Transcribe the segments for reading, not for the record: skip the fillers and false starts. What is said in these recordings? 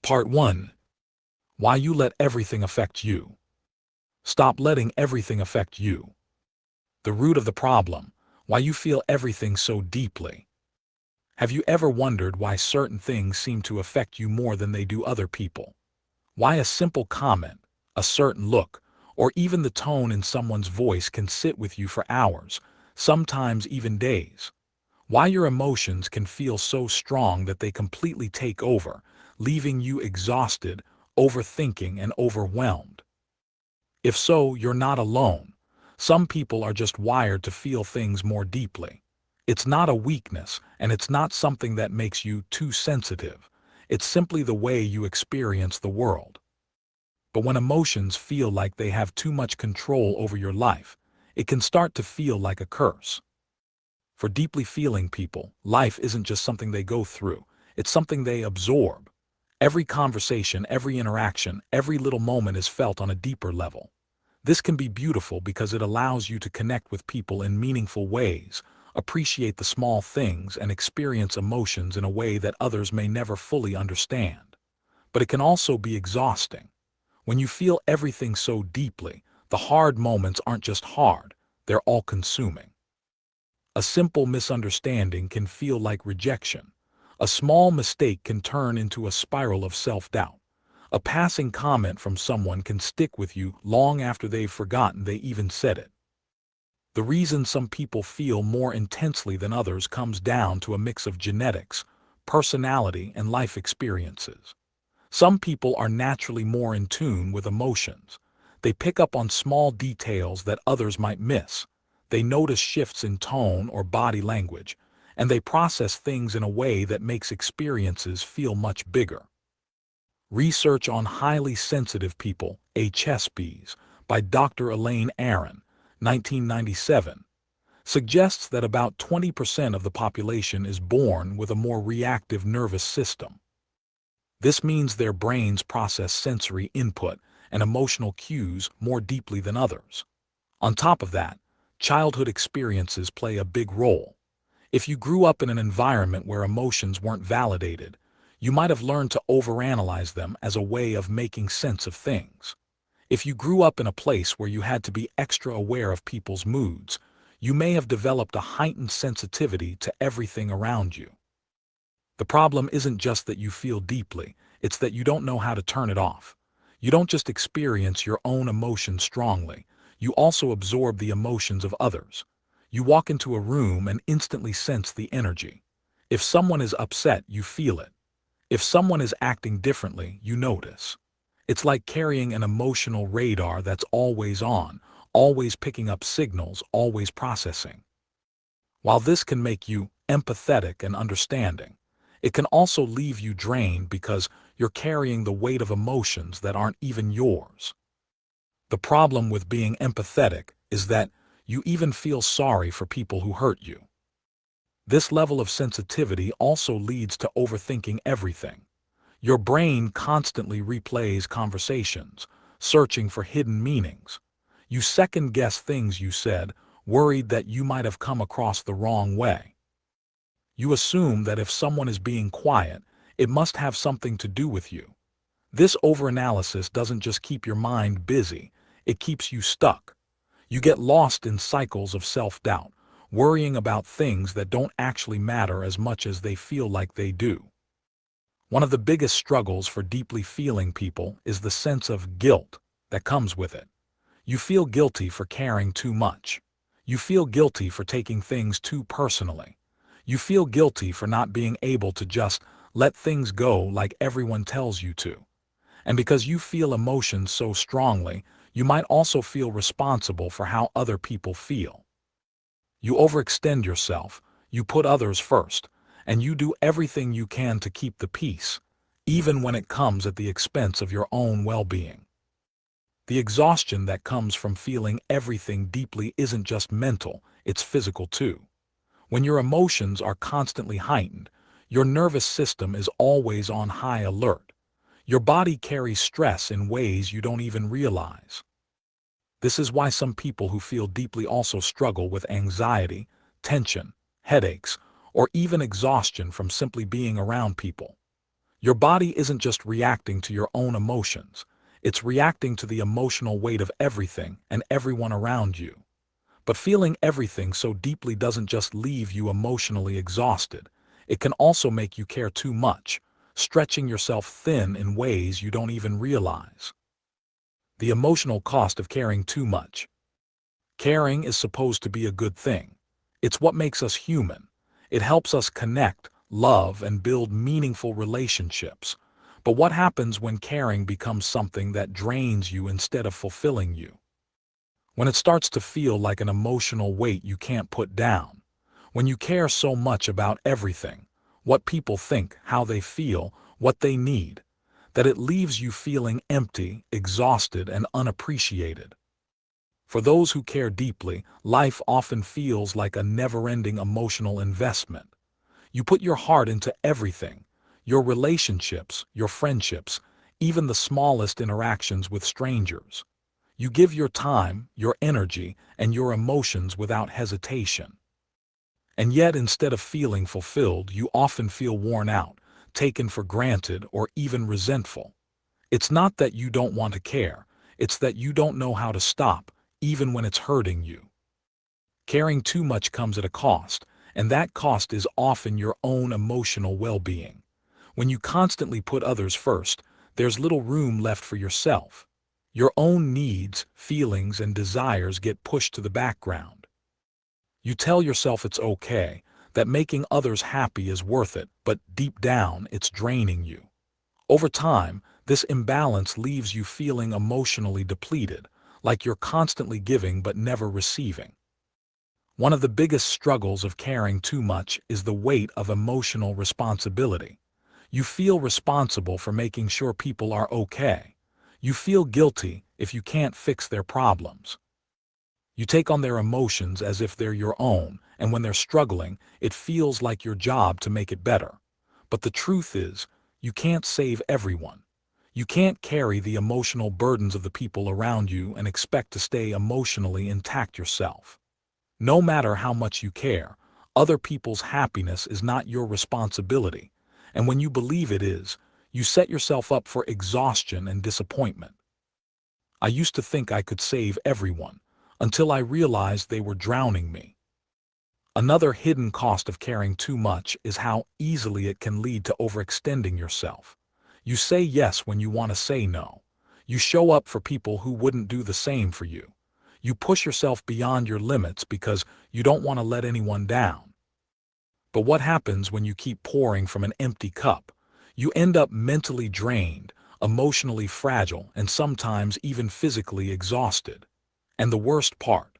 Part 1. Why you let everything affect you. Stop letting everything affect you. The root of the problem, why you feel everything so deeply. Have you ever wondered why certain things seem to affect you more than they do other people? Why a simple comment, a certain look, or even the tone in someone's voice can sit with you for hours, sometimes even days? Why your emotions can feel so strong that they completely take over, leaving you exhausted, overthinking, and overwhelmed? If so, you're not alone. Some people are just wired to feel things more deeply. It's not a weakness, and it's not something that makes you too sensitive. It's simply the way you experience the world. But when emotions feel like they have too much control over your life, it can start to feel like a curse. For deeply feeling people, life isn't just something they go through, it's something they absorb. Every conversation, every interaction, every little moment is felt on a deeper level. This can be beautiful because it allows you to connect with people in meaningful ways, appreciate the small things, and experience emotions in a way that others may never fully understand. But it can also be exhausting. When you feel everything so deeply, the hard moments aren't just hard, they're all-consuming. A simple misunderstanding can feel like rejection. A small mistake can turn into a spiral of self-doubt. A passing comment from someone can stick with you long after they've forgotten they even said it. The reason some people feel more intensely than others comes down to a mix of genetics, personality, and life experiences. Some people are naturally more in tune with emotions. They pick up on small details that others might miss. They notice shifts in tone or body language, and they process things in a way that makes experiences feel much bigger. Research on Highly Sensitive People, HSPs, by Dr. Elaine Aron, 1997, suggests that about 20% of the population is born with a more reactive nervous system. This means their brains process sensory input and emotional cues more deeply than others. On top of that, childhood experiences play a big role. If you grew up in an environment where emotions weren't validated, you might have learned to overanalyze them as a way of making sense of things. If you grew up in a place where you had to be extra aware of people's moods, you may have developed a heightened sensitivity to everything around you. The problem isn't just that you feel deeply, it's that you don't know how to turn it off. You don't just experience your own emotions strongly, you also absorb the emotions of others. You walk into a room and instantly sense the energy. If someone is upset, you feel it. If someone is acting differently, you notice. It's like carrying an emotional radar that's always on, always picking up signals, always processing. While this can make you empathetic and understanding, it can also leave you drained because you're carrying the weight of emotions that aren't even yours. The problem with being empathetic is that you even feel sorry for people who hurt you. This level of sensitivity also leads to overthinking everything. Your brain constantly replays conversations, searching for hidden meanings. You second-guess things you said, worried that you might have come across the wrong way. You assume that if someone is being quiet, it must have something to do with you. This overanalysis doesn't just keep your mind busy, it keeps you stuck. You get lost in cycles of self-doubt, worrying about things that don't actually matter as much as they feel like they do. One of the biggest struggles for deeply feeling people is the sense of guilt that comes with it. You feel guilty for caring too much. You feel guilty for taking things too personally. You feel guilty for not being able to just let things go like everyone tells you to. And because you feel emotions so strongly, you might also feel responsible for how other people feel. You overextend yourself, you put others first, and you do everything you can to keep the peace, even when it comes at the expense of your own well-being. The exhaustion that comes from feeling everything deeply isn't just mental, it's physical too. When your emotions are constantly heightened, your nervous system is always on high alert. Your body carries stress in ways you don't even realize. This is why some people who feel deeply also struggle with anxiety, tension, headaches, or even exhaustion from simply being around people. Your body isn't just reacting to your own emotions, it's reacting to the emotional weight of everything and everyone around you. But feeling everything so deeply doesn't just leave you emotionally exhausted, it can also make you care too much, stretching yourself thin in ways you don't even realize. The emotional cost of caring too much. Caring is supposed to be a good thing. It's what makes us human. It helps us connect, love, and build meaningful relationships. But what happens when caring becomes something that drains you instead of fulfilling you? When it starts to feel like an emotional weight you can't put down. When you care so much about everything, what people think, how they feel, what they need, that it leaves you feeling empty, exhausted, and unappreciated. For those who care deeply, life often feels like a never-ending emotional investment. You put your heart into everything, your relationships, your friendships, even the smallest interactions with strangers. You give your time, your energy, and your emotions without hesitation. And yet, instead of feeling fulfilled, you often feel worn out, taken for granted, or even resentful. It's not that you don't want to care, it's that you don't know how to stop, even when it's hurting you. Caring too much comes at a cost, and that cost is often your own emotional well-being. When you constantly put others first, there's little room left for yourself. Your own needs, feelings, and desires get pushed to the background. You tell yourself it's okay, that making others happy is worth it, but deep down, it's draining you. Over time, this imbalance leaves you feeling emotionally depleted, like you're constantly giving but never receiving. One of the biggest struggles of caring too much is the weight of emotional responsibility. You feel responsible for making sure people are okay. You feel guilty if you can't fix their problems. You take on their emotions as if they're your own, and when they're struggling, it feels like your job to make it better. But the truth is, you can't save everyone. You can't carry the emotional burdens of the people around you and expect to stay emotionally intact yourself. No matter how much you care, other people's happiness is not your responsibility, and when you believe it is, you set yourself up for exhaustion and disappointment. I used to think I could save everyone, until I realized they were drowning me. Another hidden cost of caring too much is how easily it can lead to overextending yourself. You say yes when you want to say no. You show up for people who wouldn't do the same for you. You push yourself beyond your limits because you don't want to let anyone down. But what happens when you keep pouring from an empty cup? You end up mentally drained, emotionally fragile, and sometimes even physically exhausted. And the worst part,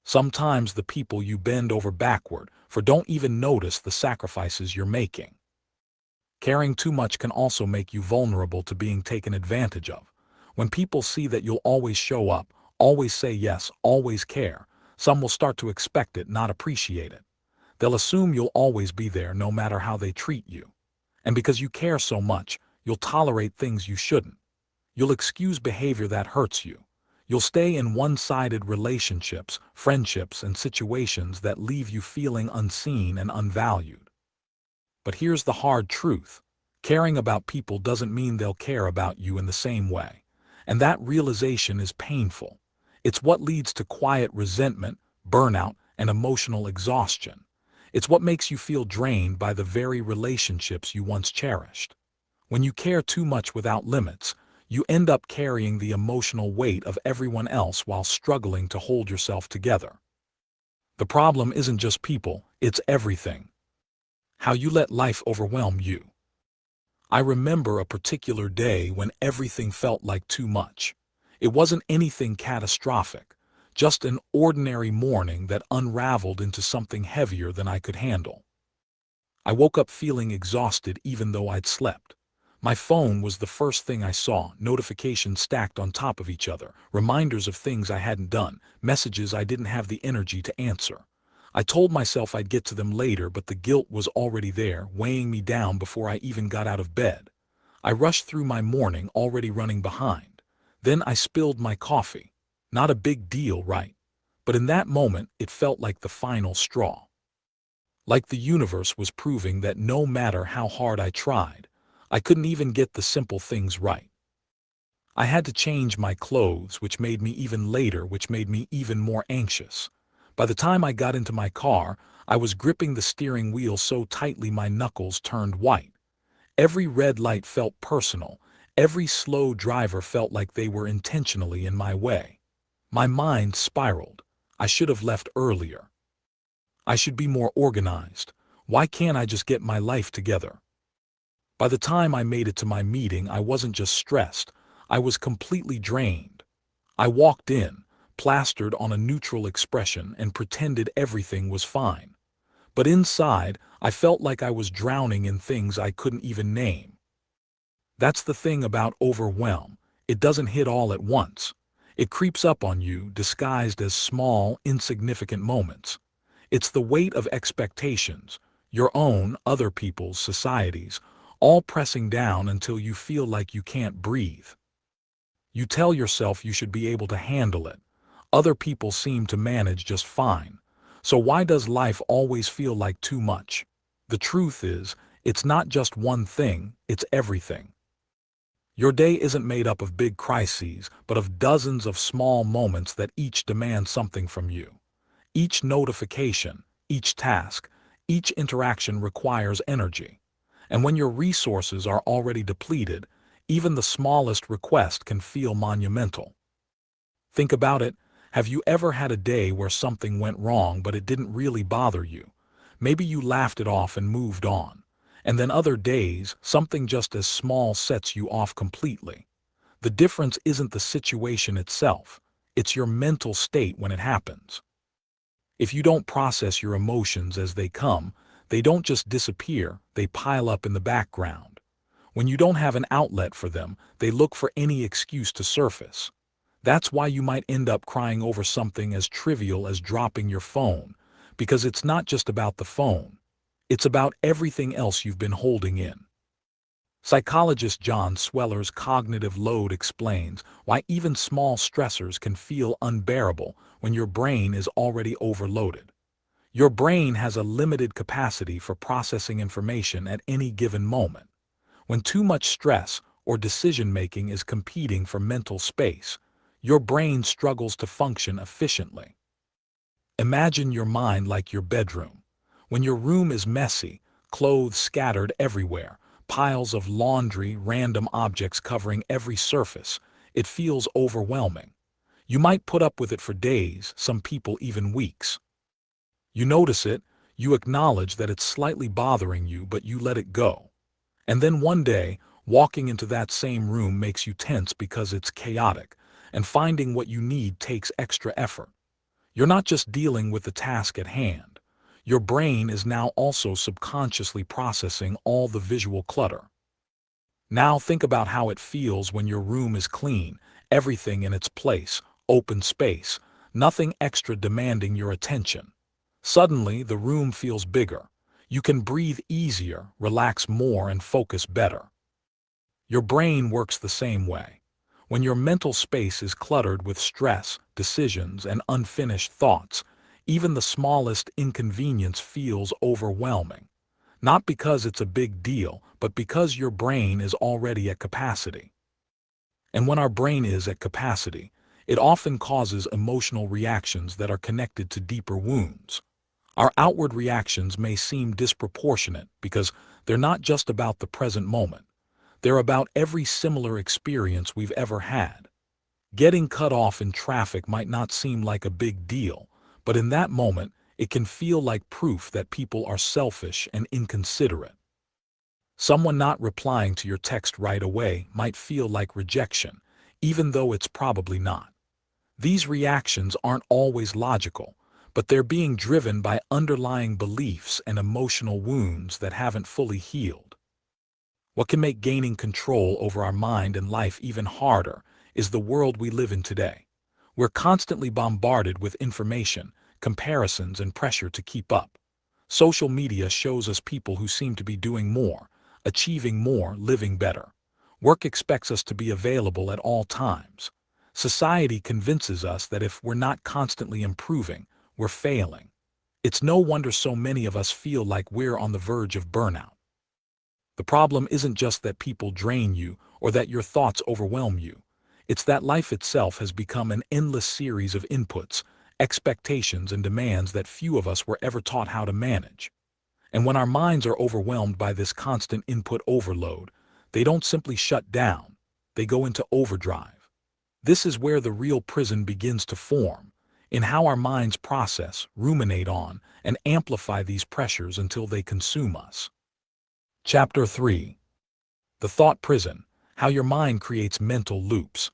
sometimes the people you bend over backward for don't even notice the sacrifices you're making. Caring too much can also make you vulnerable to being taken advantage of. When people see that you'll always show up, always say yes, always care, some will start to expect it, not appreciate it. They'll assume you'll always be there no matter how they treat you. And because you care so much, you'll tolerate things you shouldn't. You'll excuse behavior that hurts you. You'll stay in one-sided relationships, friendships, and situations that leave you feeling unseen and unvalued. But here's the hard truth. Caring about people doesn't mean they'll care about you in the same way. And that realization is painful. It's what leads to quiet resentment, burnout, and emotional exhaustion. It's what makes you feel drained by the very relationships you once cherished. When you care too much without limits, you end up carrying the emotional weight of everyone else while struggling to hold yourself together. The problem isn't just people, it's everything. How you let life overwhelm you. I remember a particular day when everything felt like too much. It wasn't anything catastrophic, just an ordinary morning that unraveled into something heavier than I could handle. I woke up feeling exhausted even though I'd slept. My phone was the first thing I saw, notifications stacked on top of each other, reminders of things I hadn't done, messages I didn't have the energy to answer. I told myself I'd get to them later, but the guilt was already there, weighing me down before I even got out of bed. I rushed through my morning, already running behind. Then I spilled my coffee. Not a big deal, right? But in that moment, it felt like the final straw. Like the universe was proving that no matter how hard I tried, I couldn't even get the simple things right. I had to change my clothes, which made me even later, which made me even more anxious. By the time I got into my car, I was gripping the steering wheel so tightly my knuckles turned white. Every red light felt personal. Every slow driver felt like they were intentionally in my way. My mind spiraled. I should have left earlier. I should be more organized. Why can't I just get my life together? By the time I made it to my meeting, I wasn't just stressed. I was completely drained. I walked in, plastered on a neutral expression, and pretended everything was fine. But inside, I felt like I was drowning in things I couldn't even name. That's the thing about overwhelm. It doesn't hit all at once. It creeps up on you, disguised as small, insignificant moments. It's the weight of expectations, your own, other people's, society's, all pressing down until you feel like you can't breathe. You tell yourself you should be able to handle it. Other people seem to manage just fine. So why does life always feel like too much? The truth is, it's not just one thing, it's everything. Your day isn't made up of big crises, but of dozens of small moments that each demand something from you. Each notification, each task, each interaction requires energy. And when your resources are already depleted, even the smallest request can feel monumental. Think about it. Have you ever had a day where something went wrong but it didn't really bother you? Maybe you laughed it off and moved on. And then other days, something just as small sets you off completely. The difference isn't the situation itself. It's your mental state when it happens. If you don't process your emotions as they come, they don't just disappear, they pile up in the background. When you don't have an outlet for them, they look for any excuse to surface. That's why you might end up crying over something as trivial as dropping your phone, because it's not just about the phone. It's about everything else you've been holding in. Psychologist John Sweller's cognitive load explains why even small stressors can feel unbearable when your brain is already overloaded. Your brain has a limited capacity for processing information at any given moment. When too much stress or decision-making is competing for mental space, your brain struggles to function efficiently. Imagine your mind like your bedroom. When your room is messy, clothes scattered everywhere, piles of laundry, random objects covering every surface, it feels overwhelming. You might put up with it for days, some people even weeks. You notice it, you acknowledge that it's slightly bothering you, but you let it go. And then one day, walking into that same room makes you tense because it's chaotic, and finding what you need takes extra effort. You're not just dealing with the task at hand. Your brain is now also subconsciously processing all the visual clutter. Now think about how it feels when your room is clean, everything in its place, open space, nothing extra demanding your attention. Suddenly, the room feels bigger. You can breathe easier, relax more, and focus better. Your brain works the same way. When your mental space is cluttered with stress, decisions, and unfinished thoughts, even the smallest inconvenience feels overwhelming. Not because it's a big deal, but because your brain is already at capacity. And when our brain is at capacity, it often causes emotional reactions that are connected to deeper wounds. Our outward reactions may seem disproportionate because they're not just about the present moment. They're about every similar experience we've ever had. Getting cut off in traffic might not seem like a big deal, but in that moment, it can feel like proof that people are selfish and inconsiderate. Someone not replying to your text right away might feel like rejection, even though it's probably not. These reactions aren't always logical, but they're being driven by underlying beliefs and emotional wounds that haven't fully healed. What can make gaining control over our mind and life even harder is the world we live in today. We're constantly bombarded with information, comparisons, and pressure to keep up. Social media shows us people who seem to be doing more, achieving more, living better. Work expects us to be available at all times. Society convinces us that if we're not constantly improving, we're failing. It's no wonder so many of us feel like we're on the verge of burnout. The problem isn't just that people drain you or that your thoughts overwhelm you. It's that life itself has become an endless series of inputs, expectations, and demands that few of us were ever taught how to manage. And when our minds are overwhelmed by this constant input overload, they don't simply shut down, they go into overdrive. This is where the real prison begins to form, in how our minds process, ruminate on, and amplify these pressures until they consume us. Chapter 3. The Thought Prison: How Your Mind Creates Mental Loops.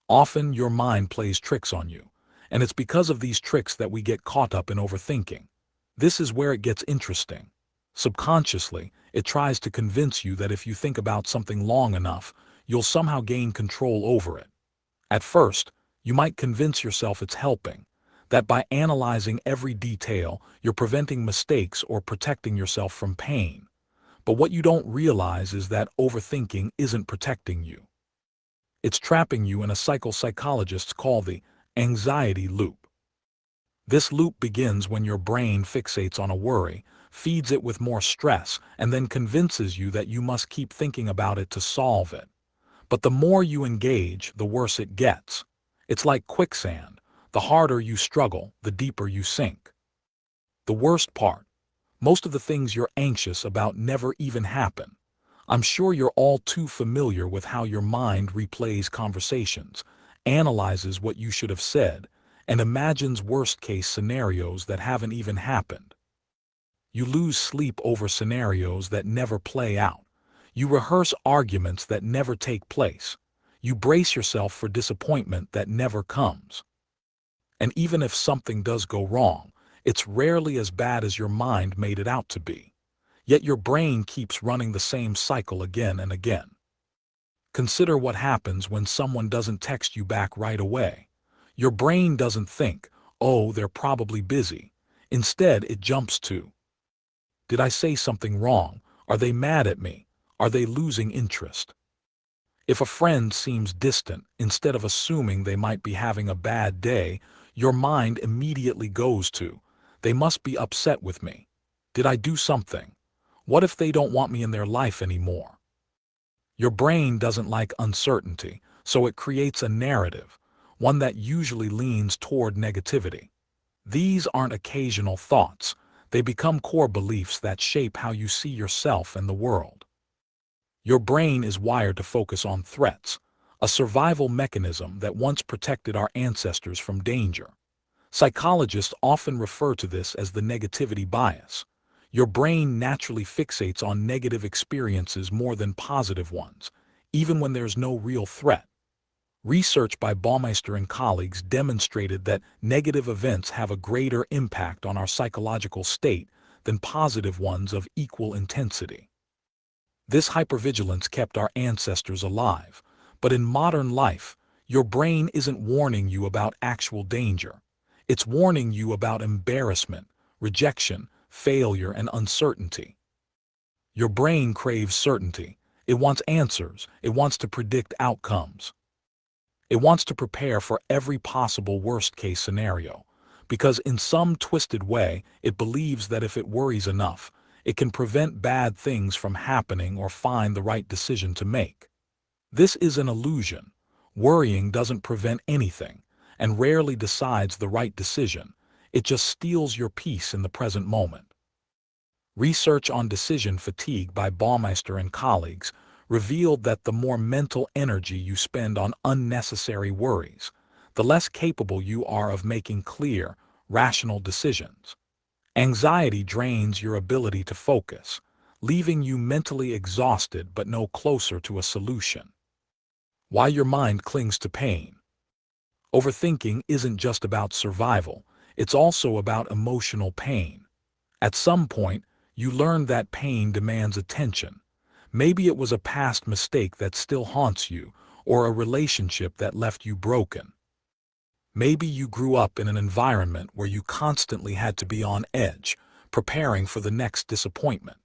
Often your mind plays tricks on you, and it's because of these tricks that we get caught up in overthinking. This is where it gets interesting. Subconsciously, it tries to convince you that if you think about something long enough, you'll somehow gain control over it. At first, you might convince yourself it's helping, that by analyzing every detail, you're preventing mistakes or protecting yourself from pain. But what you don't realize is that overthinking isn't protecting you. It's trapping you in a cycle psychologists call the anxiety loop. This loop begins when your brain fixates on a worry, feeds it with more stress, and then convinces you that you must keep thinking about it to solve it. But the more you engage, the worse it gets. It's like quicksand. The harder you struggle, the deeper you sink. The worst part: most of the things you're anxious about never even happen. I'm sure you're all too familiar with how your mind replays conversations, analyzes what you should have said, and imagines worst-case scenarios that haven't even happened. You lose sleep over scenarios that never play out. You rehearse arguments that never take place. You brace yourself for disappointment that never comes. And even if something does go wrong, it's rarely as bad as your mind made it out to be. Yet your brain keeps running the same cycle again and again. Consider what happens when someone doesn't text you back right away. Your brain doesn't think, "Oh, they're probably busy." Instead, it jumps to, "Did I say something wrong? Are they mad at me? Are they losing interest?" If a friend seems distant, instead of assuming they might be having a bad day, your mind immediately goes to, "They must be upset with me. Did I do something? What if they don't want me in their life anymore?" Your brain doesn't like uncertainty, so it creates a narrative, one that usually leans toward negativity. These aren't occasional thoughts. They become core beliefs that shape how you see yourself and the world. Your brain is wired to focus on threats, a survival mechanism that once protected our ancestors from danger. Psychologists often refer to this as the negativity bias. Your brain naturally fixates on negative experiences more than positive ones, even when there's no real threat. Research by Baumeister and colleagues demonstrated that negative events have a greater impact on our psychological state than positive ones of equal intensity. This hypervigilance kept our ancestors alive, but in modern life, your brain isn't warning you about actual danger. It's warning you about embarrassment, rejection, failure, and uncertainty. Your brain craves certainty. It wants answers. It wants to predict outcomes. It wants to prepare for every possible worst-case scenario, because in some twisted way, it believes that if it worries enough, it can prevent bad things from happening or find the right decision to make. This is an illusion. Worrying doesn't prevent anything, and rarely decides the right decision. It just steals your peace in the present moment. Research on decision fatigue by Baumeister and colleagues revealed that the more mental energy you spend on unnecessary worries, the less capable you are of making clear, rational decisions. Anxiety drains your ability to focus, leaving you mentally exhausted but no closer to a solution. Why your mind clings to pain. Overthinking isn't just about survival, it's also about emotional pain. At some point, you learn that pain demands attention. Maybe it was a past mistake that still haunts you, or a relationship that left you broken. Maybe you grew up in an environment where you constantly had to be on edge, preparing for the next disappointment.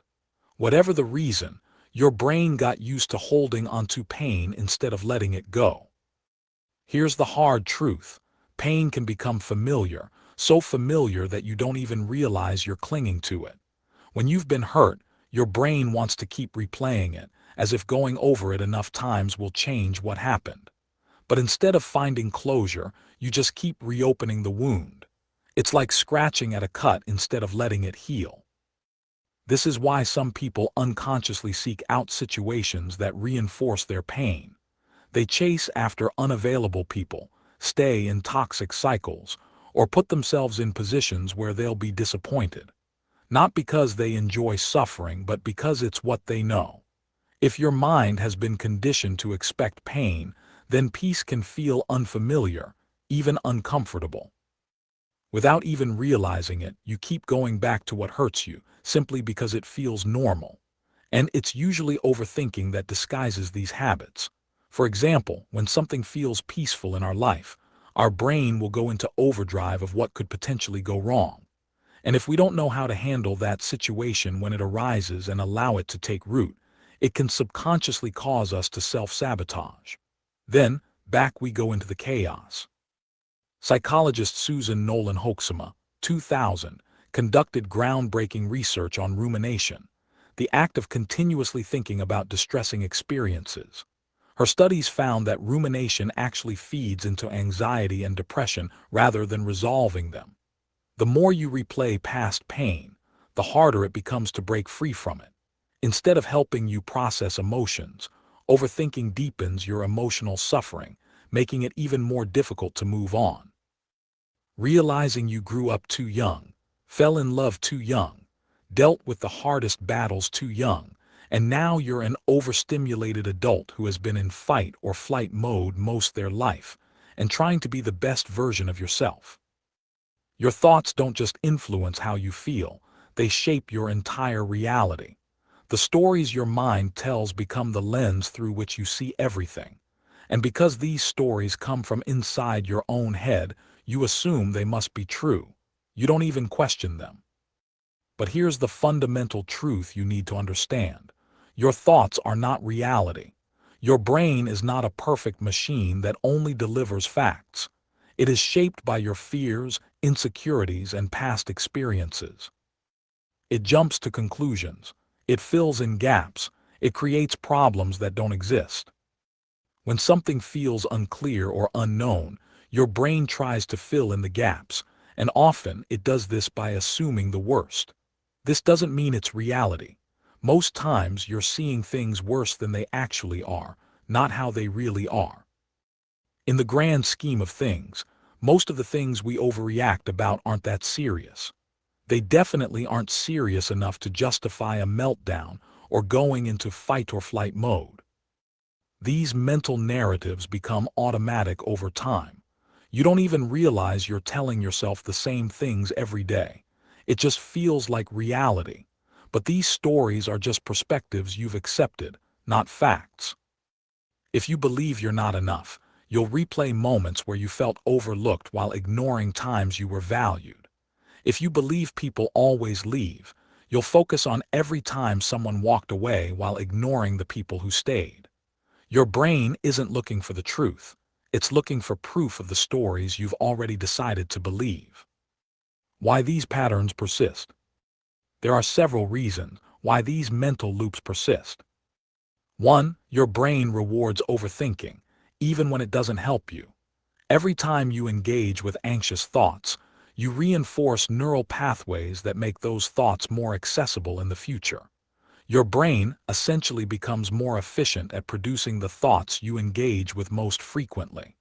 Whatever the reason, your brain got used to holding onto pain instead of letting it go. Here's the hard truth. Pain can become familiar, so familiar that you don't even realize you're clinging to it. When you've been hurt, Your brain wants to keep replaying it, as if going over it enough times will change what happened. But instead of finding closure, you just keep reopening the wound. It's like scratching at a cut instead of letting it heal. This is why some people unconsciously seek out situations that reinforce their pain. They chase after unavailable people, stay in toxic cycles, or put themselves in positions where they'll be disappointed. Not because they enjoy suffering, but because it's what they know. If your mind has been conditioned to expect pain, then peace can feel unfamiliar, even uncomfortable. Without even realizing it, you keep going back to what hurts you, simply because it feels normal. And it's usually overthinking that disguises these habits. For example, when something feels peaceful in our life, our brain will go into overdrive of what could potentially go wrong. And if we don't know how to handle that situation when it arises and allow it to take root, it can subconsciously cause us to self-sabotage. Then, back we go into the chaos. Psychologist Susan Nolan Hoeksema, 2000, conducted groundbreaking research on rumination, the act of continuously thinking about distressing experiences. Her studies found that rumination actually feeds into anxiety and depression rather than resolving them. The more you replay past pain, the harder it becomes to break free from it. Instead of helping you process emotions, overthinking deepens your emotional suffering, making it even more difficult to move on. Realizing you grew up too young, fell in love too young, dealt with the hardest battles too young, and now you're an overstimulated adult who has been in fight or flight mode most their life, and trying to be the best version of yourself. Your thoughts don't just influence how you feel, they shape your entire reality. The stories your mind tells become the lens through which you see everything. And because these stories come from inside your own head, you assume they must be true. You don't even question them. But here's the fundamental truth you need to understand. Your thoughts are not reality. Your brain is not a perfect machine that only delivers facts. It is shaped by your fears, insecurities, and past experiences. It jumps to conclusions. It fills in gaps. It creates problems that don't exist. When something feels unclear or unknown, your brain tries to fill in the gaps, and often it does this by assuming the worst. This doesn't mean it's reality. Most times you're seeing things worse than they actually are, not how they really are. In the grand scheme of things, most of the things we overreact about aren't that serious. They definitely aren't serious enough to justify a meltdown or going into fight or flight mode. These mental narratives become automatic over time. You don't even realize you're telling yourself the same things every day. It just feels like reality. But these stories are just perspectives you've accepted, not facts. If you believe you're not enough, you'll replay moments where you felt overlooked while ignoring times you were valued. If you believe people always leave, you'll focus on every time someone walked away while ignoring the people who stayed. Your brain isn't looking for the truth. It's looking for proof of the stories you've already decided to believe. Why these patterns persist? There are several reasons why these mental loops persist. 1. Your brain rewards overthinking, even when it doesn't help you. Every time you engage with anxious thoughts, you reinforce neural pathways that make those thoughts more accessible in the future. Your brain essentially becomes more efficient at producing the thoughts you engage with most frequently.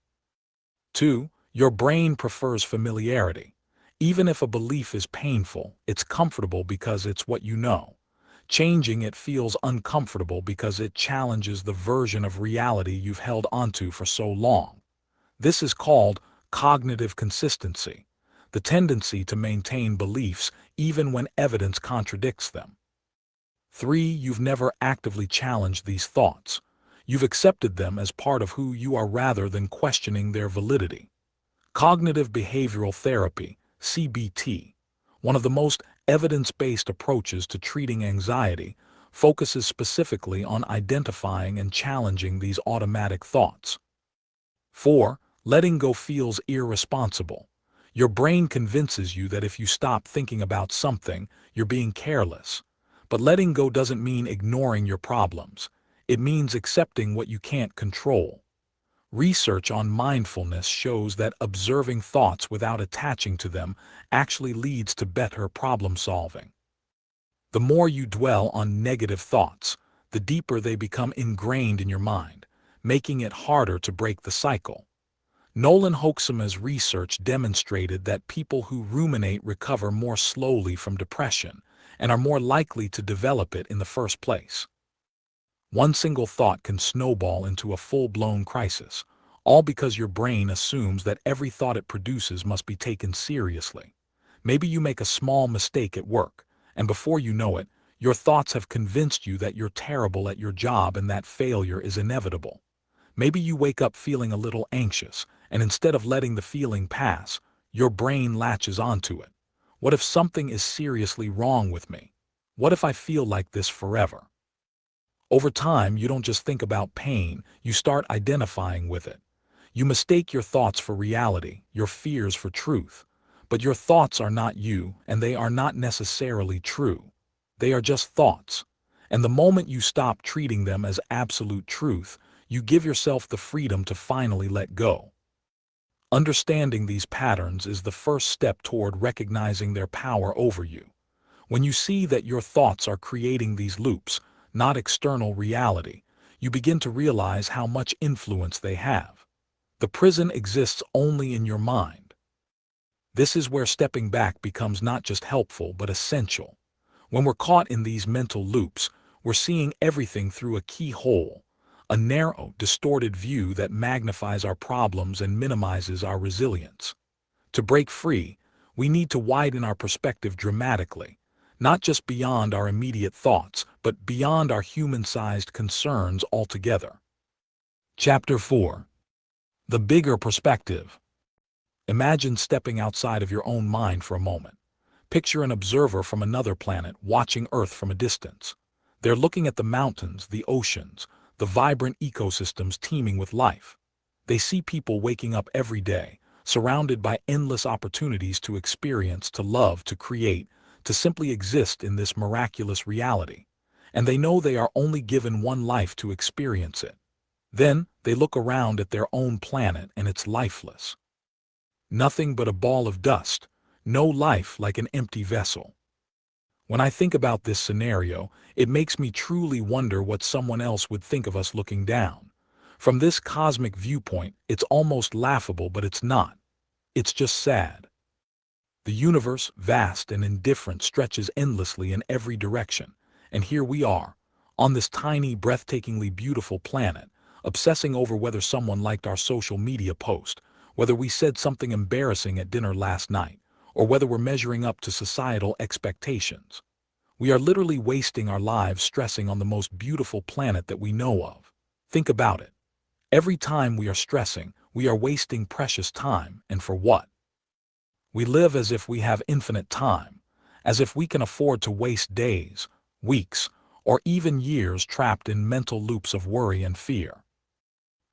2. Your brain prefers familiarity. Even if a belief is painful, it's comfortable because it's what you know. Changing it feels uncomfortable because it challenges the version of reality you've held onto for so long. This is called cognitive consistency, the tendency to maintain beliefs even when evidence contradicts them. 3. You've never actively challenged these thoughts. You've accepted them as part of who you are rather than questioning their validity. Cognitive behavioral therapy, CBT, one of the most evidence-based approaches to treating anxiety, focuses specifically on identifying and challenging these automatic thoughts. 4. Letting go feels irresponsible. Your brain convinces you that if you stop thinking about something, you're being careless. But letting go doesn't mean ignoring your problems. It means accepting what you can't control. Research on mindfulness shows that observing thoughts without attaching to them actually leads to better problem solving. The more you dwell on negative thoughts, the deeper they become ingrained in your mind, making it harder to break the cycle. Nolan Hoeksema's research demonstrated that people who ruminate recover more slowly from depression and are more likely to develop it in the first place. One single thought can snowball into a full-blown crisis, all because your brain assumes that every thought it produces must be taken seriously. Maybe you make a small mistake at work, and before you know it, your thoughts have convinced you that you're terrible at your job and that failure is inevitable. Maybe you wake up feeling a little anxious, and instead of letting the feeling pass, your brain latches onto it. What if something is seriously wrong with me? What if I feel like this forever? Over time, you don't just think about pain, you start identifying with it. You mistake your thoughts for reality, your fears for truth. But your thoughts are not you, and they are not necessarily true. They are just thoughts. And the moment you stop treating them as absolute truth, you give yourself the freedom to finally let go. Understanding these patterns is the first step toward recognizing their power over you. When you see that your thoughts are creating these loops, not external reality, you begin to realize how much influence they have. The prison exists only in your mind. This is where stepping back becomes not just helpful but essential. When we're caught in these mental loops, we're seeing everything through a keyhole, a narrow, distorted view that magnifies our problems and minimizes our resilience. To break free, we need to widen our perspective dramatically, not just beyond our immediate thoughts, but beyond our human-sized concerns altogether. Chapter 4. The Bigger Perspective. Imagine stepping outside of your own mind for a moment. Picture an observer from another planet watching Earth from a distance. They're looking at the mountains, the oceans, the vibrant ecosystems teeming with life. They see people waking up every day, surrounded by endless opportunities to experience, to love, to create, to simply exist in this miraculous reality. And they know they are only given one life to experience it. Then, they look around at their own planet and it's lifeless. Nothing but a ball of dust, no life, like an empty vessel. When I think about this scenario, it makes me truly wonder what someone else would think of us looking down. From this cosmic viewpoint, it's almost laughable, but it's not. It's just sad. The universe, vast and indifferent, stretches endlessly in every direction. And here we are, on this tiny, breathtakingly beautiful planet, obsessing over whether someone liked our social media post, whether we said something embarrassing at dinner last night, or whether we're measuring up to societal expectations. We are literally wasting our lives stressing on the most beautiful planet that we know of. Think about it. Every time we are stressing, we are wasting precious time, and for what? We live as if we have infinite time, as if we can afford to waste days, weeks, or even years trapped in mental loops of worry and fear.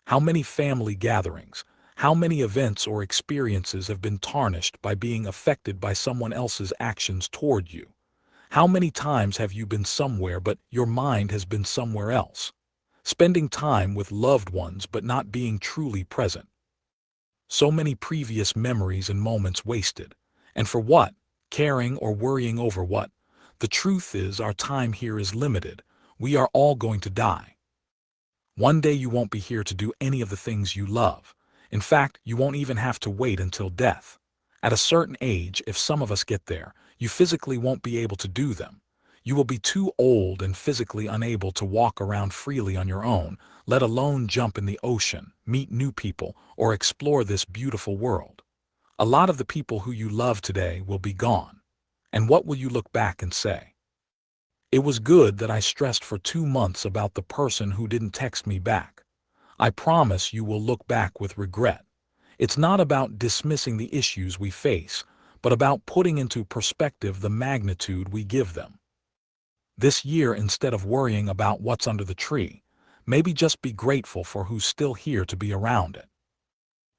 How many family gatherings, how many events or experiences have been tarnished by being affected by someone else's actions toward you? How many times have you been somewhere but your mind has been somewhere else? Spending time with loved ones but not being truly present. So many previous memories and moments wasted. And for what? Caring or worrying over what? The truth is, our time here is limited. We are all going to die. One day you won't be here to do any of the things you love. In fact, you won't even have to wait until death. At a certain age, if some of us get there, you physically won't be able to do them. You will be too old and physically unable to walk around freely on your own, let alone jump in the ocean, meet new people, or explore this beautiful world. A lot of the people who you love today will be gone. And what will you look back and say? It was good that I stressed for 2 months about the person who didn't text me back. I promise you will look back with regret. It's not about dismissing the issues we face, but about putting into perspective the magnitude we give them. This year, instead of worrying about what's under the tree, maybe just be grateful for who's still here to be around it.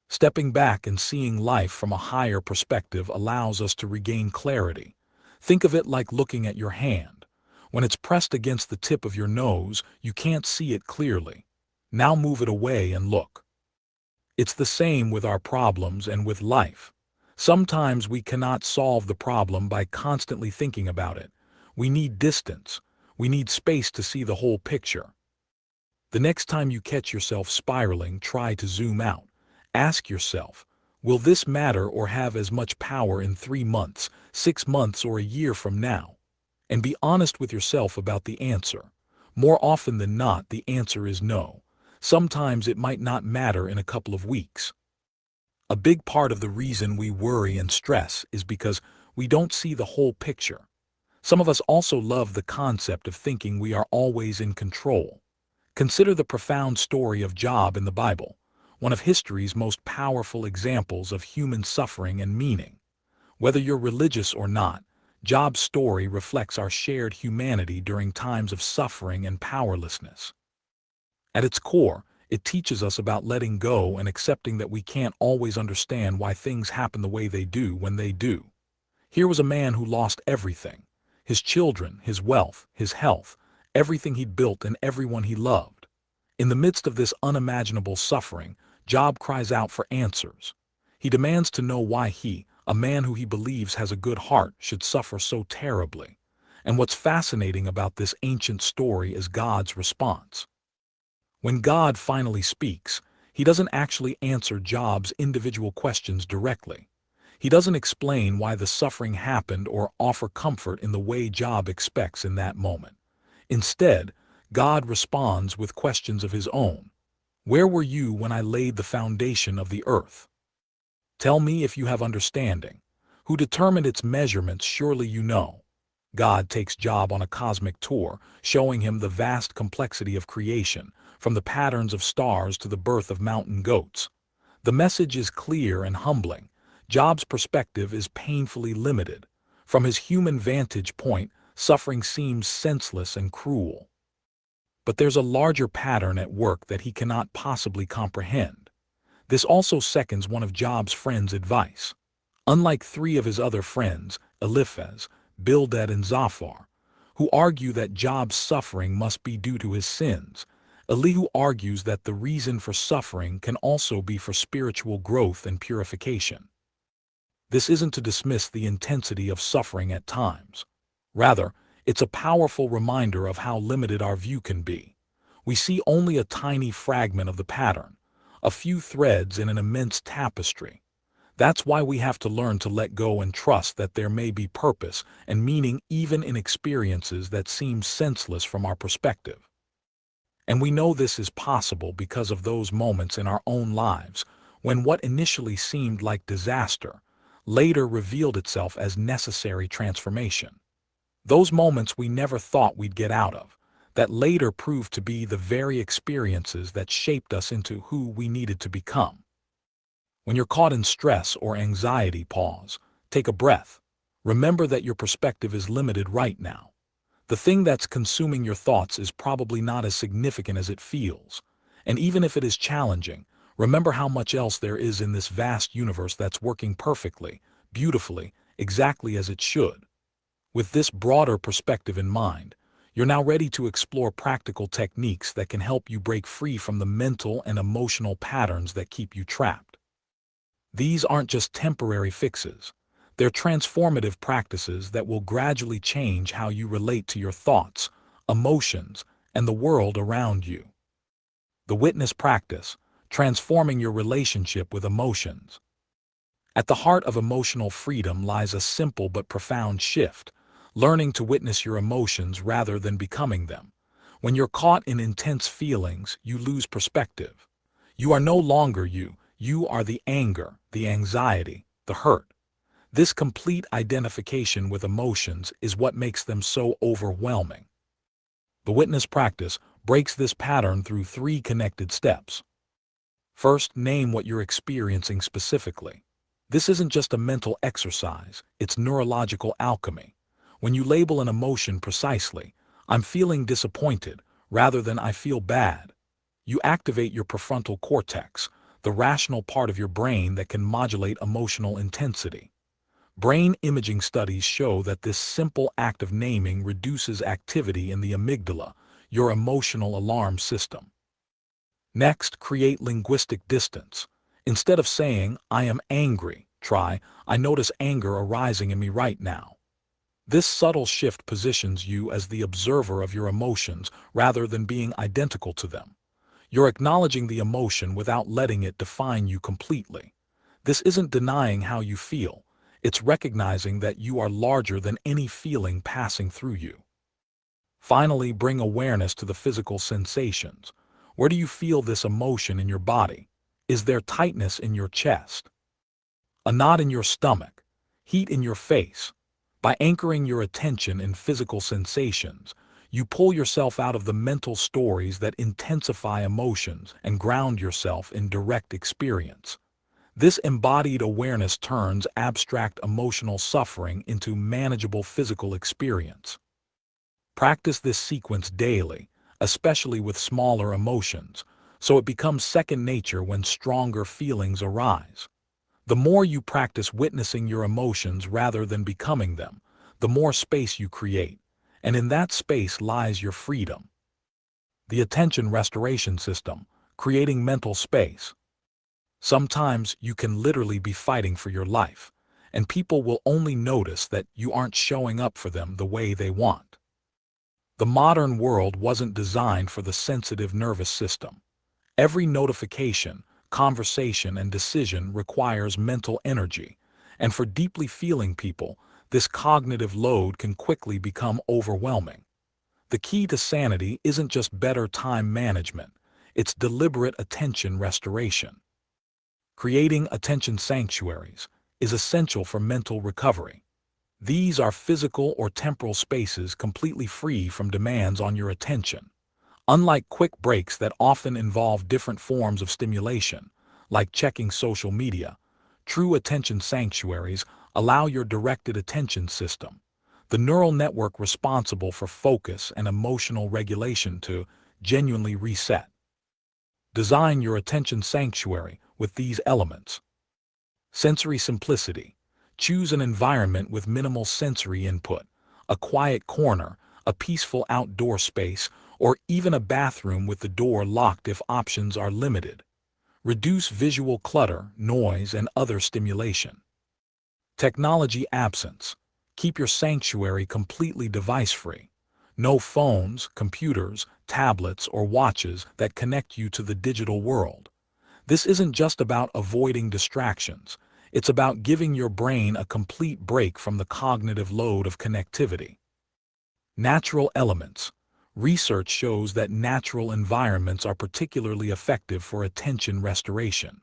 Stepping back and seeing life from a higher perspective allows us to regain clarity. Think of it like looking at your hand. When it's pressed against the tip of your nose, you can't see it clearly. Now move it away and look. It's the same with our problems and with life. Sometimes we cannot solve the problem by constantly thinking about it. We need distance. We need space to see the whole picture. The next time you catch yourself spiraling, try to zoom out. Ask yourself, will this matter or have as much power in 3 months, 6 months, or a year from now? And be honest with yourself about the answer. More often than not, the answer is no. Sometimes it might not matter in a couple of weeks. A big part of the reason we worry and stress is because we don't see the whole picture. Some of us also love the concept of thinking we are always in control. Consider the profound story of Job in the Bible, one of history's most powerful examples of human suffering and meaning. Whether you're religious or not, Job's story reflects our shared humanity during times of suffering and powerlessness. At its core, it teaches us about letting go and accepting that we can't always understand why things happen the way they do when they do. Here was a man who lost everything: his children, his wealth, his health, everything he'd built and everyone he loved. In the midst of this unimaginable suffering, Job cries out for answers. He demands to know why he, a man who he believes has a good heart, should suffer so terribly. And what's fascinating about this ancient story is God's response. When God finally speaks, he doesn't actually answer Job's individual questions directly. He doesn't explain why the suffering happened or offer comfort in the way Job expects in that moment. Instead, God responds with questions of his own. Where were you when I laid the foundation of the earth? Tell me if you have understanding. Who determined its measurements? Surely you know. God takes Job on a cosmic tour, showing him the vast complexity of creation, from the patterns of stars to the birth of mountain goats. The message is clear and humbling. Job's perspective is painfully limited. From his human vantage point, suffering seems senseless and cruel. But there's a larger pattern at work that he cannot possibly comprehend. This also seconds one of Job's friends' advice. Unlike 3 of his other friends, Eliphaz, Bildad, and Zophar, who argue that Job's suffering must be due to his sins, Elihu argues that the reason for suffering can also be for spiritual growth and purification. This isn't to dismiss the intensity of suffering at times. Rather, it's a powerful reminder of how limited our view can be. We see only a tiny fragment of the pattern, a few threads in an immense tapestry. That's why we have to learn to let go and trust that there may be purpose and meaning even in experiences that seem senseless from our perspective. And we know this is possible because of those moments in our own lives when what initially seemed like disaster later revealed itself as necessary transformation. Those moments we never thought we'd get out of, that later proved to be the very experiences that shaped us into who we needed to become. When you're caught in stress or anxiety, pause, take a breath. Remember that your perspective is limited right now. The thing that's consuming your thoughts is probably not as significant as it feels. And even if it is challenging, remember how much else there is in this vast universe that's working perfectly, beautifully, exactly as it should. With this broader perspective in mind, you're now ready to explore practical techniques that can help you break free from the mental and emotional patterns that keep you trapped. These aren't just temporary fixes. They're transformative practices that will gradually change how you relate to your thoughts, emotions, and the world around you. The witness practice, transforming your relationship with emotions. At the heart of emotional freedom lies a simple but profound shift, learning to witness your emotions rather than becoming them. When you're caught in intense feelings, you lose perspective. You are no longer you. You are the anger, the anxiety, the hurt. This complete identification with emotions is what makes them so overwhelming. The witness practice breaks this pattern through 3 connected steps. First, name what you're experiencing specifically. This isn't just a mental exercise, it's neurological alchemy. When you label an emotion precisely, I'm feeling disappointed, rather than I feel bad, you activate your prefrontal cortex, the rational part of your brain that can modulate emotional intensity. Brain imaging studies show that this simple act of naming reduces activity in the amygdala, your emotional alarm system. Next, create linguistic distance. Instead of saying, "I am angry," try, "I notice anger arising in me right now." This subtle shift positions you as the observer of your emotions rather than being identical to them. You're acknowledging the emotion without letting it define you completely. This isn't denying how you feel. It's recognizing that you are larger than any feeling passing through you. Finally, bring awareness to the physical sensations. Where do you feel this emotion in your body? Is there tightness in your chest? A knot in your stomach? Heat in your face? By anchoring your attention in physical sensations, you pull yourself out of the mental stories that intensify emotions and ground yourself in direct experience. This embodied awareness turns abstract emotional suffering into manageable physical experience. Practice this sequence daily, especially with smaller emotions, so it becomes second nature when stronger feelings arise. The more you practice witnessing your emotions rather than becoming them, the more space you create, and in that space lies your freedom. The attention restoration system, creating mental space. Sometimes you can literally be fighting for your life, and people will only notice that you aren't showing up for them the way they want. The modern world wasn't designed for the sensitive nervous system. Every notification, conversation, and decision requires mental energy, and for deeply feeling people, this cognitive load can quickly become overwhelming. The key to sanity isn't just better time management, it's deliberate attention restoration. Creating attention sanctuaries is essential for mental recovery. These are physical or temporal spaces completely free from demands on your attention. Unlike quick breaks that often involve different forms of stimulation, like checking social media, true attention sanctuaries allow your directed attention system, the neural network responsible for focus and emotional regulation, to genuinely reset. Design your attention sanctuary with these elements. Sensory simplicity. Choose an environment with minimal sensory input, a quiet corner, a peaceful outdoor space, or even a bathroom with the door locked if options are limited. Reduce visual clutter, noise, and other stimulation. Technology absence. Keep your sanctuary completely device-free. No phones, computers, tablets, or watches that connect you to the digital world. This isn't just about avoiding distractions. It's about giving your brain a complete break from the cognitive load of connectivity. Natural elements. Research shows that natural environments are particularly effective for attention restoration.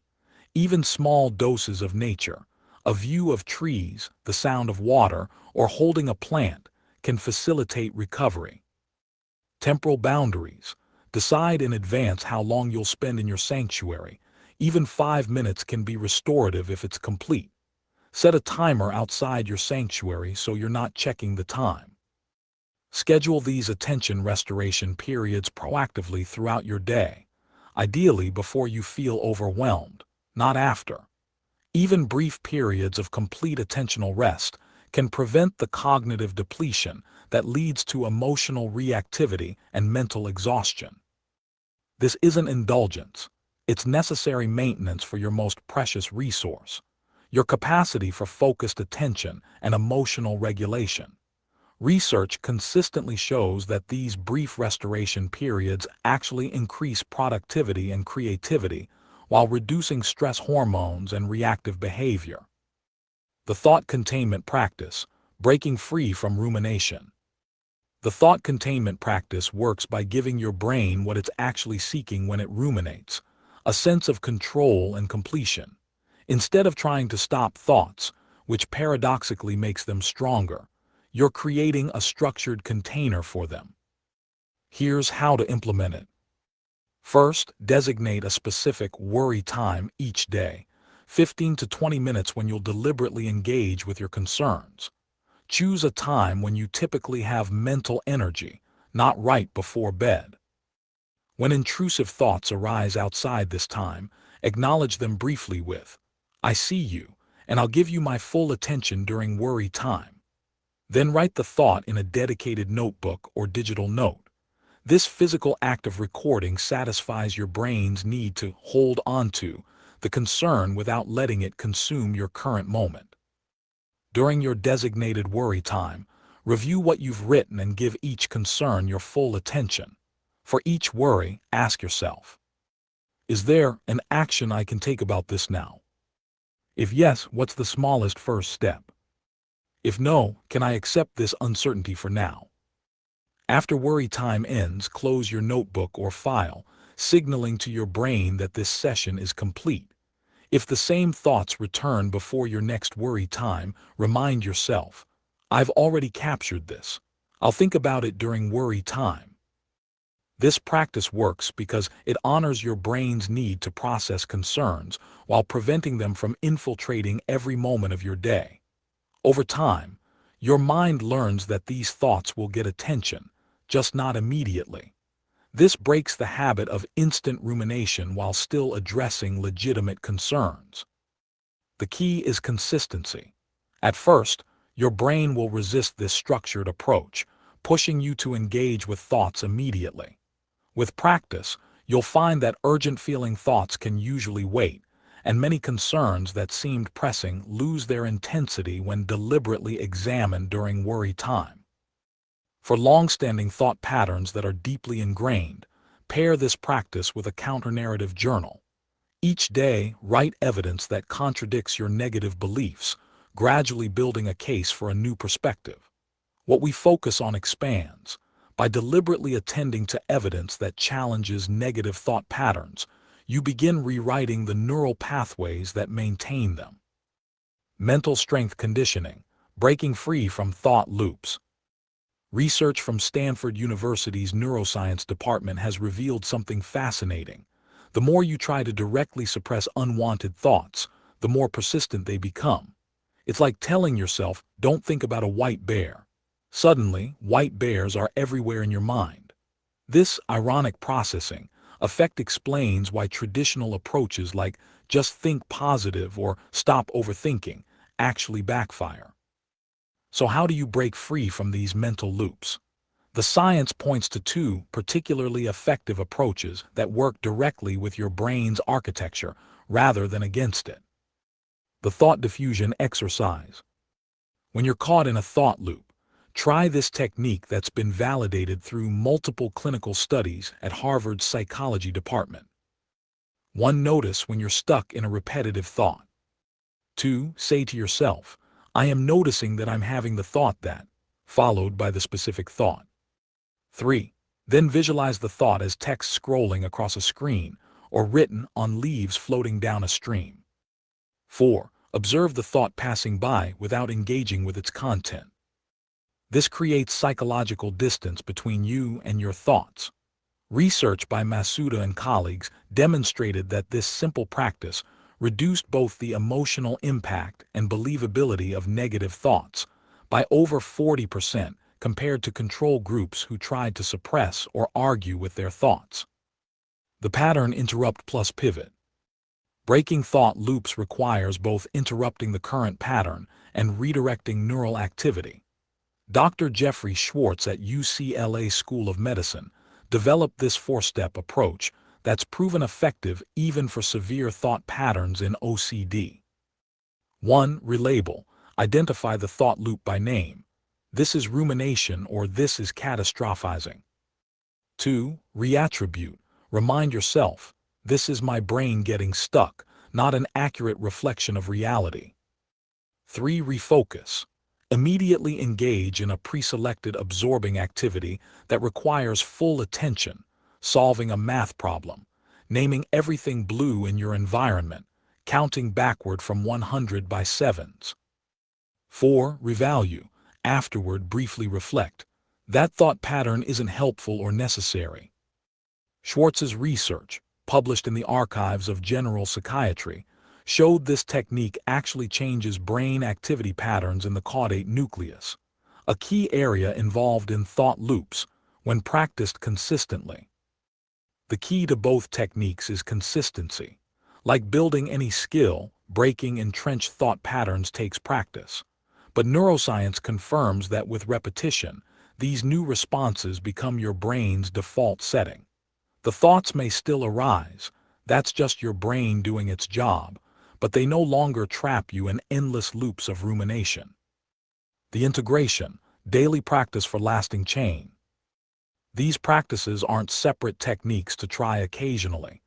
Even small doses of nature, a view of trees, the sound of water, or holding a plant, can facilitate recovery. Temporal boundaries. Decide in advance how long you'll spend in your sanctuary. Even 5 minutes can be restorative if it's complete. Set a timer outside your sanctuary so you're not checking the time. Schedule these attention restoration periods proactively throughout your day, ideally before you feel overwhelmed, not after. Even brief periods of complete attentional rest can prevent the cognitive depletion that leads to emotional reactivity and mental exhaustion. This isn't indulgence. It's necessary maintenance for your most precious resource, your capacity for focused attention and emotional regulation. Research consistently shows that these brief restoration periods actually increase productivity and creativity while reducing stress hormones and reactive behavior. The thought containment practice, breaking free from rumination. The thought containment practice works by giving your brain what it's actually seeking when it ruminates, a sense of control and completion. Instead of trying to stop thoughts, which paradoxically makes them stronger, you're creating a structured container for them. Here's how to implement it. First, designate a specific worry time each day, 15 to 20 minutes when you'll deliberately engage with your concerns. Choose a time when you typically have mental energy, not right before bed. When intrusive thoughts arise outside this time, acknowledge them briefly with, "I see you," and I'll give you my full attention during worry time. Then write the thought in a dedicated notebook or digital note. This physical act of recording satisfies your brain's need to hold onto the concern without letting it consume your current moment. During your designated worry time, review what you've written and give each concern your full attention. For each worry, ask yourself, is there an action I can take about this now? If yes, what's the smallest first step? If no, can I accept this uncertainty for now? After worry time ends, close your notebook or file, signaling to your brain that this session is complete. If the same thoughts return before your next worry time, remind yourself, I've already captured this. I'll think about it during worry time. This practice works because it honors your brain's need to process concerns while preventing them from infiltrating every moment of your day. Over time, your mind learns that these thoughts will get attention, just not immediately. This breaks the habit of instant rumination while still addressing legitimate concerns. The key is consistency. At first, your brain will resist this structured approach, pushing you to engage with thoughts immediately. With practice, you'll find that urgent-feeling thoughts can usually wait, and many concerns that seemed pressing lose their intensity when deliberately examined during worry time. For long-standing thought patterns that are deeply ingrained, pair this practice with a counter-narrative journal. Each day, write evidence that contradicts your negative beliefs, gradually building a case for a new perspective. What we focus on expands. By deliberately attending to evidence that challenges negative thought patterns, you begin rewriting the neural pathways that maintain them. Mental strength conditioning, breaking free from thought loops. Research from Stanford University's neuroscience department has revealed something fascinating. The more you try to directly suppress unwanted thoughts, the more persistent they become. It's like telling yourself, don't think about a white bear. Suddenly, white bears are everywhere in your mind. This ironic processing effect explains why traditional approaches like just think positive or stop overthinking actually backfire. So how do you break free from these mental loops? The science points to two particularly effective approaches that work directly with your brain's architecture rather than against it. The thought diffusion exercise. When you're caught in a thought loop, try this technique that's been validated through multiple clinical studies at Harvard's psychology department. 1. Notice when you're stuck in a repetitive thought. 2. Say to yourself, I am noticing that I'm having the thought that, followed by the specific thought. 3. Then visualize the thought as text scrolling across a screen or written on leaves floating down a stream. 4. Observe the thought passing by without engaging with its content. This creates psychological distance between you and your thoughts. Research by Masuda and colleagues demonstrated that this simple practice reduced both the emotional impact and believability of negative thoughts by over 40% compared to control groups who tried to suppress or argue with their thoughts. The pattern interrupt plus pivot. Breaking thought loops requires both interrupting the current pattern and redirecting neural activity. Dr. Jeffrey Schwartz at UCLA School of Medicine developed this four-step approach that's proven effective even for severe thought patterns in OCD. 1. Relabel. Identify the thought loop by name. This is rumination or this is catastrophizing. 2. Reattribute. Remind yourself, this is my brain getting stuck, not an accurate reflection of reality. 3. Refocus. Immediately engage in a pre-selected absorbing activity that requires full attention, solving a math problem, naming everything blue in your environment, counting backward from 100 by sevens. 4. Revalue. Afterward, briefly reflect. That thought pattern isn't helpful or necessary. Schwartz's research, published in the Archives of General Psychiatry, showed this technique actually changes brain activity patterns in the caudate nucleus, a key area involved in thought loops when practiced consistently. The key to both techniques is consistency. Like building any skill, breaking entrenched thought patterns takes practice. But neuroscience confirms that with repetition, these new responses become your brain's default setting. The thoughts may still arise, that's just your brain doing its job, but they no longer trap you in endless loops of rumination. The integration, daily practice for lasting change. These practices aren't separate techniques to try occasionally.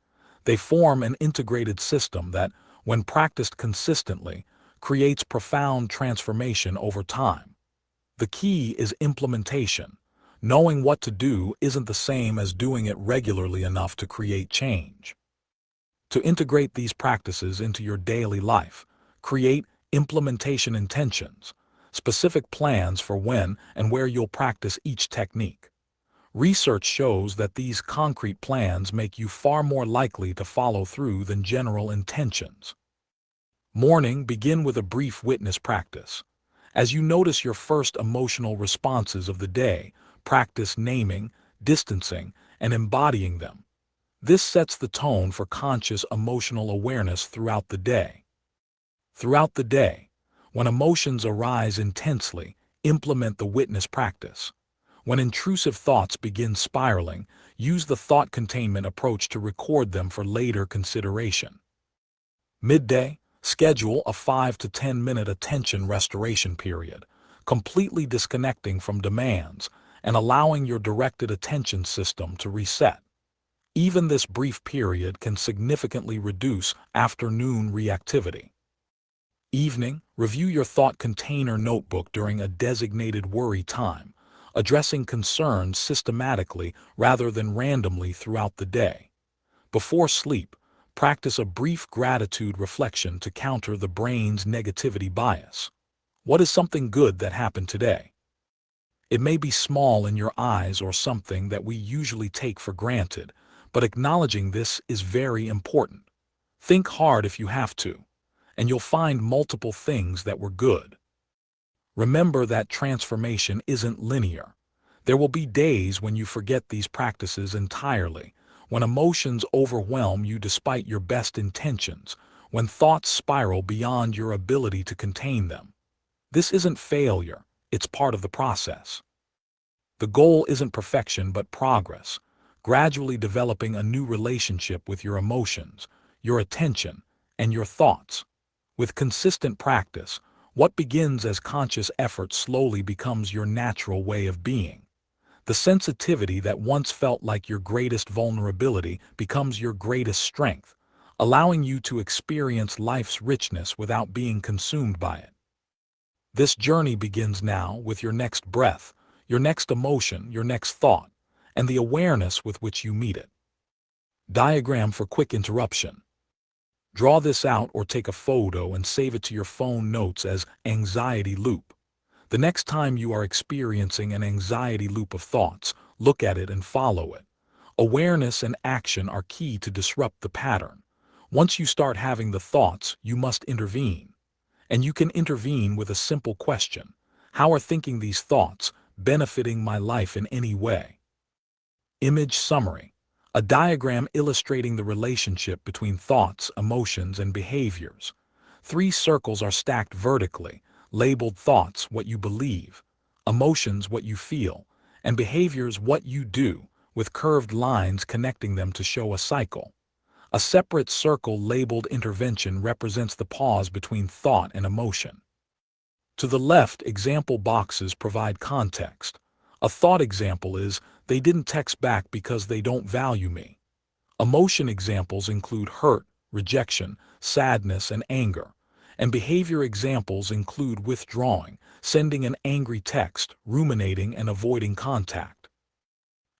They form an integrated system that, when practiced consistently, creates profound transformation over time. The key is implementation. Knowing what to do isn't the same as doing it regularly enough to create change. To integrate these practices into your daily life, create implementation intentions, specific plans for when and where you'll practice each technique. Research shows that these concrete plans make you far more likely to follow through than general intentions. Morning, begin with a brief witness practice. As you notice your first emotional responses of the day, practice naming, distancing, and embodying them. This sets the tone for conscious emotional awareness throughout the day. Throughout the day, when emotions arise intensely, implement the witness practice. When intrusive thoughts begin spiraling, use the thought containment approach to record them for later consideration. Midday, schedule a 5 to 10 minute attention restoration period, completely disconnecting from demands and allowing your directed attention system to reset. Even this brief period can significantly reduce afternoon reactivity. Evening, review your thought container notebook during a designated worry time, addressing concerns systematically rather than randomly throughout the day. Before sleep, practice a brief gratitude reflection to counter the brain's negativity bias. What is something good that happened today? It may be small in your eyes or something that we usually take for granted, but acknowledging this is very important. Think hard if you have to, and you'll find multiple things that were good. Remember that transformation isn't linear. There will be days when you forget these practices entirely, when emotions overwhelm you despite your best intentions, when thoughts spiral beyond your ability to contain them. This isn't failure, it's part of the process. The goal isn't perfection but progress, gradually developing a new relationship with your emotions, your attention, and your thoughts. With consistent practice, what begins as conscious effort slowly becomes your natural way of being. The sensitivity that once felt like your greatest vulnerability becomes your greatest strength, allowing you to experience life's richness without being consumed by it. This journey begins now with your next breath, your next emotion, your next thought, and the awareness with which you meet it. Diagram for quick interruption. Draw this out or take a photo and save it to your phone notes as anxiety loop. The next time you are experiencing an anxiety loop of thoughts, look at it and follow it. Awareness and action are key to disrupt the pattern. Once you start having the thoughts, you must intervene. And you can intervene with a simple question. How are thinking these thoughts benefiting my life in any way? Image summary. A diagram illustrating the relationship between thoughts, emotions, and behaviors. 3 circles are stacked vertically, labeled thoughts, what you believe, emotions, what you feel, and behaviors, what you do, with curved lines connecting them to show a cycle. A separate circle labeled intervention represents the pause between thought and emotion. To the left, example boxes provide context. A thought example is, they didn't text back because they don't value me. Emotion examples include hurt, rejection, sadness, and anger. And behavior examples include withdrawing, sending an angry text, ruminating, and avoiding contact.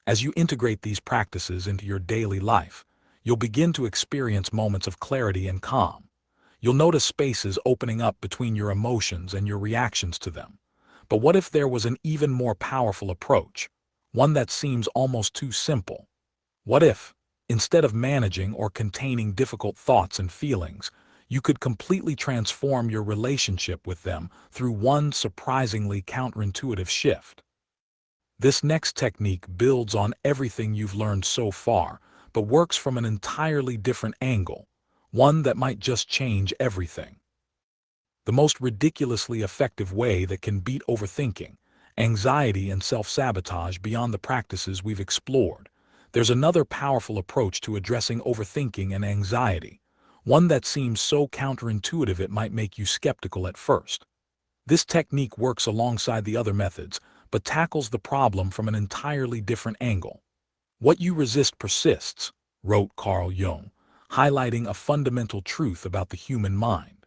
As you integrate these practices into your daily life, you'll begin to experience moments of clarity and calm. You'll notice spaces opening up between your emotions and your reactions to them. But what if there was an even more powerful approach? One that seems almost too simple. What if, instead of managing or containing difficult thoughts and feelings, you could completely transform your relationship with them through one surprisingly counterintuitive shift? This next technique builds on everything you've learned so far, but works from an entirely different angle. one that might just change everything. The most ridiculously effective way that can beat overthinking, anxiety, and self-sabotage beyond the practices we've explored. There's another powerful approach to addressing overthinking and anxiety, one that seems so counterintuitive it might make you skeptical at first. This technique works alongside the other methods, but tackles the problem from an entirely different angle. What you resist persists, wrote Carl Jung, highlighting a fundamental truth about the human mind.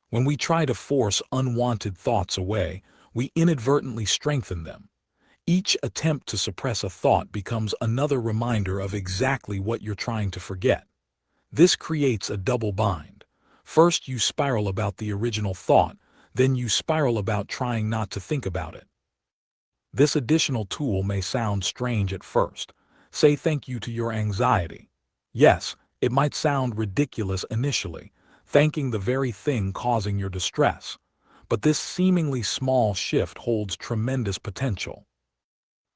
When we try to force unwanted thoughts away, we inadvertently strengthen them. Each attempt to suppress a thought becomes another reminder of exactly what you're trying to forget. This creates a double bind. First, you spiral about the original thought, then you spiral about trying not to think about it. This additional tool may sound strange at first. Say thank you to your anxiety. Yes, it might sound ridiculous initially, thanking the very thing causing your distress. But this seemingly small shift holds tremendous potential.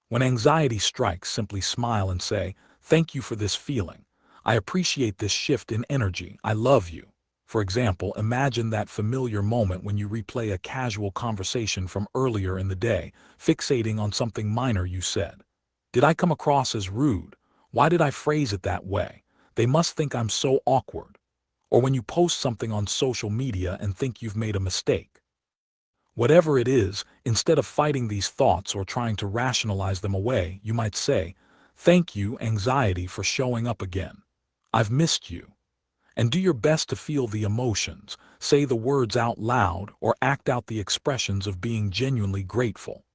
When anxiety strikes, simply smile and say, "Thank you for this feeling. I appreciate this shift in energy. I love you." For example, imagine that familiar moment when you replay a casual conversation from earlier in the day, fixating on something minor you said. Did I come across as rude? Why did I phrase it that way? They must think I'm so awkward. Or when you post something on social media and think you've made a mistake. Whatever it is, instead of fighting these thoughts or trying to rationalize them away, you might say, "Thank you, anxiety, for showing up again. I've missed you." And do your best to feel the emotions, say the words out loud, or act out the expressions of being genuinely grateful.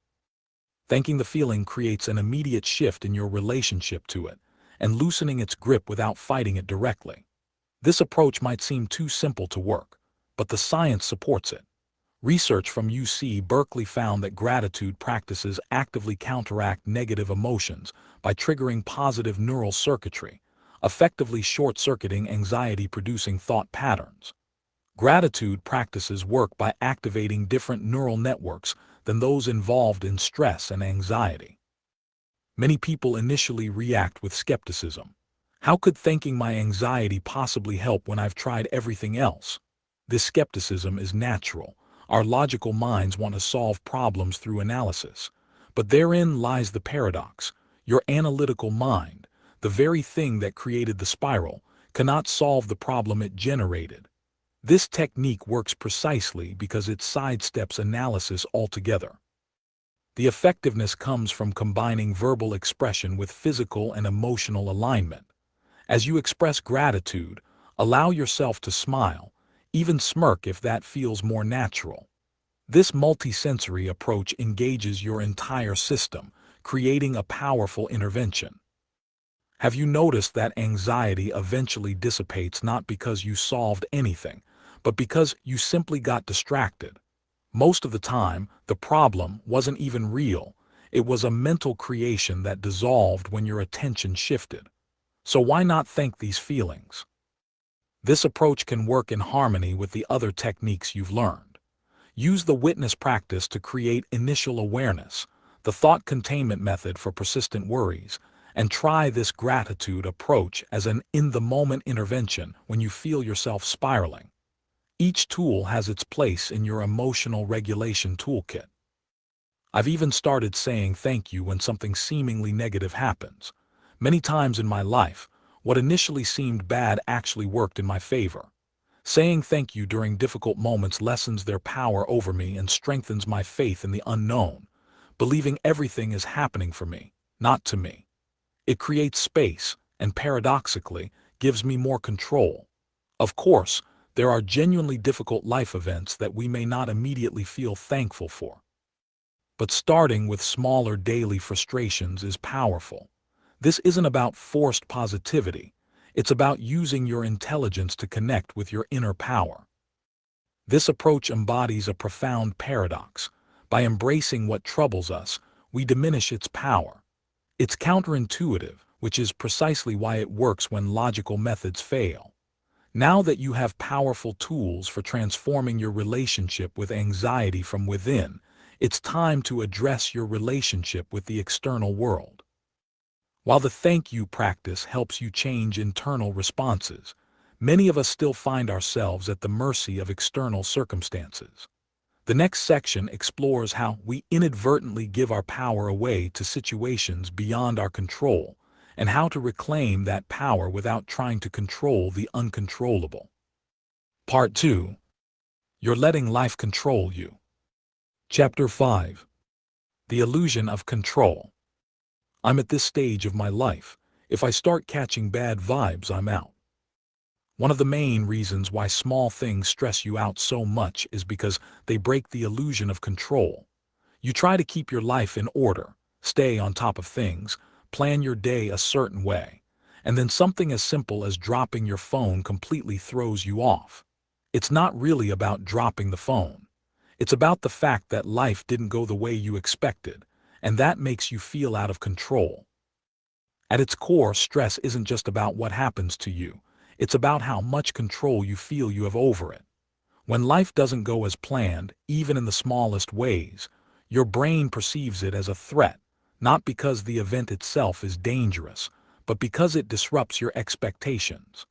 Thanking the feeling creates an immediate shift in your relationship to it, and loosening its grip without fighting it directly. This approach might seem too simple to work, but the science supports it. Research from UC Berkeley found that gratitude practices actively counteract negative emotions by triggering positive neural circuitry, effectively short-circuiting anxiety-producing thought patterns. Gratitude practices work by activating different neural networks than those involved in stress and anxiety. Many people initially react with skepticism. How could thanking my anxiety possibly help when I've tried everything else? This skepticism is natural. Our logical minds want to solve problems through analysis. But therein lies the paradox. Your analytical mind, the very thing that created the spiral, cannot solve the problem it generated. This technique works precisely because it sidesteps analysis altogether. The effectiveness comes from combining verbal expression with physical and emotional alignment. As you express gratitude, allow yourself to smile, even smirk if that feels more natural. This multisensory approach engages your entire system, creating a powerful intervention. Have you noticed that anxiety eventually dissipates not because you solved anything, but because you simply got distracted? Most of the time, the problem wasn't even real. It was a mental creation that dissolved when your attention shifted. So why not thank these feelings? This approach can work in harmony with the other techniques you've learned. Use the witness practice to create initial awareness, the thought containment method for persistent worries, and try this gratitude approach as an in-the-moment intervention when you feel yourself spiraling. Each tool has its place in your emotional regulation toolkit. I've even started saying thank you when something seemingly negative happens. Many times in my life, what initially seemed bad actually worked in my favor. Saying thank you during difficult moments lessens their power over me and strengthens my faith in the unknown, believing everything is happening for me, not to me. It creates space and, paradoxically, gives me more control. Of course, there are genuinely difficult life events that we may not immediately feel thankful for. But starting with smaller daily frustrations is powerful. This isn't about forced positivity. It's about using your intelligence to connect with your inner power. This approach embodies a profound paradox. By embracing what troubles us, we diminish its power. It's counterintuitive, which is precisely why it works when logical methods fail. Now that you have powerful tools for transforming your relationship with anxiety from within, it's time to address your relationship with the external world. While the thank you practice helps you change internal responses, many of us still find ourselves at the mercy of external circumstances. The next section explores how we inadvertently give our power away to situations beyond our control, and how to reclaim that power without trying to control the uncontrollable. Part 2. You're letting life control you. Chapter 5. The illusion of control. I'm at this stage of my life. If I start catching bad vibes, I'm out. One of the main reasons why small things stress you out so much is because they break the illusion of control. You try to keep your life in order, stay on top of things, plan your day a certain way, and then something as simple as dropping your phone completely throws you off. It's not really about dropping the phone. It's about the fact that life didn't go the way you expected, and that makes you feel out of control. At its core, stress isn't just about what happens to you. It's about how much control you feel you have over it. When life doesn't go as planned, even in the smallest ways, your brain perceives it as a threat, not because the event itself is dangerous, but because it disrupts your expectations.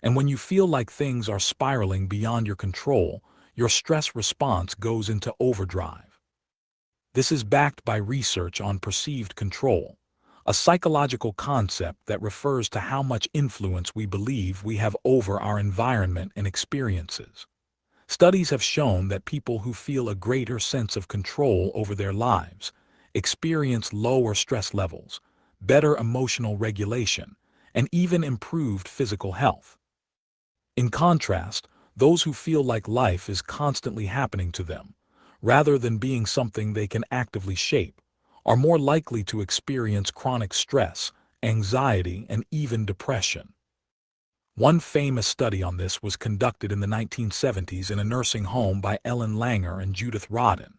And when you feel like things are spiraling beyond your control, your stress response goes into overdrive. This is backed by research on perceived control, a psychological concept that refers to how much influence we believe we have over our environment and experiences. Studies have shown that people who feel a greater sense of control over their lives experience lower stress levels, better emotional regulation, and even improved physical health. In contrast, those who feel like life is constantly happening to them, rather than being something they can actively shape, are more likely to experience chronic stress, anxiety, and even depression. One famous study on this was conducted in the 1970s in a nursing home by Ellen Langer and Judith Rodin.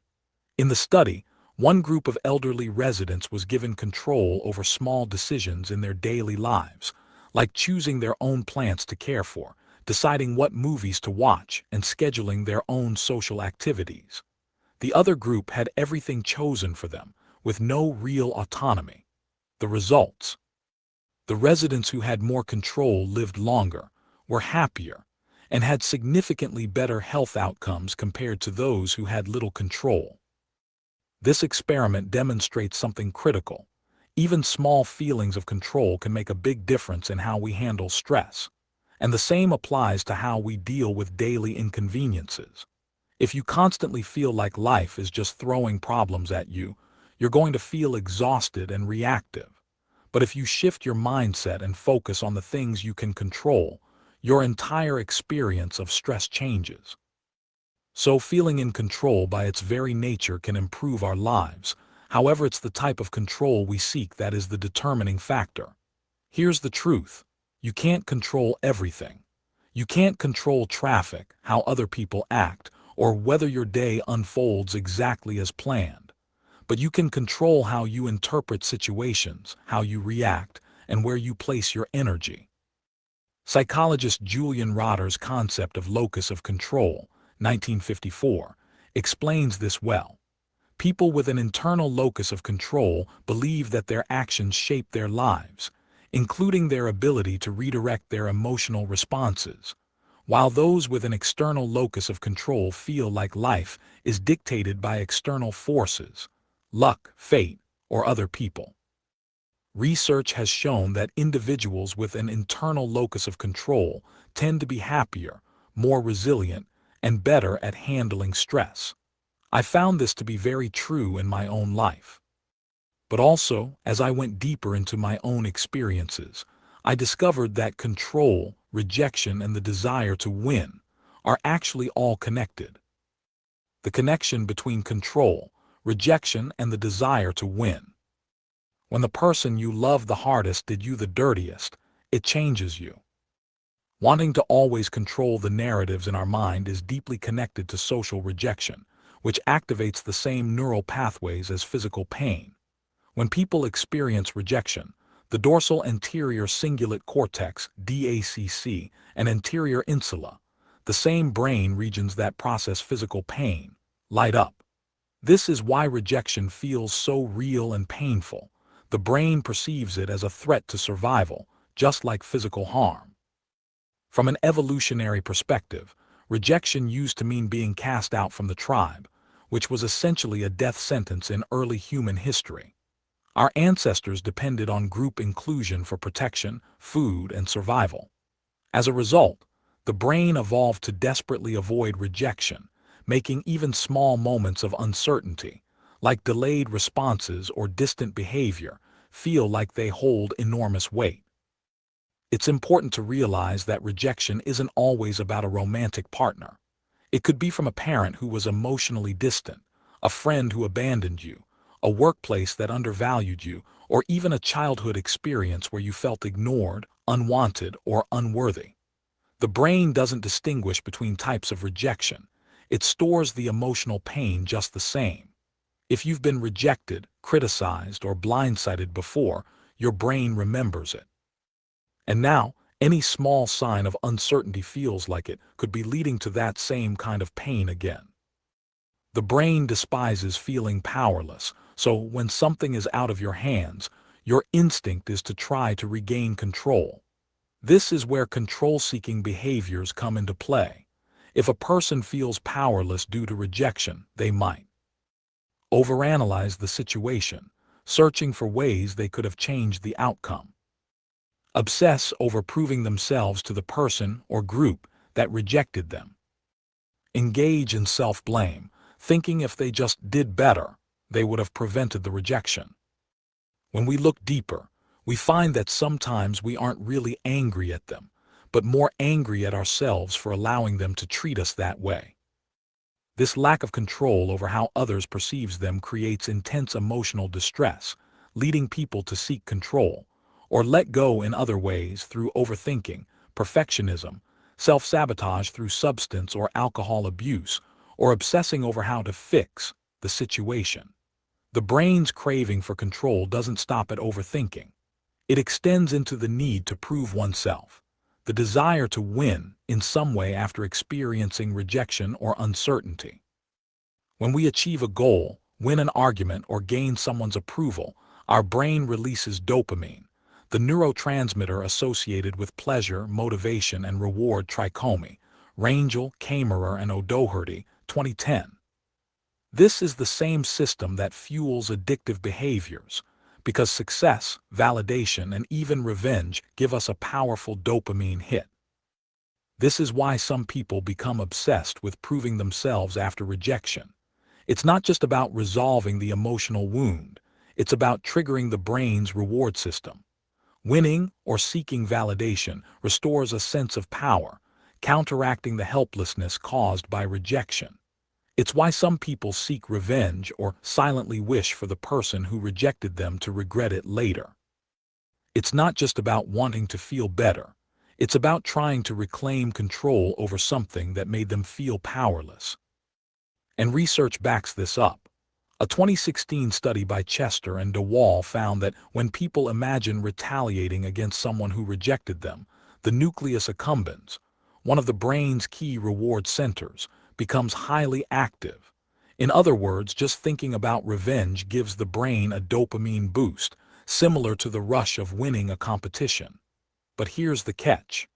In the study, one group of elderly residents was given control over small decisions in their daily lives, like choosing their own plants to care for, deciding what movies to watch, and scheduling their own social activities. The other group had everything chosen for them, with no real autonomy. The results: the residents who had more control lived longer, were happier, and had significantly better health outcomes compared to those who had little control. This experiment demonstrates something critical. Even small feelings of control can make a big difference in how we handle stress. And the same applies to how we deal with daily inconveniences. If you constantly feel like life is just throwing problems at you, you're going to feel exhausted and reactive. But if you shift your mindset and focus on the things you can control, your entire experience of stress changes. So feeling in control by its very nature can improve our lives. However, it's the type of control we seek that is the determining factor. Here's the truth. You can't control everything. You can't control traffic, how other people act, or whether your day unfolds exactly as planned. But you can control how you interpret situations, how you react, and where you place your energy. Psychologist Julian Rotter's concept of locus of control, 1954, explains this well. People with an internal locus of control believe that their actions shape their lives, including their ability to redirect their emotional responses, while those with an external locus of control feel like life is dictated by external forces, luck, fate, or other people. Research has shown that individuals with an internal locus of control tend to be happier, more resilient, and better at handling stress. I found this to be very true in my own life. But also, as I went deeper into my own experiences, I discovered that control, rejection, and the desire to win are actually all connected. The connection between control, rejection, and the desire to win. When the person you love the hardest did you the dirtiest, it changes you. Wanting to always control the narratives in our mind is deeply connected to social rejection, which activates the same neural pathways as physical pain. When people experience rejection, the dorsal anterior cingulate cortex, DACC, and anterior insula, the same brain regions that process physical pain, light up. This is why rejection feels so real and painful. The brain perceives it as a threat to survival, just like physical harm. From an evolutionary perspective, rejection used to mean being cast out from the tribe, which was essentially a death sentence in early human history. Our ancestors depended on group inclusion for protection, food, and survival. As a result, the brain evolved to desperately avoid rejection, making even small moments of uncertainty, like delayed responses or distant behavior, feel like they hold enormous weight. It's important to realize that rejection isn't always about a romantic partner. It could be from a parent who was emotionally distant, a friend who abandoned you, a workplace that undervalued you, or even a childhood experience where you felt ignored, unwanted, or unworthy. The brain doesn't distinguish between types of rejection. It stores the emotional pain just the same. If you've been rejected, criticized, or blindsided before, your brain remembers it. And now, any small sign of uncertainty feels like it could be leading to that same kind of pain again. The brain despises feeling powerless, so when something is out of your hands, your instinct is to try to regain control. This is where control-seeking behaviors come into play. If a person feels powerless due to rejection, they might overanalyze the situation, searching for ways they could have changed the outcome. Obsess over proving themselves to the person or group that rejected them. Engage in self-blame, thinking if they just did better, they would have prevented the rejection. When we look deeper, we find that sometimes we aren't really angry at them, but more angry at ourselves for allowing them to treat us that way. This lack of control over how others perceive them creates intense emotional distress, leading people to seek control, or let go in other ways through overthinking, perfectionism, self-sabotage through substance or alcohol abuse, or obsessing over how to fix the situation. The brain's craving for control doesn't stop at overthinking. It extends into the need to prove oneself, the desire to win in some way after experiencing rejection or uncertainty. When we achieve a goal, win an argument, or gain someone's approval, our brain releases dopamine, the neurotransmitter associated with pleasure, motivation, and reward. Trichomy, Rangel, Kammerer, and O'Doherty, 2010. This is the same system that fuels addictive behaviors, because success, validation, and even revenge give us a powerful dopamine hit. This is why some people become obsessed with proving themselves after rejection. It's not just about resolving the emotional wound, it's about triggering the brain's reward system. Winning or seeking validation restores a sense of power, counteracting the helplessness caused by rejection. It's why some people seek revenge or silently wish for the person who rejected them to regret it later. It's not just about wanting to feel better. It's about trying to reclaim control over something that made them feel powerless. And research backs this up. A 2016 study by Chester and DeWall found that when people imagine retaliating against someone who rejected them, the nucleus accumbens, one of the brain's key reward centers, becomes highly active. In other words, just thinking about revenge gives the brain a dopamine boost, similar to the rush of winning a competition. But here's the catch.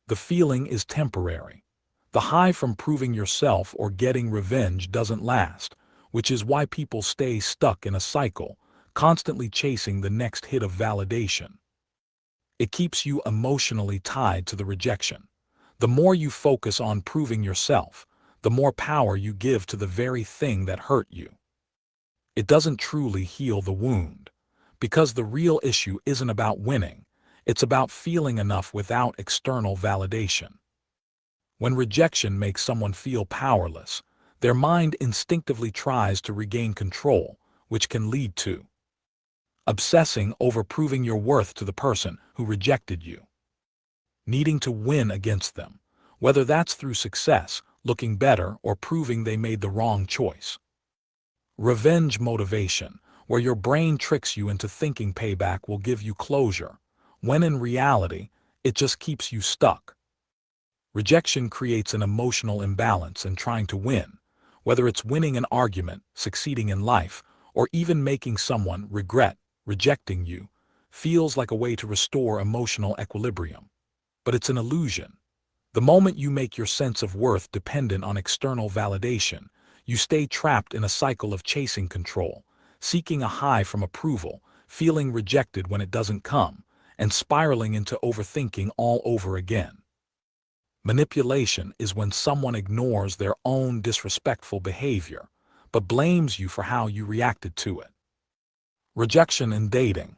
The feeling is temporary. The high from proving yourself or getting revenge doesn't last, which is why people stay stuck in a cycle, constantly chasing the next hit of validation. It keeps you emotionally tied to the rejection. The more you focus on proving yourself, the more power you give to the very thing that hurt you. It doesn't truly heal the wound, because the real issue isn't about winning, it's about feeling enough without external validation. When rejection makes someone feel powerless, their mind instinctively tries to regain control, which can lead to obsessing over proving your worth to the person who rejected you, needing to win against them, whether that's through success, looking better, or proving they made the wrong choice. Revenge motivation, where your brain tricks you into thinking payback will give you closure, when in reality, it just keeps you stuck. Rejection creates an emotional imbalance, and trying to win, whether it's winning an argument, succeeding in life, or even making someone regret rejecting you, feels like a way to restore emotional equilibrium. but it's an illusion. The moment you make your sense of worth dependent on external validation, you stay trapped in a cycle of chasing control, seeking a high from approval, feeling rejected when it doesn't come, and spiraling into overthinking all over again. Manipulation is when someone ignores their own disrespectful behavior, but blames you for how you reacted to it. Rejection in dating.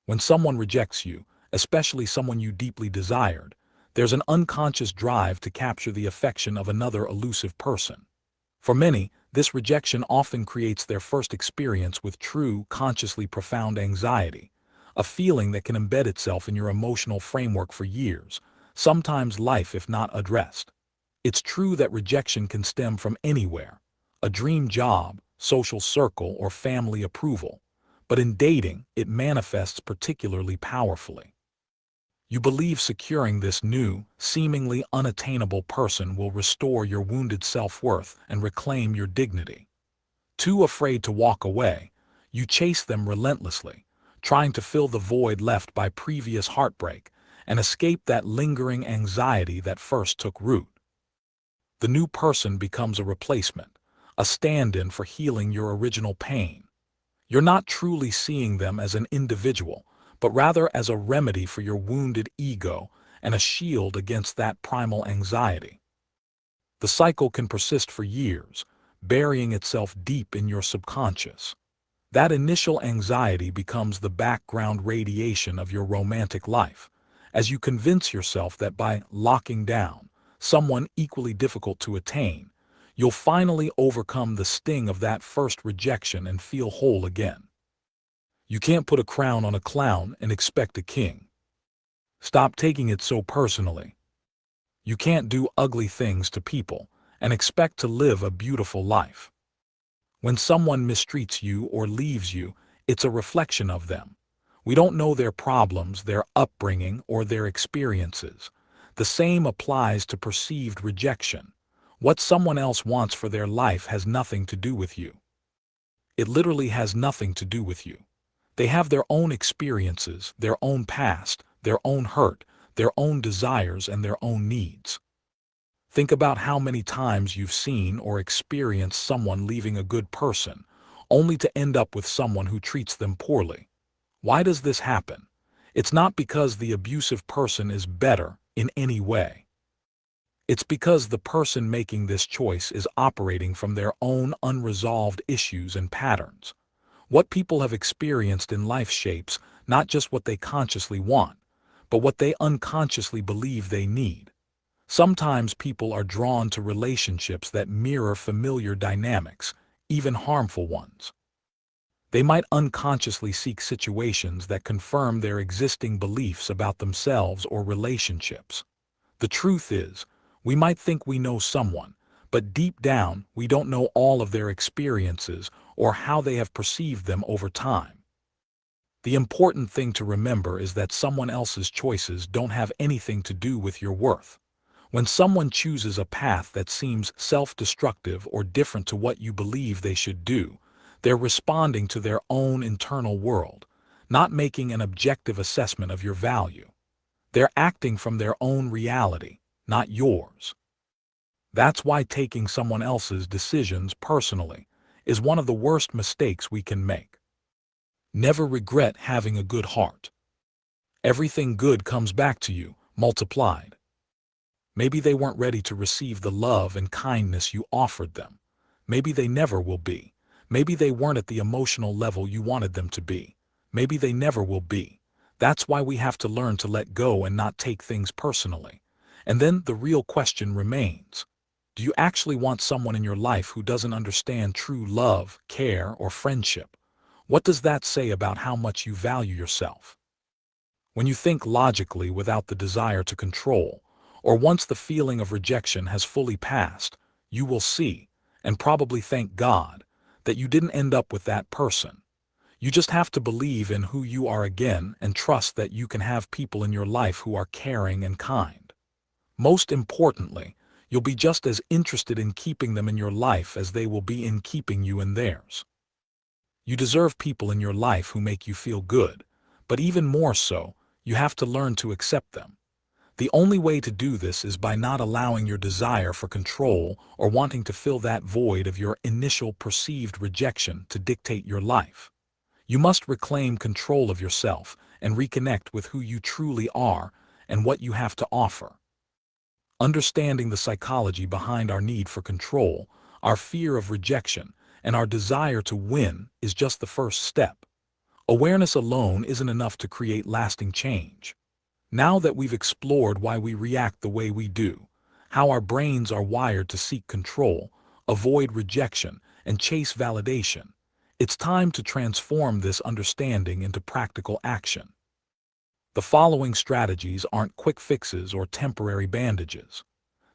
When someone rejects you, especially someone you deeply desired, there's an unconscious drive to capture the affection of another elusive person. For many, this rejection often creates their first experience with true, consciously profound anxiety, a feeling that can embed itself in your emotional framework for years, sometimes life if not addressed. It's true that rejection can stem from anywhere, a dream job, social circle, or family approval, but in dating, it manifests particularly powerfully. You believe securing this new, seemingly unattainable person will restore your wounded self-worth and reclaim your dignity. Too afraid to walk away, you chase them relentlessly, trying to fill the void left by previous heartbreak and escape that lingering anxiety that first took root. The new person becomes a replacement, a stand-in for healing your original pain. You're not truly seeing them as an individual, but rather as a remedy for your wounded ego and a shield against that primal anxiety. The cycle can persist for years, burying itself deep in your subconscious. That initial anxiety becomes the background radiation of your romantic life, as you convince yourself that by locking down someone equally difficult to attain, you'll finally overcome the sting of that first rejection and feel whole again. You can't put a crown on a clown and expect a king. Stop taking it so personally. You can't do ugly things to people and expect to live a beautiful life. When someone mistreats you or leaves you, it's a reflection of them. We don't know their problems, their upbringing, or their experiences. The same applies to perceived rejection. What someone else wants for their life has nothing to do with you. It literally has nothing to do with you. They have their own experiences, their own past, their own hurt, their own desires, and their own needs. Think about how many times you've seen or experienced someone leaving a good person, only to end up with someone who treats them poorly. Why does this happen? It's not because the abusive person is better in any way. It's because the person making this choice is operating from their own unresolved issues and patterns. What people have experienced in life shapes not just what they consciously want, but what they unconsciously believe they need. Sometimes people are drawn to relationships that mirror familiar dynamics, even harmful ones. They might unconsciously seek situations that confirm their existing beliefs about themselves or relationships. The truth is, we might think we know someone, but deep down we don't know all of their experiences or how they have perceived them over time. The important thing to remember is that someone else's choices don't have anything to do with your worth. When someone chooses a path that seems self-destructive or different to what you believe they should do, they're responding to their own internal world, not making an objective assessment of your value. They're acting from their own reality, not yours. That's why taking someone else's decisions personally is one of the worst mistakes we can make. Never regret having a good heart. Everything good comes back to you, multiplied. Maybe they weren't ready to receive the love and kindness you offered them. Maybe they never will be. Maybe they weren't at the emotional level you wanted them to be. Maybe they never will be. That's why we have to learn to let go and not take things personally. And then the real question remains. Do you actually want someone in your life who doesn't understand true love, care, or friendship? What does that say about how much you value yourself? When you think logically without the desire to control, or once the feeling of rejection has fully passed, you will see, and probably thank God, that you didn't end up with that person. You just have to believe in who you are again and trust that you can have people in your life who are caring and kind. Most importantly, you'll be just as interested in keeping them in your life as they will be in keeping you in theirs. You deserve people in your life who make you feel good, but even more so, you have to learn to accept them. The only way to do this is by not allowing your desire for control or wanting to fill that void of your initial perceived rejection to dictate your life. You must reclaim control of yourself and reconnect with who you truly are and what you have to offer. Understanding the psychology behind our need for control, our fear of rejection, and our desire to win is just the first step. Awareness alone isn't enough to create lasting change. Now that we've explored why we react the way we do, how our brains are wired to seek control, avoid rejection, and chase validation, it's time to transform this understanding into practical action. The following strategies aren't quick fixes or temporary bandages.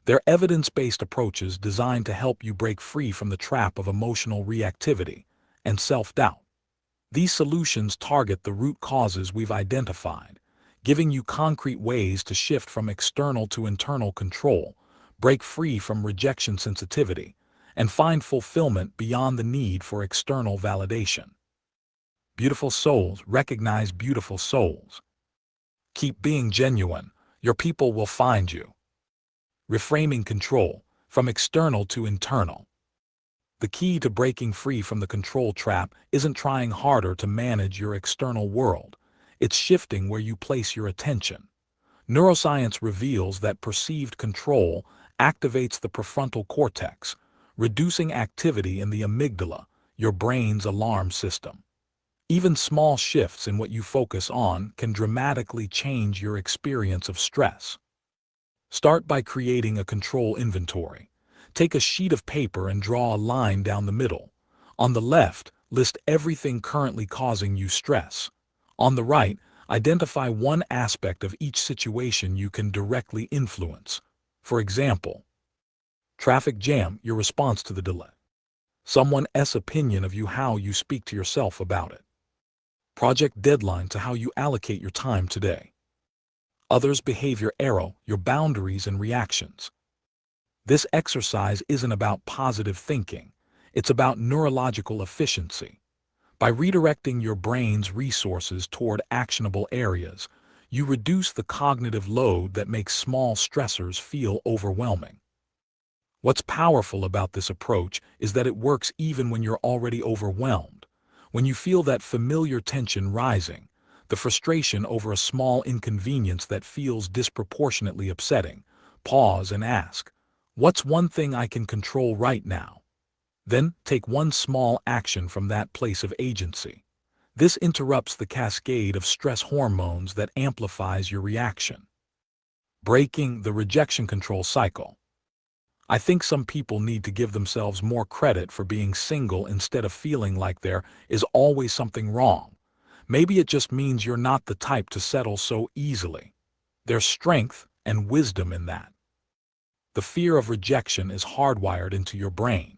They're evidence-based approaches designed to help you break free from the trap of emotional reactivity and self-doubt. These solutions target the root causes we've identified, giving you concrete ways to shift from external to internal control, break free from rejection sensitivity, and find fulfillment beyond the need for external validation. Beautiful souls recognize beautiful souls. Keep being genuine. Your people will find you. Reframing control from external to internal. The key to breaking free from the control trap isn't trying harder to manage your external world. It's shifting where you place your attention. Neuroscience reveals that perceived control activates the prefrontal cortex, reducing activity in the amygdala, your brain's alarm system. Even small shifts in what you focus on can dramatically change your experience of stress. Start by creating a control inventory. Take a sheet of paper and draw a line down the middle. On the left, list everything currently causing you stress. On the right, identify one aspect of each situation you can directly influence. For example, traffic jam, your response to the delay. Someone's opinion of you, how you speak to yourself about it. Project deadline, to how you allocate your time today. Others' behavior, arrow, your boundaries and reactions. This exercise isn't about positive thinking. It's about neurological efficiency. By redirecting your brain's resources toward actionable areas, you reduce the cognitive load that makes small stressors feel overwhelming. What's powerful about this approach is that it works even when you're already overwhelmed. When you feel that familiar tension rising, the frustration over a small inconvenience that feels disproportionately upsetting, pause and ask, what's one thing I can control right now? Then take one small action from that place of agency. This interrupts the cascade of stress hormones that amplifies your reaction. Breaking the rejection control cycle. I think some people need to give themselves more credit for being single instead of feeling like there is always something wrong. Maybe it just means you're not the type to settle so easily. There's strength and wisdom in that. The fear of rejection is hardwired into your brain.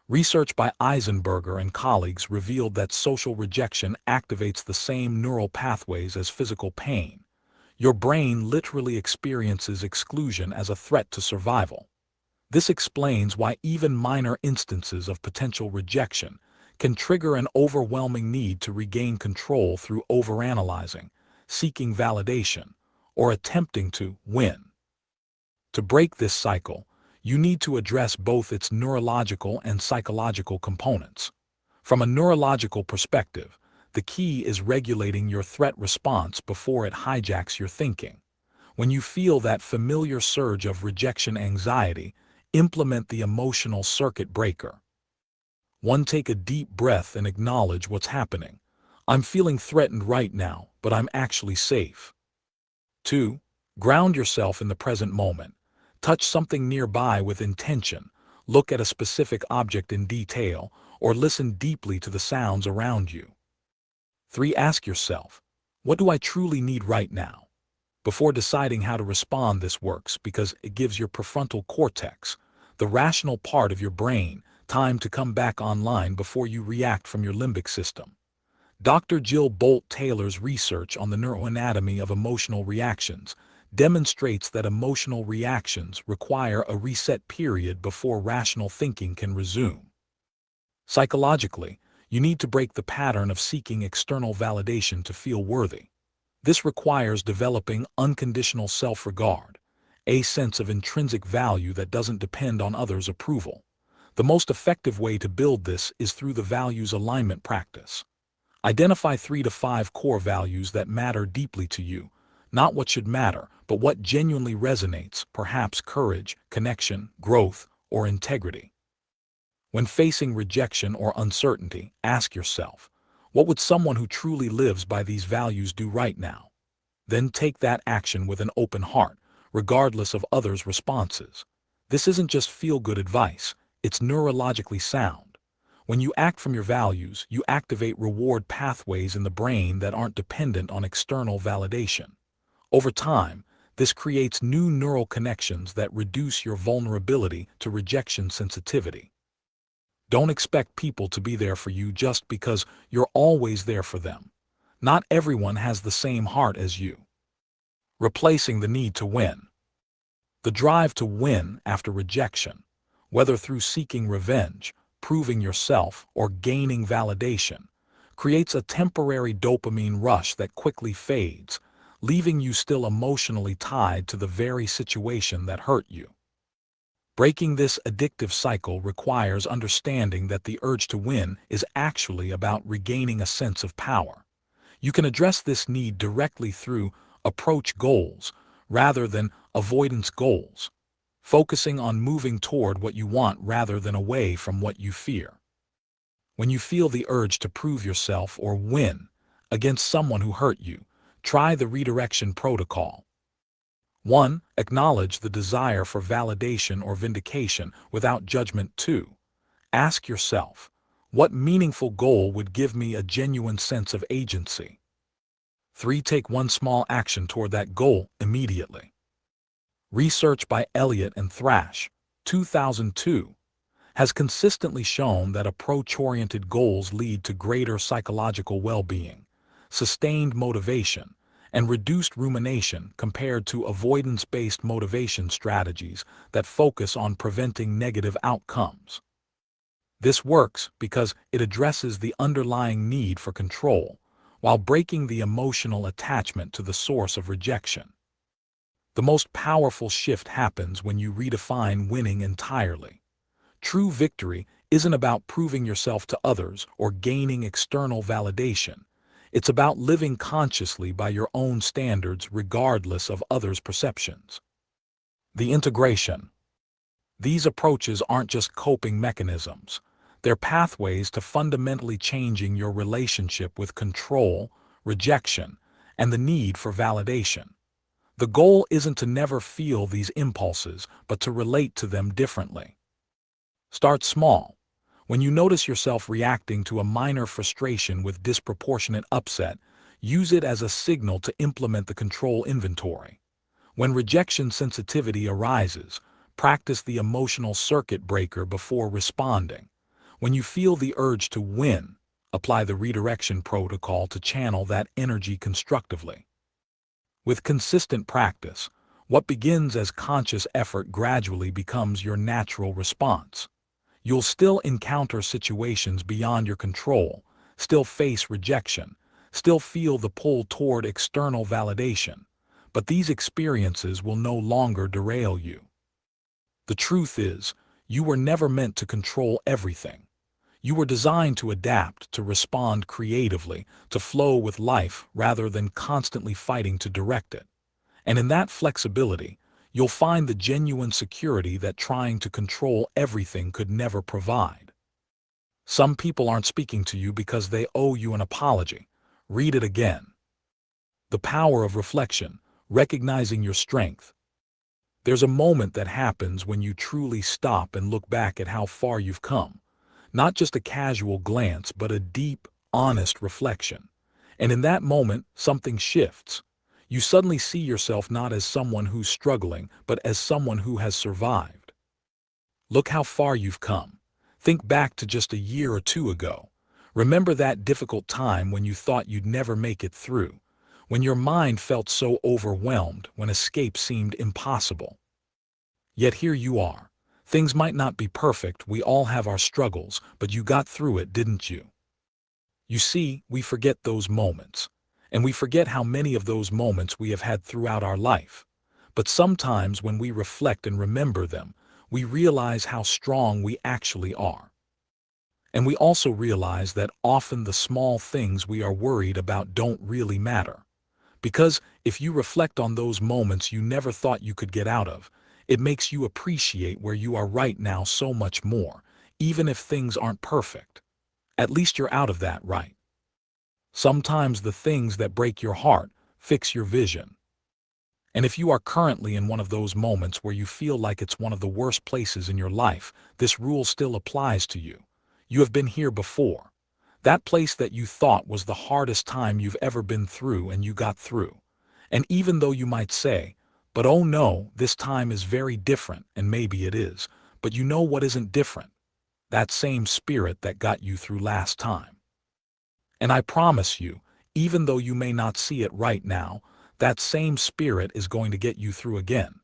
Research by Eisenberger and colleagues revealed that social rejection activates the same neural pathways as physical pain. Your brain literally experiences exclusion as a threat to survival. This explains why even minor instances of potential rejection can trigger an overwhelming need to regain control through overanalyzing, seeking validation, or attempting to win. To break this cycle, you need to address both its neurological and psychological components. From a neurological perspective, the key is regulating your threat response before it hijacks your thinking. When you feel that familiar surge of rejection anxiety, implement the emotional circuit breaker. 1. Take a deep breath and acknowledge what's happening. I'm feeling threatened right now, but I'm actually safe. 2. Ground yourself in the present moment. Touch something nearby with intention, look at a specific object in detail, or listen deeply to the sounds around you. 3. Ask yourself, what do I truly need right now? Before deciding how to respond, this works because it gives your prefrontal cortex, the rational part of your brain, time to come back online before you react from your limbic system. Dr. Jill Bolt Taylor's research on the neuroanatomy of emotional reactions demonstrates that emotional reactions require a reset period before rational thinking can resume. Psychologically, you need to break the pattern of seeking external validation to feel worthy. This requires developing unconditional self-regard, a sense of intrinsic value that doesn't depend on others' approval. The most effective way to build this is through the values alignment practice. Identify 3 to 5 core values that matter deeply to you, not what should matter, but what genuinely resonates, perhaps courage, connection, growth, or integrity. When facing rejection or uncertainty, ask yourself, what would someone who truly lives by these values do right now? Then take that action with an open heart, regardless of others' responses. This isn't just feel-good advice, it's neurologically sound. When you act from your values, you activate reward pathways in the brain that aren't dependent on external validation. Over time, this creates new neural connections that reduce your vulnerability to rejection sensitivity. Don't expect people to be there for you just because you're always there for them. Not everyone has the same heart as you. Replacing the need to win. The drive to win after rejection, whether through seeking revenge, proving yourself, or gaining validation, creates a temporary dopamine rush that quickly fades, leaving you still emotionally tied to the very situation that hurt you. Breaking this addictive cycle requires understanding that the urge to win is actually about regaining a sense of power. You can address this need directly through approach goals rather than avoidance goals, focusing on moving toward what you want rather than away from what you fear. When you feel the urge to prove yourself or win against someone who hurt you, try the redirection protocol. 1. Acknowledge the desire for validation or vindication without judgment. 2. Ask yourself, what meaningful goal would give me a genuine sense of agency? 3. Take one small action toward that goal immediately. Research by Elliott and Thrash, 2002, has consistently shown that approach-oriented goals lead to greater psychological well-being, sustained motivation, and reduced rumination compared to avoidance-based motivation strategies that focus on preventing negative outcomes. This works because it addresses the underlying need for control while breaking the emotional attachment to the source of rejection. The most powerful shift happens when you redefine winning entirely. True victory isn't about proving yourself to others or gaining external validation. It's about living consciously by your own standards regardless of others' perceptions. The integration. These approaches aren't just coping mechanisms. They're pathways to fundamentally changing your relationship with control, rejection, and the need for validation. The goal isn't to never feel these impulses, but to relate to them differently. Start small. When you notice yourself reacting to a minor frustration with disproportionate upset, use it as a signal to implement the control inventory. When rejection sensitivity arises, practice the emotional circuit breaker before responding. When you feel the urge to win, apply the redirection protocol to channel that energy constructively. With consistent practice, what begins as conscious effort gradually becomes your natural response. You'll still encounter situations beyond your control, still face rejection, still feel the pull toward external validation, but these experiences will no longer derail you. The truth is, you were never meant to control everything. You were designed to adapt, to respond creatively, to flow with life rather than constantly fighting to direct it. And in that flexibility, you'll find the genuine security that trying to control everything could never provide. Some people aren't speaking to you because they owe you an apology. Read it again. The power of reflection, recognizing your strength. There's a moment that happens when you truly stop and look back at how far you've come. Not just a casual glance, but a deep, honest reflection. And in that moment, something shifts. You suddenly see yourself not as someone who's struggling, but as someone who has survived. Look how far you've come. Think back to just a year or two ago. Remember that difficult time when you thought you'd never make it through, when your mind felt so overwhelmed, when escape seemed impossible. Yet here you are. Things might not be perfect, we all have our struggles, but you got through it, didn't you? You see, we forget those moments. And we forget how many of those moments we have had throughout our life. But sometimes when we reflect and remember them, we realize how strong we actually are. And we also realize that often the small things we are worried about don't really matter. Because if you reflect on those moments you never thought you could get out of, it makes you appreciate where you are right now so much more, even if things aren't perfect. At least you're out of that, right? Sometimes the things that break your heart fix your vision. And if you are currently in one of those moments where you feel like it's one of the worst places in your life, this rule still applies to you. You have been here before. That place that you thought was the hardest time you've ever been through, and you got through. And even though you might say, but oh no, this time is very different, and maybe it is, but you know what isn't different? That same spirit that got you through last time. And I promise you, even though you may not see it right now, that same spirit is going to get you through again.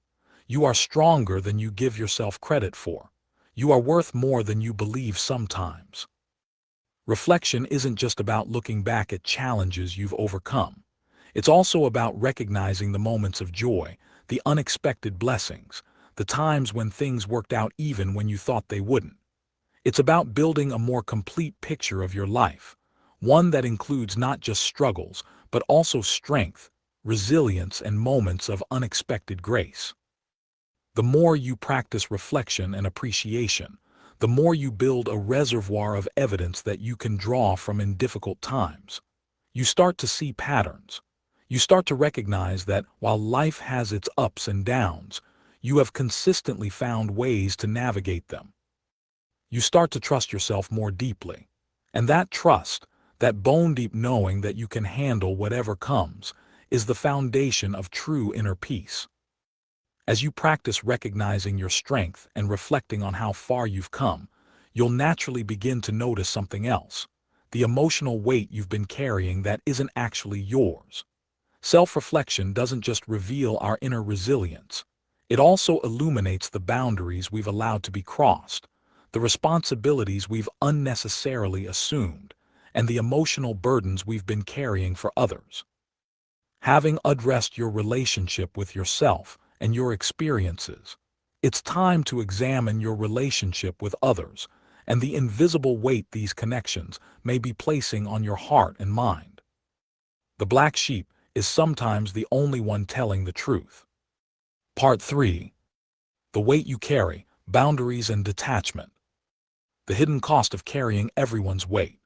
You are stronger than you give yourself credit for. You are worth more than you believe sometimes. Reflection isn't just about looking back at challenges you've overcome. It's also about recognizing the moments of joy, the unexpected blessings, the times when things worked out even when you thought they wouldn't. It's about building a more complete picture of your life, one that includes not just struggles, but also strength, resilience, and moments of unexpected grace. The more you practice reflection and appreciation, the more you build a reservoir of evidence that you can draw from in difficult times. You start to see patterns. You start to recognize that while life has its ups and downs, you have consistently found ways to navigate them. You start to trust yourself more deeply. And that trust, that bone-deep knowing that you can handle whatever comes, is the foundation of true inner peace. As you practice recognizing your strength and reflecting on how far you've come, you'll naturally begin to notice something else, the emotional weight you've been carrying that isn't actually yours. Self-reflection doesn't just reveal our inner resilience. It also illuminates the boundaries we've allowed to be crossed, the responsibilities we've unnecessarily assumed, and the emotional burdens we've been carrying for others. Having addressed your relationship with yourself and your experiences, it's time to examine your relationship with others and the invisible weight these connections may be placing on your heart and mind. The black sheep is sometimes the only one telling the truth. Part 3. The weight you carry, boundaries and detachment. The hidden cost of carrying everyone's weight.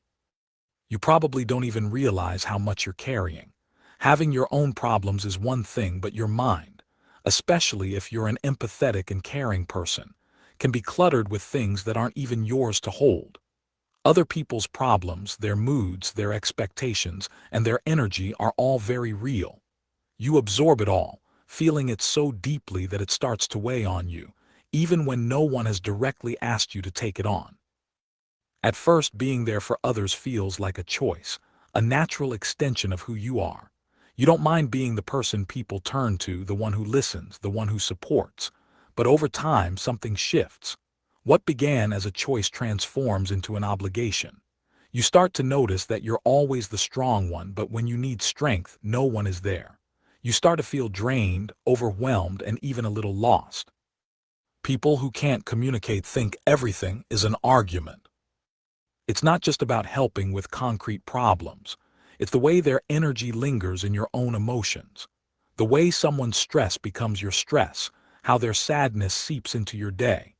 You probably don't even realize how much you're carrying. Having your own problems is one thing, but your mind, especially if you're an empathetic and caring person, can be cluttered with things that aren't even yours to hold. Other people's problems, their moods, their expectations, and their energy are all very real. You absorb it all, feeling it so deeply that it starts to weigh on you, even when no one has directly asked you to take it on. At first, being there for others feels like a choice, a natural extension of who you are. You don't mind being the person people turn to, the one who listens, the one who supports. But over time, something shifts. What began as a choice transforms into an obligation. You start to notice that you're always the strong one, but when you need strength, no one is there. You start to feel drained, overwhelmed, and even a little lost. People who can't communicate think everything is an argument. It's not just about helping with concrete problems. It's the way their energy lingers in your own emotions. The way someone's stress becomes your stress, how their sadness seeps into your day.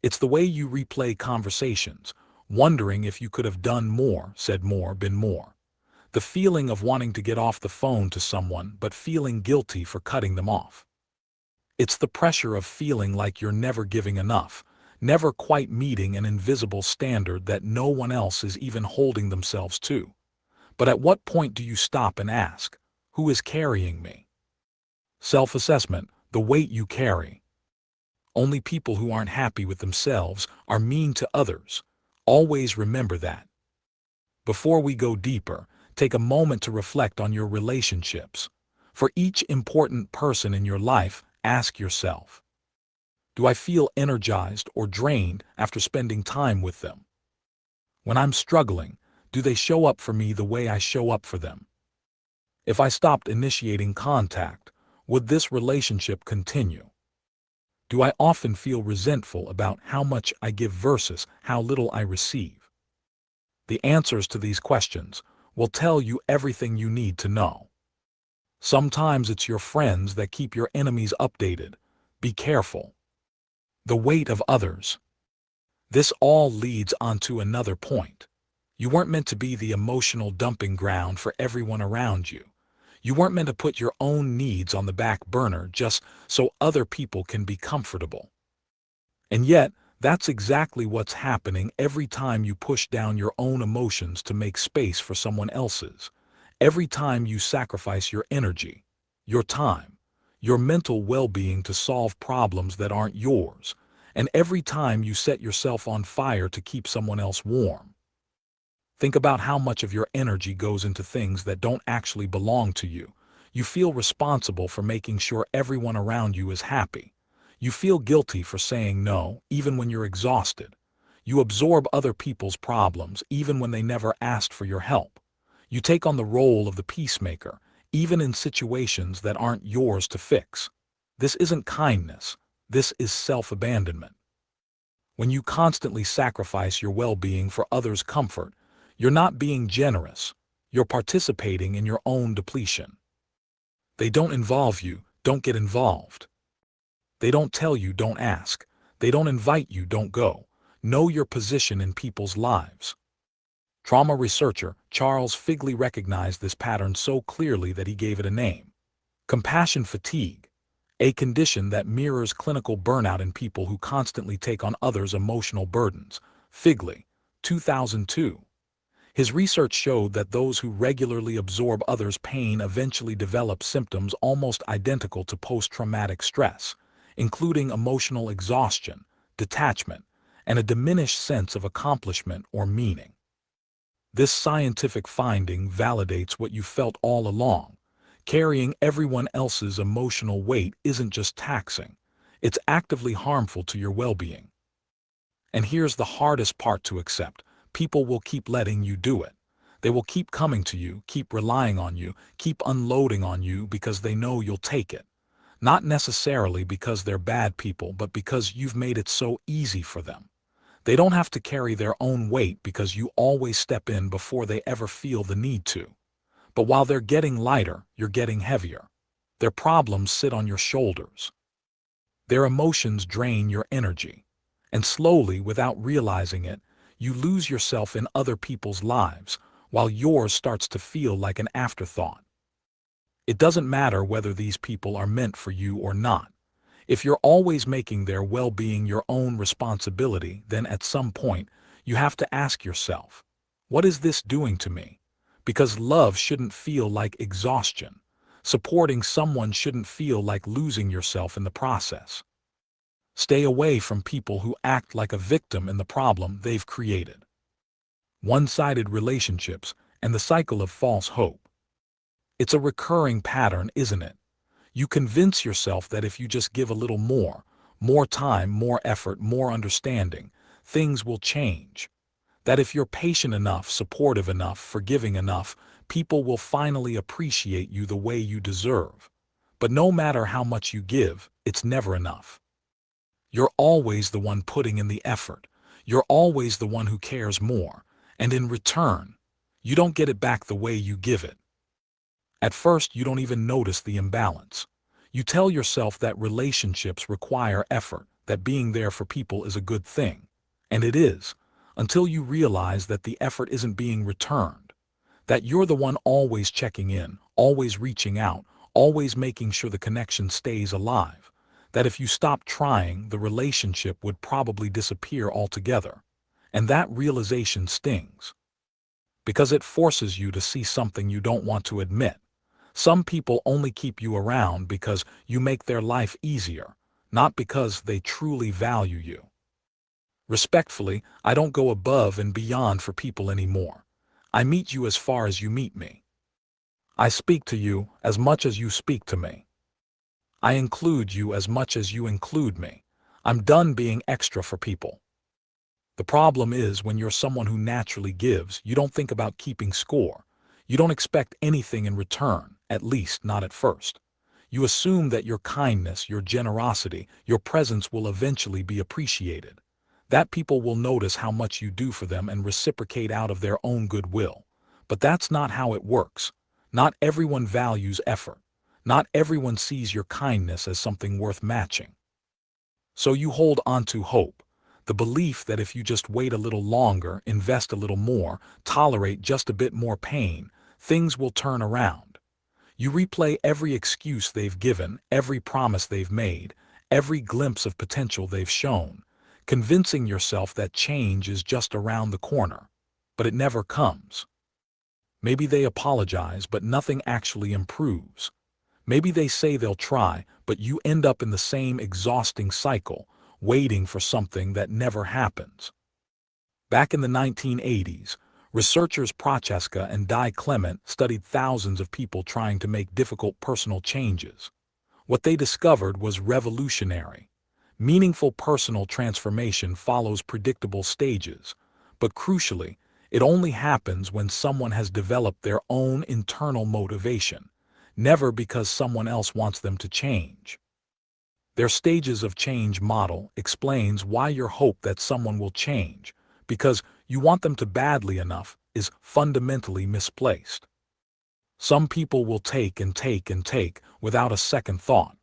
It's the way you replay conversations, wondering if you could have done more, said more, been more. The feeling of wanting to get off the phone to someone but feeling guilty for cutting them off. It's the pressure of feeling like you're never giving enough, never quite meeting an invisible standard that no one else is even holding themselves to. But at what point do you stop and ask, who is carrying me? Self-assessment, the weight you carry. Only people who aren't happy with themselves are mean to others. Always remember that. Before we go deeper, take a moment to reflect on your relationships. For each important person in your life, ask yourself, do I feel energized or drained after spending time with them? When I'm struggling, do they show up for me the way I show up for them? If I stopped initiating contact, would this relationship continue? Do I often feel resentful about how much I give versus how little I receive? The answers to these questions will tell you everything you need to know. Sometimes it's your friends that keep your enemies updated. Be careful. The weight of others. This all leads onto another point. You weren't meant to be the emotional dumping ground for everyone around you. You weren't meant to put your own needs on the back burner just so other people can be comfortable. And yet, that's exactly what's happening every time you push down your own emotions to make space for someone else's. Every time you sacrifice your energy, your time, your mental well-being to solve problems that aren't yours, and every time you set yourself on fire to keep someone else warm. Think about how much of your energy goes into things that don't actually belong to you. You feel responsible for making sure everyone around you is happy. You feel guilty for saying no, even when you're exhausted. You absorb other people's problems, even when they never asked for your help. You take on the role of the peacemaker, even in situations that aren't yours to fix. This isn't kindness. This is self-abandonment. When you constantly sacrifice your well-being for others' comfort, you're not being generous. You're participating in your own depletion. They don't involve you, don't get involved. They don't tell you, don't ask. They don't invite you, don't go. Know your position in people's lives. Trauma researcher Charles Figley recognized this pattern so clearly that he gave it a name. Compassion fatigue, a condition that mirrors clinical burnout in people who constantly take on others' emotional burdens. Figley, 2002. His research showed that those who regularly absorb others' pain eventually develop symptoms almost identical to post-traumatic stress, including emotional exhaustion, detachment, and a diminished sense of accomplishment or meaning. This scientific finding validates what you felt all along. Carrying everyone else's emotional weight isn't just taxing, it's actively harmful to your well-being. And here's the hardest part to accept. People will keep letting you do it. They will keep coming to you, keep relying on you, keep unloading on you because they know you'll take it. Not necessarily because they're bad people, but because you've made it so easy for them. They don't have to carry their own weight because you always step in before they ever feel the need to. But while they're getting lighter, you're getting heavier. Their problems sit on your shoulders. Their emotions drain your energy. And slowly, without realizing it, you lose yourself in other people's lives, while yours starts to feel like an afterthought. It doesn't matter whether these people are meant for you or not. If you're always making their well-being your own responsibility, then at some point, you have to ask yourself, what is this doing to me? Because love shouldn't feel like exhaustion. Supporting someone shouldn't feel like losing yourself in the process. Stay away from people who act like a victim in the problem they've created. One-sided relationships and the cycle of false hope. It's a recurring pattern, isn't it? You convince yourself that if you just give a little more time, more effort, more understanding, things will change. That if you're patient enough, supportive enough, forgiving enough, people will finally appreciate you the way you deserve. But no matter how much you give, it's never enough. You're always the one putting in the effort. You're always the one who cares more. And in return, you don't get it back the way you give it. At first, you don't even notice the imbalance. You tell yourself that relationships require effort, that being there for people is a good thing. And it is, until you realize that the effort isn't being returned. That you're the one always checking in, always reaching out, always making sure the connection stays alive. That if you stopped trying, the relationship would probably disappear altogether. And that realization stings. Because it forces you to see something you don't want to admit. Some people only keep you around because you make their life easier, not because they truly value you. Respectfully, I don't go above and beyond for people anymore. I meet you as far as you meet me. I speak to you as much as you speak to me. I include you as much as you include me. I'm done being extra for people. The problem is when you're someone who naturally gives, you don't think about keeping score. You don't expect anything in return, at least not at first. You assume that your kindness, your generosity, your presence will eventually be appreciated. That people will notice how much you do for them and reciprocate out of their own goodwill. But that's not how it works. Not everyone values effort. Not everyone sees your kindness as something worth matching. So you hold on to hope, the belief that if you just wait a little longer, invest a little more, tolerate just a bit more pain, things will turn around. You replay every excuse they've given, every promise they've made, every glimpse of potential they've shown, convincing yourself that change is just around the corner. But it never comes. Maybe they apologize, but nothing actually improves. Maybe they say they'll try, but you end up in the same exhausting cycle, waiting for something that never happens. Back in the 1980s, researchers Prochaska and Di Clement studied thousands of people trying to make difficult personal changes. What they discovered was revolutionary. Meaningful personal transformation follows predictable stages, but crucially, it only happens when someone has developed their own internal motivation, never because someone else wants them to change. Their stages of change model explains why your hope that someone will change, because you want them to badly enough, is fundamentally misplaced. Some people will take and take and take without a second thought,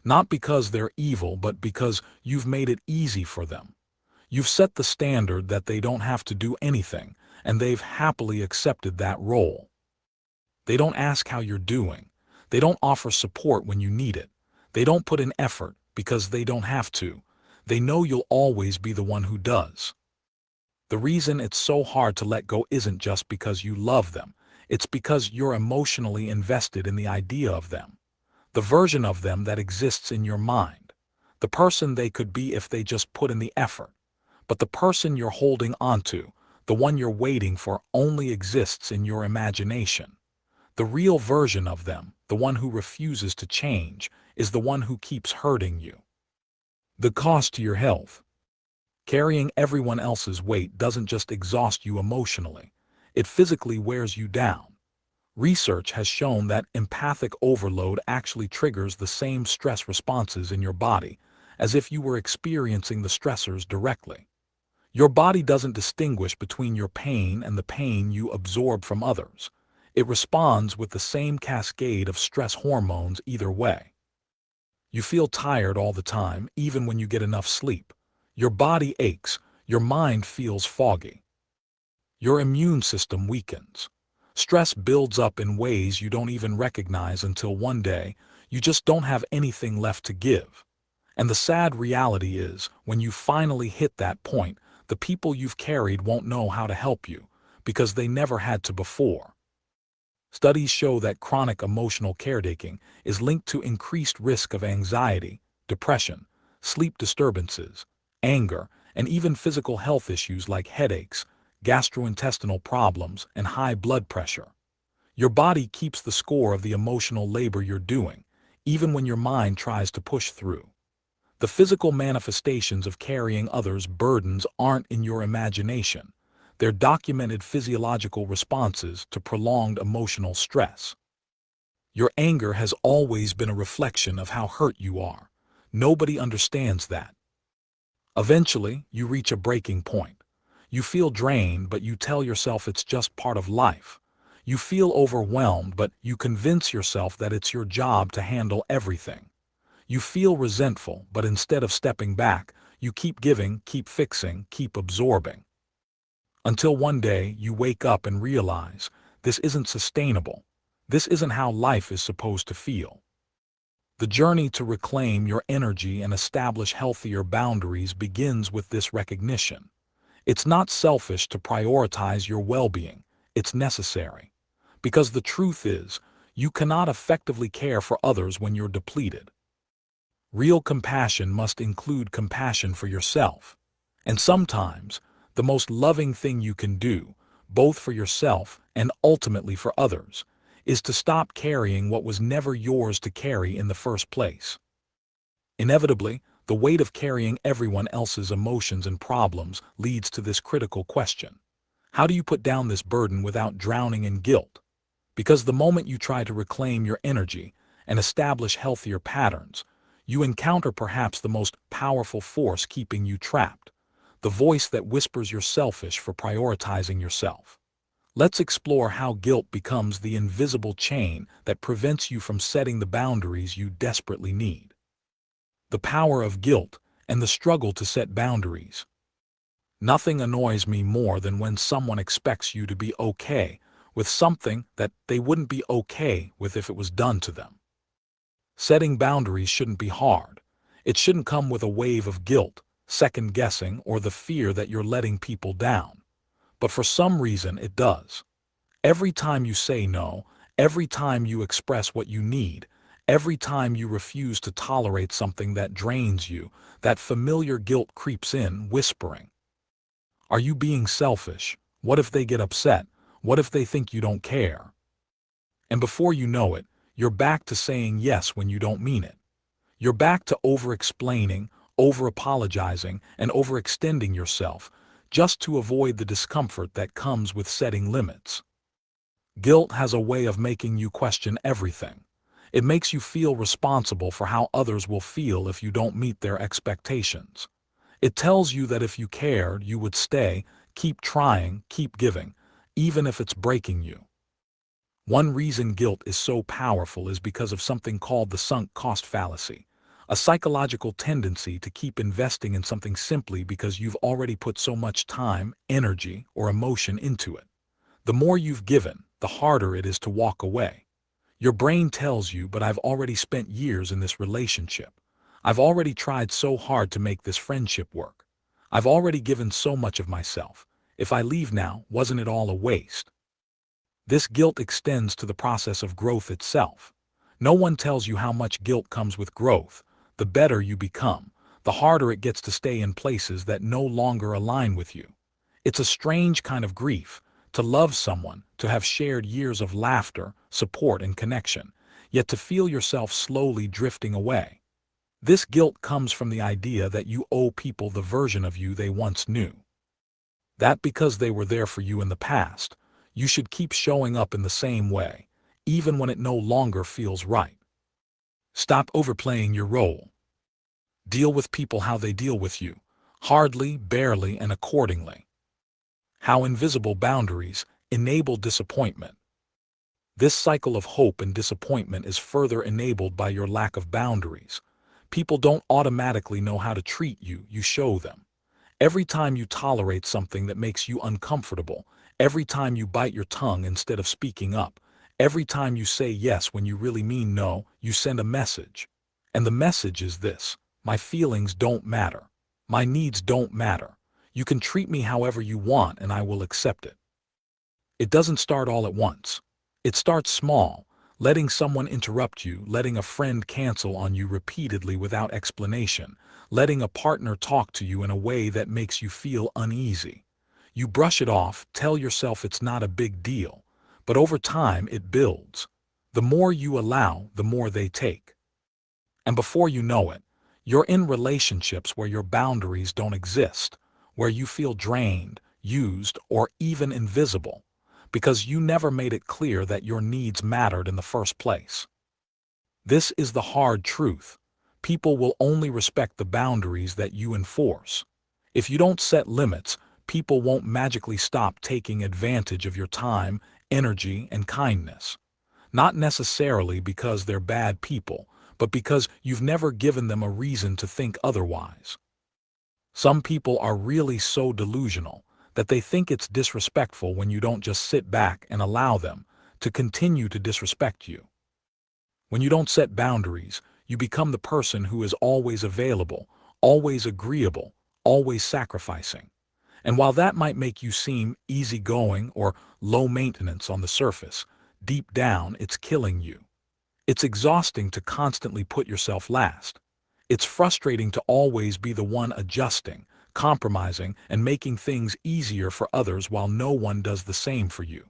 not because they're evil, but because you've made it easy for them. You've set the standard that they don't have to do anything, and they've happily accepted that role. They don't ask how you're doing. They don't offer support when you need it. They don't put in effort because they don't have to. They know you'll always be the one who does. The reason it's so hard to let go isn't just because you love them. It's because you're emotionally invested in the idea of them, the version of them that exists in your mind, the person they could be if they just put in the effort. But the person you're holding onto, the one you're waiting for, only exists in your imagination. The real version of them, the one who refuses to change, is the one who keeps hurting you. The cost to your health. Carrying everyone else's weight doesn't just exhaust you emotionally, it physically wears you down. Research has shown that empathic overload actually triggers the same stress responses in your body, as if you were experiencing the stressors directly. Your body doesn't distinguish between your pain and the pain you absorb from others. It responds with the same cascade of stress hormones either way. You feel tired all the time, even when you get enough sleep. Your body aches, your mind feels foggy. Your immune system weakens. Stress builds up in ways you don't even recognize until one day, you just don't have anything left to give. And the sad reality is, when you finally hit that point, the people you've carried won't know how to help you, because they never had to before. Studies show that chronic emotional caretaking is linked to increased risk of anxiety, depression, sleep disturbances, anger, and even physical health issues like headaches, gastrointestinal problems, and high blood pressure. Your body keeps the score of the emotional labor you're doing, even when your mind tries to push through. The physical manifestations of carrying others' burdens aren't in your imagination. They're documented physiological responses to prolonged emotional stress. Your anger has always been a reflection of how hurt you are. Nobody understands that. Eventually, you reach a breaking point. You feel drained, but you tell yourself it's just part of life. You feel overwhelmed, but you convince yourself that it's your job to handle everything. You feel resentful, but instead of stepping back, you keep giving, keep fixing, keep absorbing. Until one day you wake up and realize, this isn't sustainable. This isn't how life is supposed to feel. The journey to reclaim your energy and establish healthier boundaries begins with this recognition. It's not selfish to prioritize your well-being. It's necessary. Because the truth is, you cannot effectively care for others when you're depleted. Real compassion must include compassion for yourself. And sometimes, the most loving thing you can do, both for yourself and ultimately for others, is to stop carrying what was never yours to carry in the first place. Inevitably, the weight of carrying everyone else's emotions and problems leads to this critical question. How do you put down this burden without drowning in guilt? Because the moment you try to reclaim your energy and establish healthier patterns, you encounter perhaps the most powerful force keeping you trapped, the voice that whispers you're selfish for prioritizing yourself. Let's explore how guilt becomes the invisible chain that prevents you from setting the boundaries you desperately need. The power of guilt and the struggle to set boundaries. Nothing annoys me more than when someone expects you to be okay with something that they wouldn't be okay with if it was done to them. Setting boundaries shouldn't be hard. It shouldn't come with a wave of guilt, second guessing, or the fear that you're letting people down. But for some reason it does. Every time you say no, every time you express what you need, every time you refuse to tolerate something that drains you, that familiar guilt creeps in, whispering, "Are you being selfish? What if they get upset? What if they think you don't care?" And before you know it, you're back to saying yes when you don't mean it. You're back to over-explaining, over-apologizing, and overextending yourself just to avoid the discomfort that comes with setting limits. Guilt has a way of making you question everything. It makes you feel responsible for how others will feel if you don't meet their expectations. It tells you that if you cared, you would stay, keep trying, keep giving, even if it's breaking you. One reason guilt is so powerful is because of something called the sunk cost fallacy, a psychological tendency to keep investing in something simply because you've already put so much time, energy, or emotion into it. The more you've given, the harder it is to walk away. Your brain tells you, "But I've already spent years in this relationship. I've already tried so hard to make this friendship work. I've already given so much of myself. If I leave now, wasn't it all a waste?" This guilt extends to the process of growth itself. No one tells you how much guilt comes with growth. The better you become, the harder it gets to stay in places that no longer align with you. It's a strange kind of grief, to love someone, to have shared years of laughter, support, and connection, yet to feel yourself slowly drifting away. This guilt comes from the idea that you owe people the version of you they once knew. That because they were there for you in the past, you should keep showing up in the same way, even when it no longer feels right. Stop overplaying your role. Deal with people how they deal with you, hardly, barely, and accordingly. How invisible boundaries enable disappointment. This cycle of hope and disappointment is further enabled by your lack of boundaries. People don't automatically know how to treat you, you show them. Every time you tolerate something that makes you uncomfortable, every time you bite your tongue instead of speaking up, every time you say yes when you really mean no, you send a message. And the message is this: my feelings don't matter. My needs don't matter. You can treat me however you want and I will accept it. It doesn't start all at once. It starts small, letting someone interrupt you, letting a friend cancel on you repeatedly without explanation, letting a partner talk to you in a way that makes you feel uneasy. You brush it off, tell yourself it's not a big deal, but over time it builds. The more you allow, the more they take. And before you know it, you're in relationships where your boundaries don't exist, where you feel drained, used, or even invisible, because you never made it clear that your needs mattered in the first place. This is the hard truth. People will only respect the boundaries that you enforce. If you don't set limits, people won't magically stop taking advantage of your time, energy, and kindness. Not necessarily because they're bad people, but because you've never given them a reason to think otherwise. Some people are really so delusional that they think it's disrespectful when you don't just sit back and allow them to continue to disrespect you. When you don't set boundaries, you become the person who is always available, always agreeable, always sacrificing. And while that might make you seem easygoing or low maintenance on the surface, deep down it's killing you. It's exhausting to constantly put yourself last. It's frustrating to always be the one adjusting, compromising, and making things easier for others while no one does the same for you.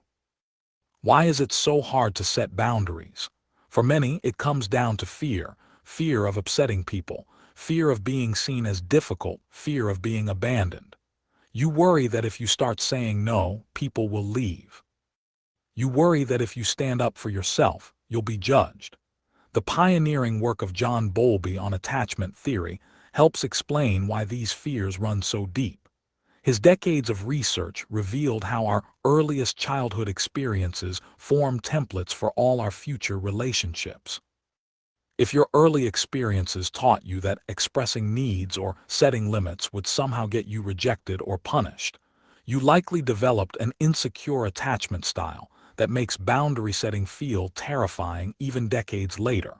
Why is it so hard to set boundaries? For many, it comes down to fear, fear of upsetting people, fear of being seen as difficult, fear of being abandoned. You worry that if you start saying no, people will leave. You worry that if you stand up for yourself, you'll be judged. The pioneering work of John Bowlby on attachment theory helps explain why these fears run so deep. His decades of research revealed how our earliest childhood experiences form templates for all our future relationships. If your early experiences taught you that expressing needs or setting limits would somehow get you rejected or punished, you likely developed an insecure attachment style that makes boundary setting feel terrifying even decades later.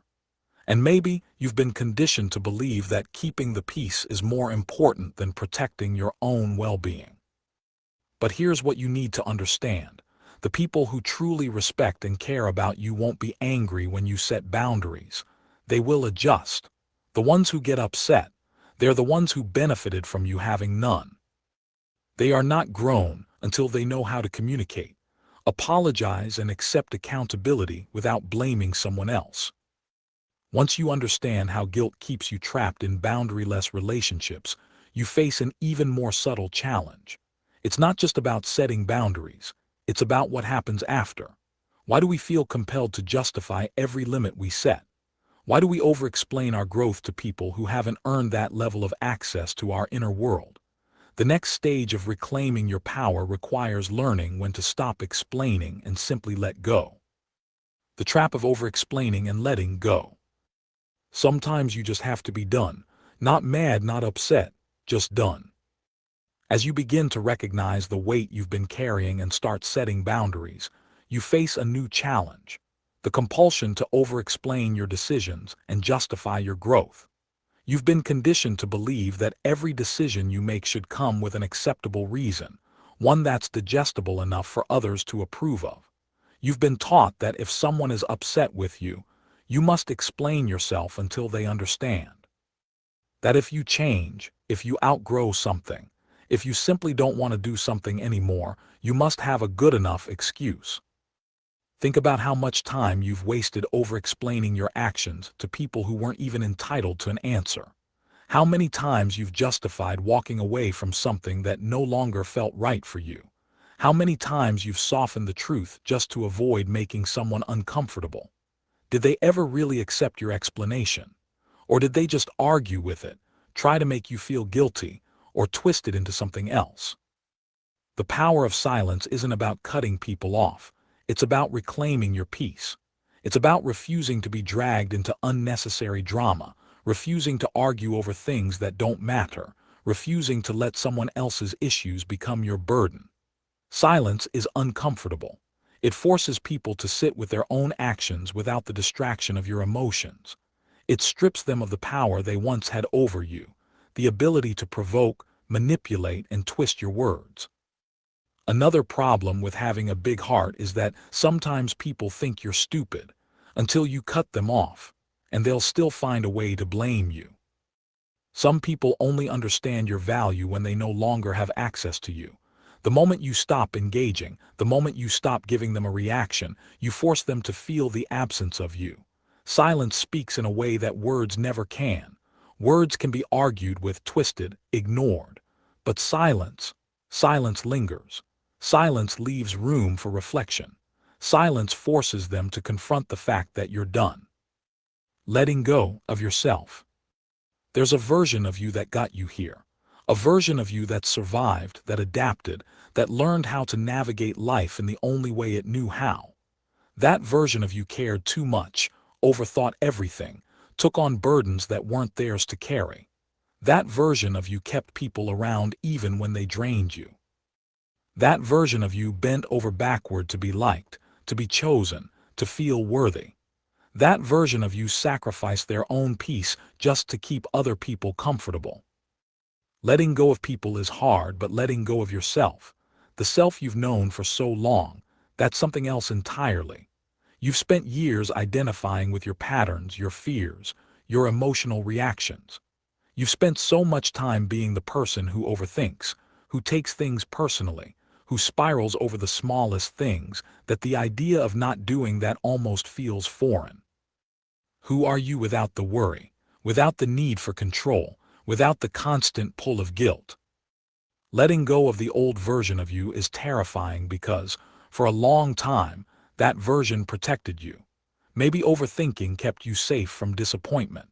And maybe you've been conditioned to believe that keeping the peace is more important than protecting your own well-being. But here's what you need to understand. The people who truly respect and care about you won't be angry when you set boundaries. They will adjust. The ones who get upset, they're the ones who benefited from you having none. They are not grown until they know how to communicate, apologize, and accept accountability without blaming someone else. Once you understand how guilt keeps you trapped in boundary-less relationships, you face an even more subtle challenge. It's not just about setting boundaries, it's about what happens after. Why do we feel compelled to justify every limit we set? Why do we over-explain our growth to people who haven't earned that level of access to our inner world? The next stage of reclaiming your power requires learning when to stop explaining and simply let go. The trap of over-explaining and letting go. Sometimes you just have to be done. Not mad, not upset, just done. As you begin to recognize the weight you've been carrying and start setting boundaries, you face a new challenge. The compulsion to over-explain your decisions and justify your growth. You've been conditioned to believe that every decision you make should come with an acceptable reason, one that's digestible enough for others to approve of. You've been taught that if someone is upset with you, you must explain yourself until they understand. That if you change, if you outgrow something, if you simply don't want to do something anymore, you must have a good enough excuse. Think about how much time you've wasted over-explaining your actions to people who weren't even entitled to an answer. How many times you've justified walking away from something that no longer felt right for you. How many times you've softened the truth just to avoid making someone uncomfortable. Did they ever really accept your explanation? Or did they just argue with it, try to make you feel guilty, or twist it into something else? The power of silence isn't about cutting people off. It's about reclaiming your peace. It's about refusing to be dragged into unnecessary drama, refusing to argue over things that don't matter, refusing to let someone else's issues become your burden. Silence is uncomfortable. It forces people to sit with their own actions without the distraction of your emotions. It strips them of the power they once had over you, the ability to provoke, manipulate, and twist your words. Another problem with having a big heart is that sometimes people think you're stupid until you cut them off, and they'll still find a way to blame you. Some people only understand your value when they no longer have access to you. The moment you stop engaging, the moment you stop giving them a reaction, you force them to feel the absence of you. Silence speaks in a way that words never can. Words can be argued with, twisted, ignored. But silence lingers. Silence leaves room for reflection. Silence forces them to confront the fact that you're done. Letting go of yourself. There's a version of you that got you here. A version of you that survived, that adapted, that learned how to navigate life in the only way it knew how. That version of you cared too much, overthought everything, took on burdens that weren't theirs to carry. That version of you kept people around even when they drained you. That version of you bent over backward to be liked, to be chosen, to feel worthy. That version of you sacrificed their own peace just to keep other people comfortable. Letting go of people is hard, but letting go of yourself, the self you've known for so long, that's something else entirely. You've spent years identifying with your patterns, your fears, your emotional reactions. You've spent so much time being the person who overthinks, who takes things personally, who spirals over the smallest things, that the idea of not doing that almost feels foreign. Who are you without the worry, without the need for control, without the constant pull of guilt? Letting go of the old version of you is terrifying because, For a long time, that version protected you. Maybe overthinking kept you safe from disappointment.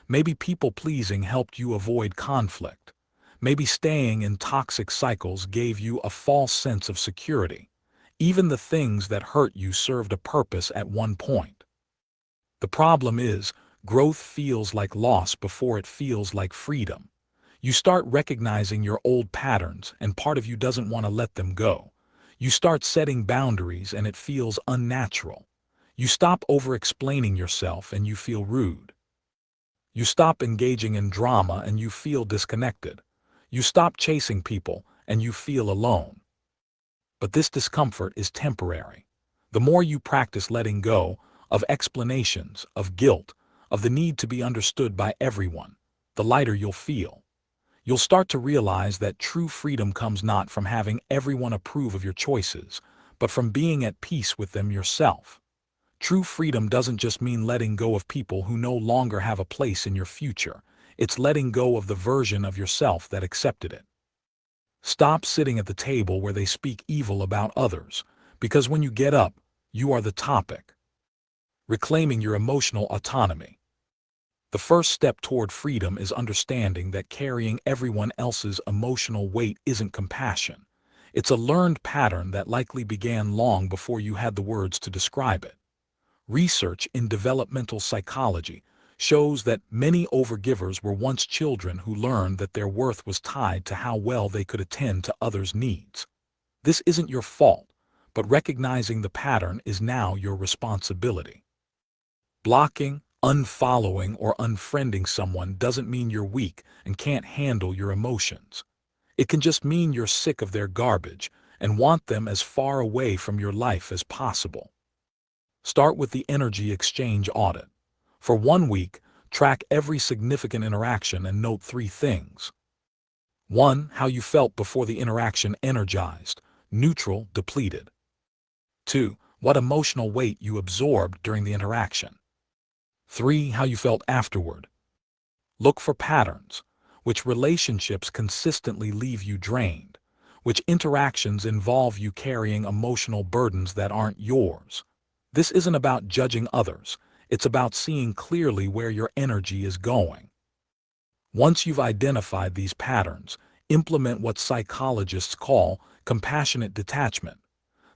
Maybe people-pleasing helped you avoid conflict. Maybe staying in toxic cycles gave you a false sense of security. Even the things that hurt you served a purpose at one point. The problem is, growth feels like loss before it feels like freedom. You start recognizing your old patterns, and part of you doesn't want to let them go. You start setting boundaries, and it feels unnatural. You stop over-explaining yourself, and you feel rude. You stop engaging in drama, and you feel disconnected. You stop chasing people, and you feel alone. But this discomfort is temporary. The more you practice letting go of explanations, of guilt, of the need to be understood by everyone, the lighter you'll feel. You'll start to realize that true freedom comes not from having everyone approve of your choices, but from being at peace with them yourself. True freedom doesn't just mean letting go of people who no longer have a place in your future. It's letting go of the version of yourself that accepted it. Stop sitting at the table where they speak evil about others, because when you get up, you are the topic. Reclaiming your emotional autonomy. The first step toward freedom is understanding that carrying everyone else's emotional weight isn't compassion. It's a learned pattern that likely began long before you had the words to describe it. Research in developmental psychology shows that many overgivers were once children who learned that their worth was tied to how well they could attend to others' needs. This isn't your fault, but recognizing the pattern is now your responsibility. Blocking, unfollowing, or unfriending someone doesn't mean you're weak and can't handle your emotions. It can just mean you're sick of their garbage and want them as far away from your life as possible. Start with the energy exchange audit. For 1 week, track every significant interaction and note 3 things. 1. How you felt before the interaction: energized, neutral, depleted. 2. What emotional weight you absorbed during the interaction. 3. How you felt afterward. Look for patterns. Which relationships consistently leave you drained? Which interactions involve you carrying emotional burdens that aren't yours? This isn't about judging others. It's about seeing clearly where your energy is going. Once you've identified these patterns, implement what psychologists call compassionate detachment,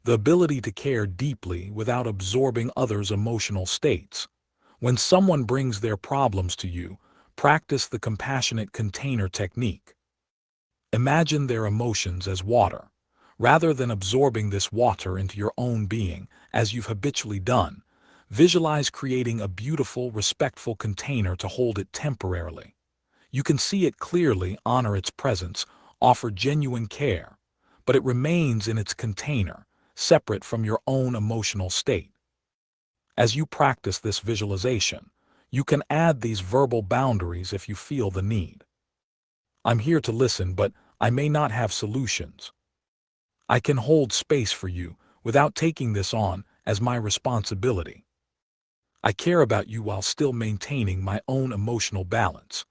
the ability to care deeply without absorbing others' emotional states. When someone brings their problems to you, practice the compassionate container technique. Imagine their emotions as water. Rather than absorbing this water into your own being, as you've habitually done, visualize creating a beautiful, respectful container to hold it temporarily. You can see it clearly, honor its presence, offer genuine care, but it remains in its container, separate from your own emotional state. As you practice this visualization, you can add these verbal boundaries if you feel the need. I'm here to listen, but I may not have solutions. I can hold space for you without taking this on as my responsibility. I care about you while still maintaining my own emotional balance.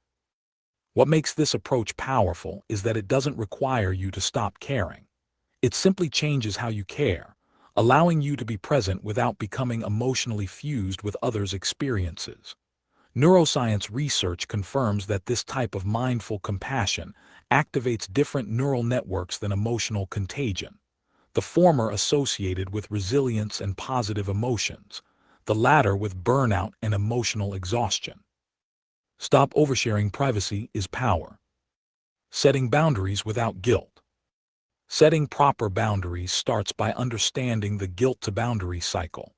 What makes this approach powerful is that it doesn't require you to stop caring. It simply changes how you care, allowing you to be present without becoming emotionally fused with others' experiences. Neuroscience research confirms that this type of mindful compassion activates different neural networks than emotional contagion, the former associated with resilience and positive emotions, the latter with burnout and emotional exhaustion. Stop oversharing. Privacy is power. Setting boundaries without guilt. Setting proper boundaries starts by understanding the guilt-to-boundary cycle.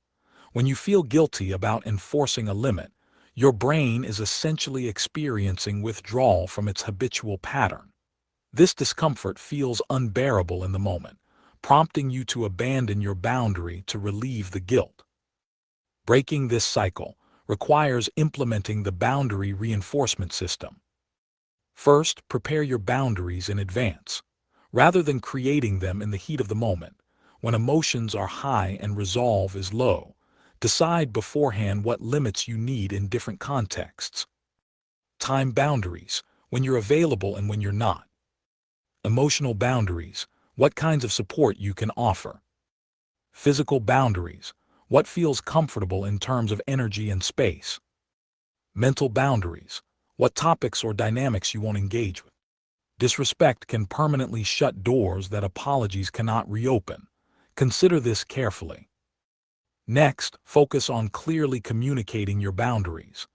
When you feel guilty about enforcing a limit, your brain is essentially experiencing withdrawal from its habitual pattern. This discomfort feels unbearable in the moment, prompting you to abandon your boundary to relieve the guilt. Breaking this cycle requires implementing the boundary reinforcement system. First, prepare your boundaries in advance. Rather than creating them in the heat of the moment, when emotions are high and resolve is low, decide beforehand what limits you need in different contexts. Time boundaries, when you're available and when you're not. Emotional boundaries, what kinds of support you can offer. Physical boundaries. What feels comfortable in terms of energy and space? Mental boundaries. What topics or dynamics you won't engage with? Disrespect can permanently shut doors that apologies cannot reopen. Consider this carefully. Next, focus on clearly communicating your boundaries.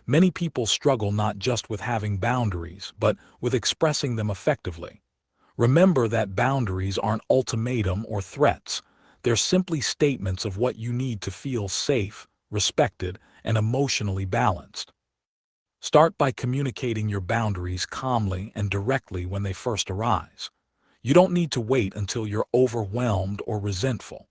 Many people struggle not just with having boundaries, but with expressing them effectively. Remember that boundaries aren't ultimatum or threats. They're simply statements of what you need to feel safe, respected, and emotionally balanced. Start by communicating your boundaries calmly and directly when they first arise. You don't need to wait until you're overwhelmed or resentful.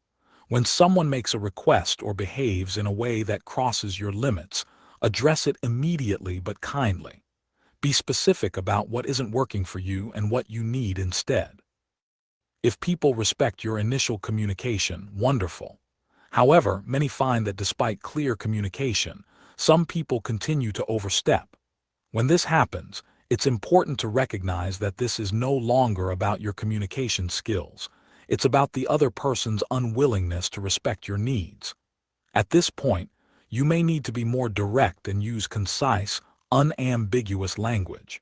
When someone makes a request or behaves in a way that crosses your limits, address it immediately but kindly. Be specific about what isn't working for you and what you need instead. If people respect your initial communication, wonderful. However, many find that despite clear communication, some people continue to overstep. When this happens, it's important to recognize that this is no longer about your communication skills. It's about the other person's unwillingness to respect your needs. At this point, you may need to be more direct and use concise, unambiguous language.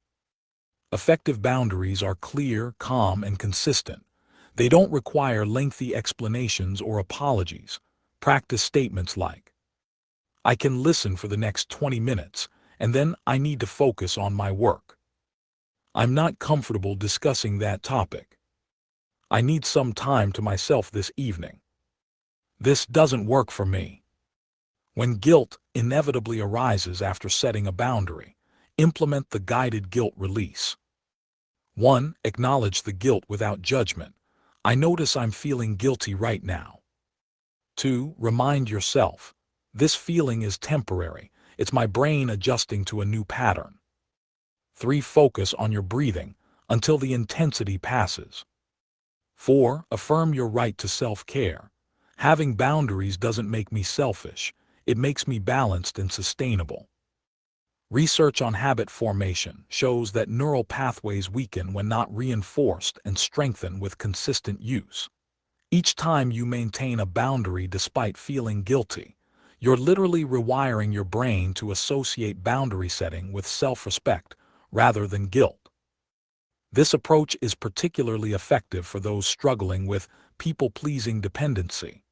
Effective boundaries are clear, calm, and consistent. They don't require lengthy explanations or apologies. Practice statements like, "I can listen for the next 20 minutes, and then I need to focus on my work. I'm not comfortable discussing that topic. I need some time to myself this evening. This doesn't work for me." When guilt inevitably arises after setting a boundary, implement the guided guilt release. 1. Acknowledge the guilt without judgment. I notice I'm feeling guilty right now. 2. Remind yourself, this feeling is temporary. It's my brain adjusting to a new pattern. 3. Focus on your breathing until the intensity passes. 4. Affirm your right to self-care. Having boundaries doesn't make me selfish. It makes me balanced and sustainable. Research on habit formation shows that neural pathways weaken when not reinforced and strengthen with consistent use. Each time you maintain a boundary despite feeling guilty, you're literally rewiring your brain to associate boundary setting with self-respect rather than guilt. This approach is particularly effective for those struggling with people-pleasing dependency,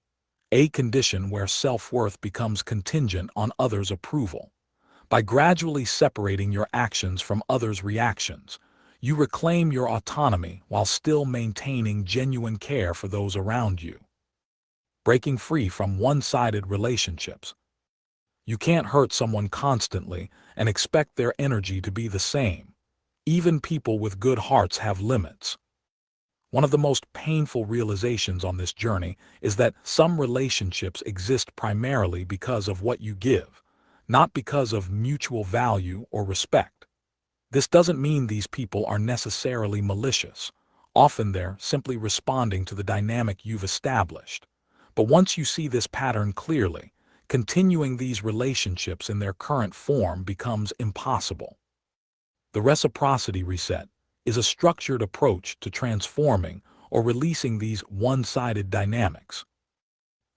a condition where self-worth becomes contingent on others' approval. By gradually separating your actions from others' reactions, you reclaim your autonomy while still maintaining genuine care for those around you. Breaking free from one-sided relationships. You can't hurt someone constantly and expect their energy to be the same. Even people with good hearts have limits. One of the most painful realizations on this journey is that some relationships exist primarily because of what you give, not because of mutual value or respect. This doesn't mean these people are necessarily malicious. Often they're simply responding to the dynamic you've established. But once you see this pattern clearly, continuing these relationships in their current form becomes impossible. The reciprocity reset is a structured approach to transforming or releasing these one-sided dynamics.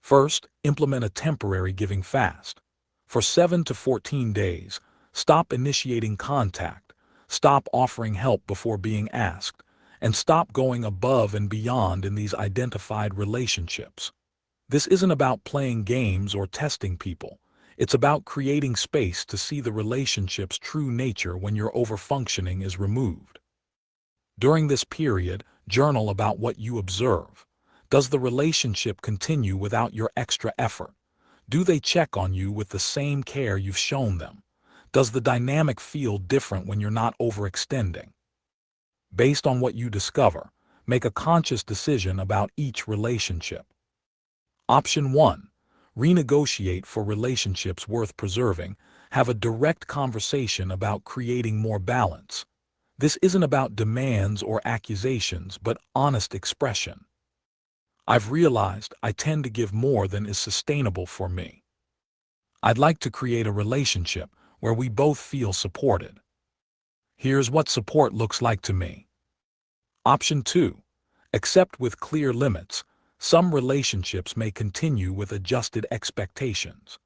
First, implement a temporary giving fast. For 7 to 14 days, stop initiating contact, stop offering help before being asked, and stop going above and beyond in these identified relationships. This isn't about playing games or testing people. It's about creating space to see the relationship's true nature when your overfunctioning is removed. During this period, journal about what you observe. Does the relationship continue without your extra effort? Do they check on you with the same care you've shown them? Does the dynamic feel different when you're not overextending? Based on what you discover, make a conscious decision about each relationship. Option 1. Renegotiate for relationships worth preserving. Have a direct conversation about creating more balance. This isn't about demands or accusations, but honest expression. I've realized I tend to give more than is sustainable for me. I'd like to create a relationship where we both feel supported. Here's what support looks like to me. Option 2. Accept with clear limits. Some relationships may continue with adjusted expectations.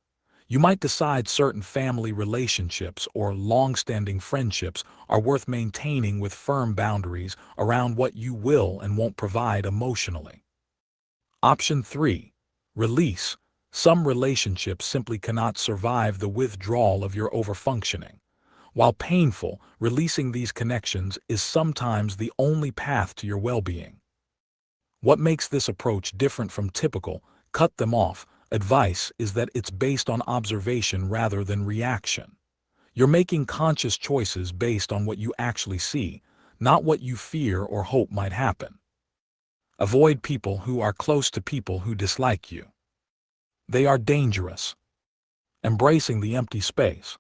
You might decide certain family relationships or long-standing friendships are worth maintaining with firm boundaries around what you will and won't provide emotionally. Option 3. Release. Some relationships simply cannot survive the withdrawal of your overfunctioning. While painful, releasing these connections is sometimes the only path to your well-being. What makes this approach different from typical cut them off advice is that it's based on observation rather than reaction. You're making conscious choices based on what you actually see, not what you fear or hope might happen. Avoid people who are close to people who dislike you. They are dangerous. Embracing the empty space.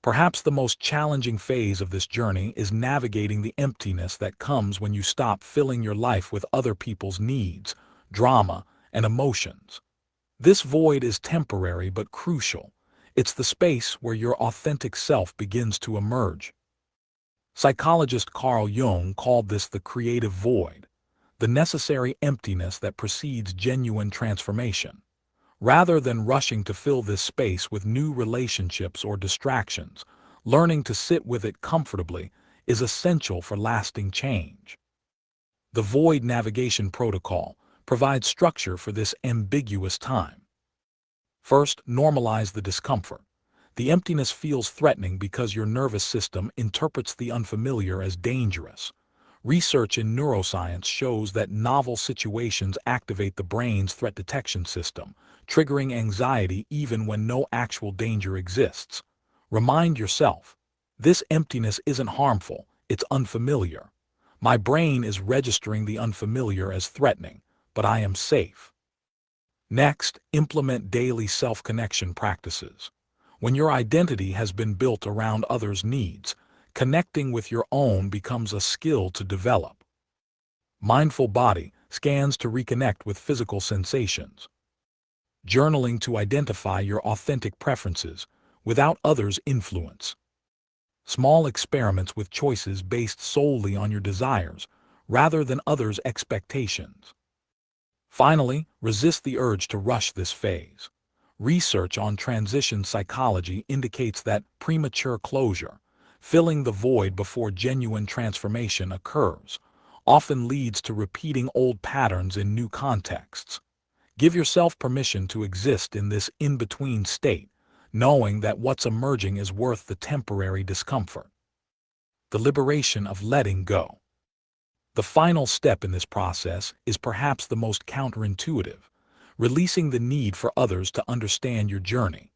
Perhaps the most challenging phase of this journey is navigating the emptiness that comes when you stop filling your life with other people's needs, drama, and emotions. This void is temporary but crucial. It's the space where your authentic self begins to emerge. Psychologist Carl Jung called this the creative void, the necessary emptiness that precedes genuine transformation. Rather than rushing to fill this space with new relationships or distractions, learning to sit with it comfortably is essential for lasting change. The Void Navigation Protocol provides structure for this ambiguous time. First, normalize the discomfort. The emptiness feels threatening because your nervous system interprets the unfamiliar as dangerous. Research in neuroscience shows that novel situations activate the brain's threat detection system, triggering anxiety even when no actual danger exists. Remind yourself, this emptiness isn't harmful, it's unfamiliar. My brain is registering the unfamiliar as threatening, but I am safe. Next, implement daily self-connection practices. When your identity has been built around others' needs, connecting with your own becomes a skill to develop. Mindful body scans to reconnect with physical sensations. Journaling to identify your authentic preferences without others' influence. Small experiments with choices based solely on your desires rather than others' expectations. Finally, resist the urge to rush this phase. Research on transition psychology indicates that premature closure, filling the void before genuine transformation occurs, often leads to repeating old patterns in new contexts. Give yourself permission to exist in this in-between state, knowing that what's emerging is worth the temporary discomfort. The liberation of letting go. The final step in this process is perhaps the most counterintuitive, releasing the need for others to understand your journey.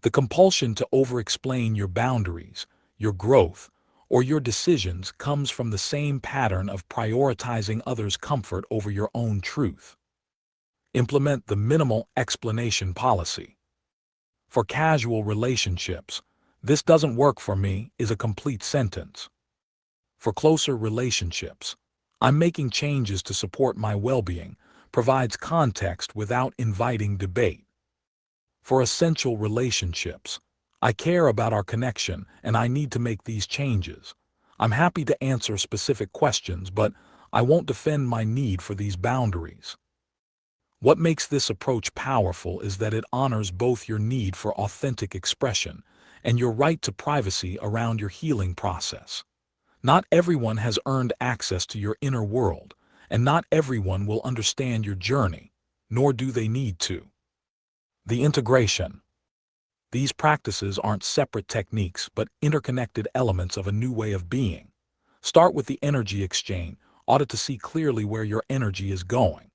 The compulsion to over-explain your boundaries, your growth, or your decisions comes from the same pattern of prioritizing others' comfort over your own truth. Implement the minimal explanation policy. For casual relationships, "This doesn't work for me" is a complete sentence. For closer relationships, "I'm making changes to support my well-being" provides context without inviting debate. For essential relationships, "I care about our connection and I need to make these changes. I'm happy to answer specific questions, but I won't defend my need for these boundaries." What makes this approach powerful is that it honors both your need for authentic expression and your right to privacy around your healing process. Not everyone has earned access to your inner world, and not everyone will understand your journey, nor do they need to. The integration. These practices aren't separate techniques but interconnected elements of a new way of being. Start with the energy exchange, audit to see clearly where your energy is going.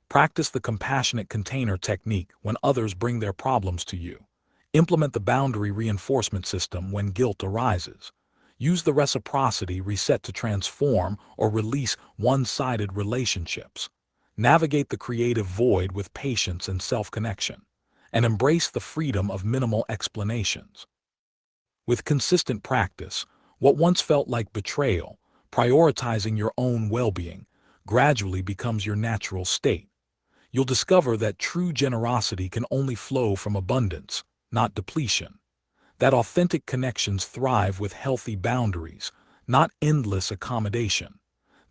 Practice the compassionate container technique when others bring their problems to you. Implement the boundary reinforcement system when guilt arises. Use the reciprocity reset to transform or release one-sided relationships. Navigate the creative void with patience and self-connection. And embrace the freedom of minimal explanations. With consistent practice, what once felt like betrayal, prioritizing your own well-being, gradually becomes your natural state. You'll discover that true generosity can only flow from abundance, not depletion. That authentic connections thrive with healthy boundaries, not endless accommodation.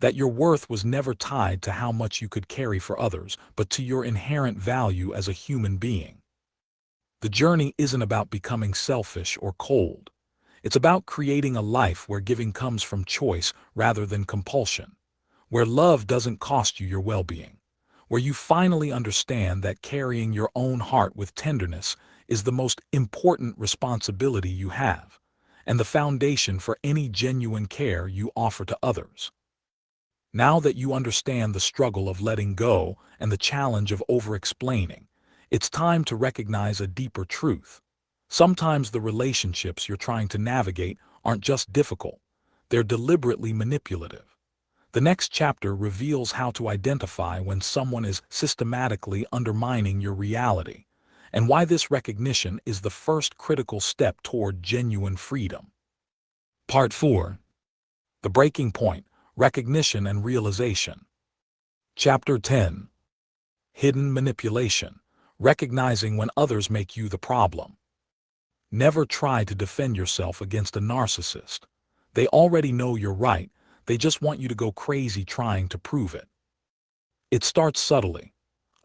that your worth was never tied to how much you could carry for others, but to your inherent value as a human being. The journey isn't about becoming selfish or cold. It's about creating a life where giving comes from choice rather than compulsion, where love doesn't cost you your well-being, where you finally understand that carrying your own heart with tenderness is the most important responsibility you have, and the foundation for any genuine care you offer to others. Now that you understand the struggle of letting go and the challenge of over-explaining, it's time to recognize a deeper truth. Sometimes the relationships you're trying to navigate aren't just difficult, they're deliberately manipulative. The next chapter reveals how to identify when someone is systematically undermining your reality, and why this recognition is the first critical step toward genuine freedom. Part 4. The Breaking Point, Recognition and Realization. Chapter 10. Hidden Manipulation, Recognizing when others make you the problem. Never try to defend yourself against a narcissist. They already know you're right, they just want you to go crazy trying to prove it. It starts subtly.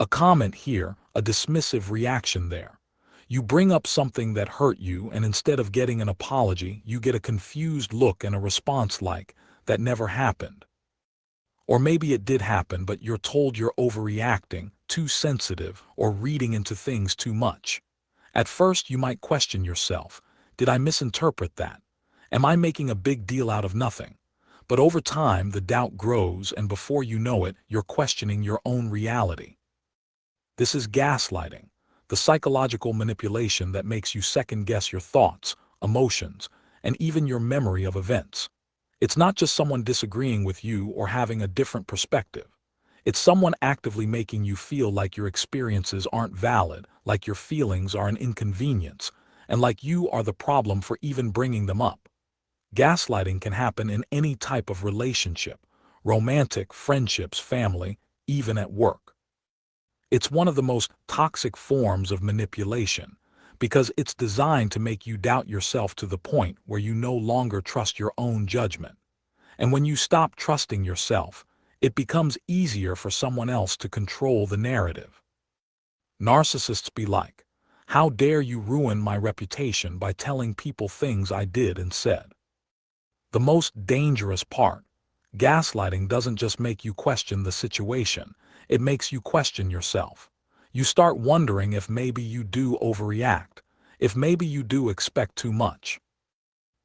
A comment here, a dismissive reaction there. You bring up something that hurt you, and instead of getting an apology, you get a confused look and a response like, "That never happened." Or maybe it did happen, but you're told you're overreacting, too sensitive, or reading into things too much. At first, you might question yourself. Did I misinterpret that? Am I making a big deal out of nothing? But over time, the doubt grows, and before you know it, you're questioning your own reality. This is gaslighting, the psychological manipulation that makes you second-guess your thoughts, emotions, and even your memory of events. It's not just someone disagreeing with you or having a different perspective. It's someone actively making you feel like your experiences aren't valid, like your feelings are an inconvenience, and like you are the problem for even bringing them up. Gaslighting can happen in any type of relationship, romantic, friendships, family, even at work. It's one of the most toxic forms of manipulation because it's designed to make you doubt yourself to the point where you no longer trust your own judgment. And when you stop trusting yourself, it becomes easier for someone else to control the narrative. Narcissists be like, "How dare you ruin my reputation by telling people things I did and said?" The most dangerous part, gaslighting doesn't just make you question the situation, it makes you question yourself. You start wondering if maybe you do overreact, if maybe you do expect too much,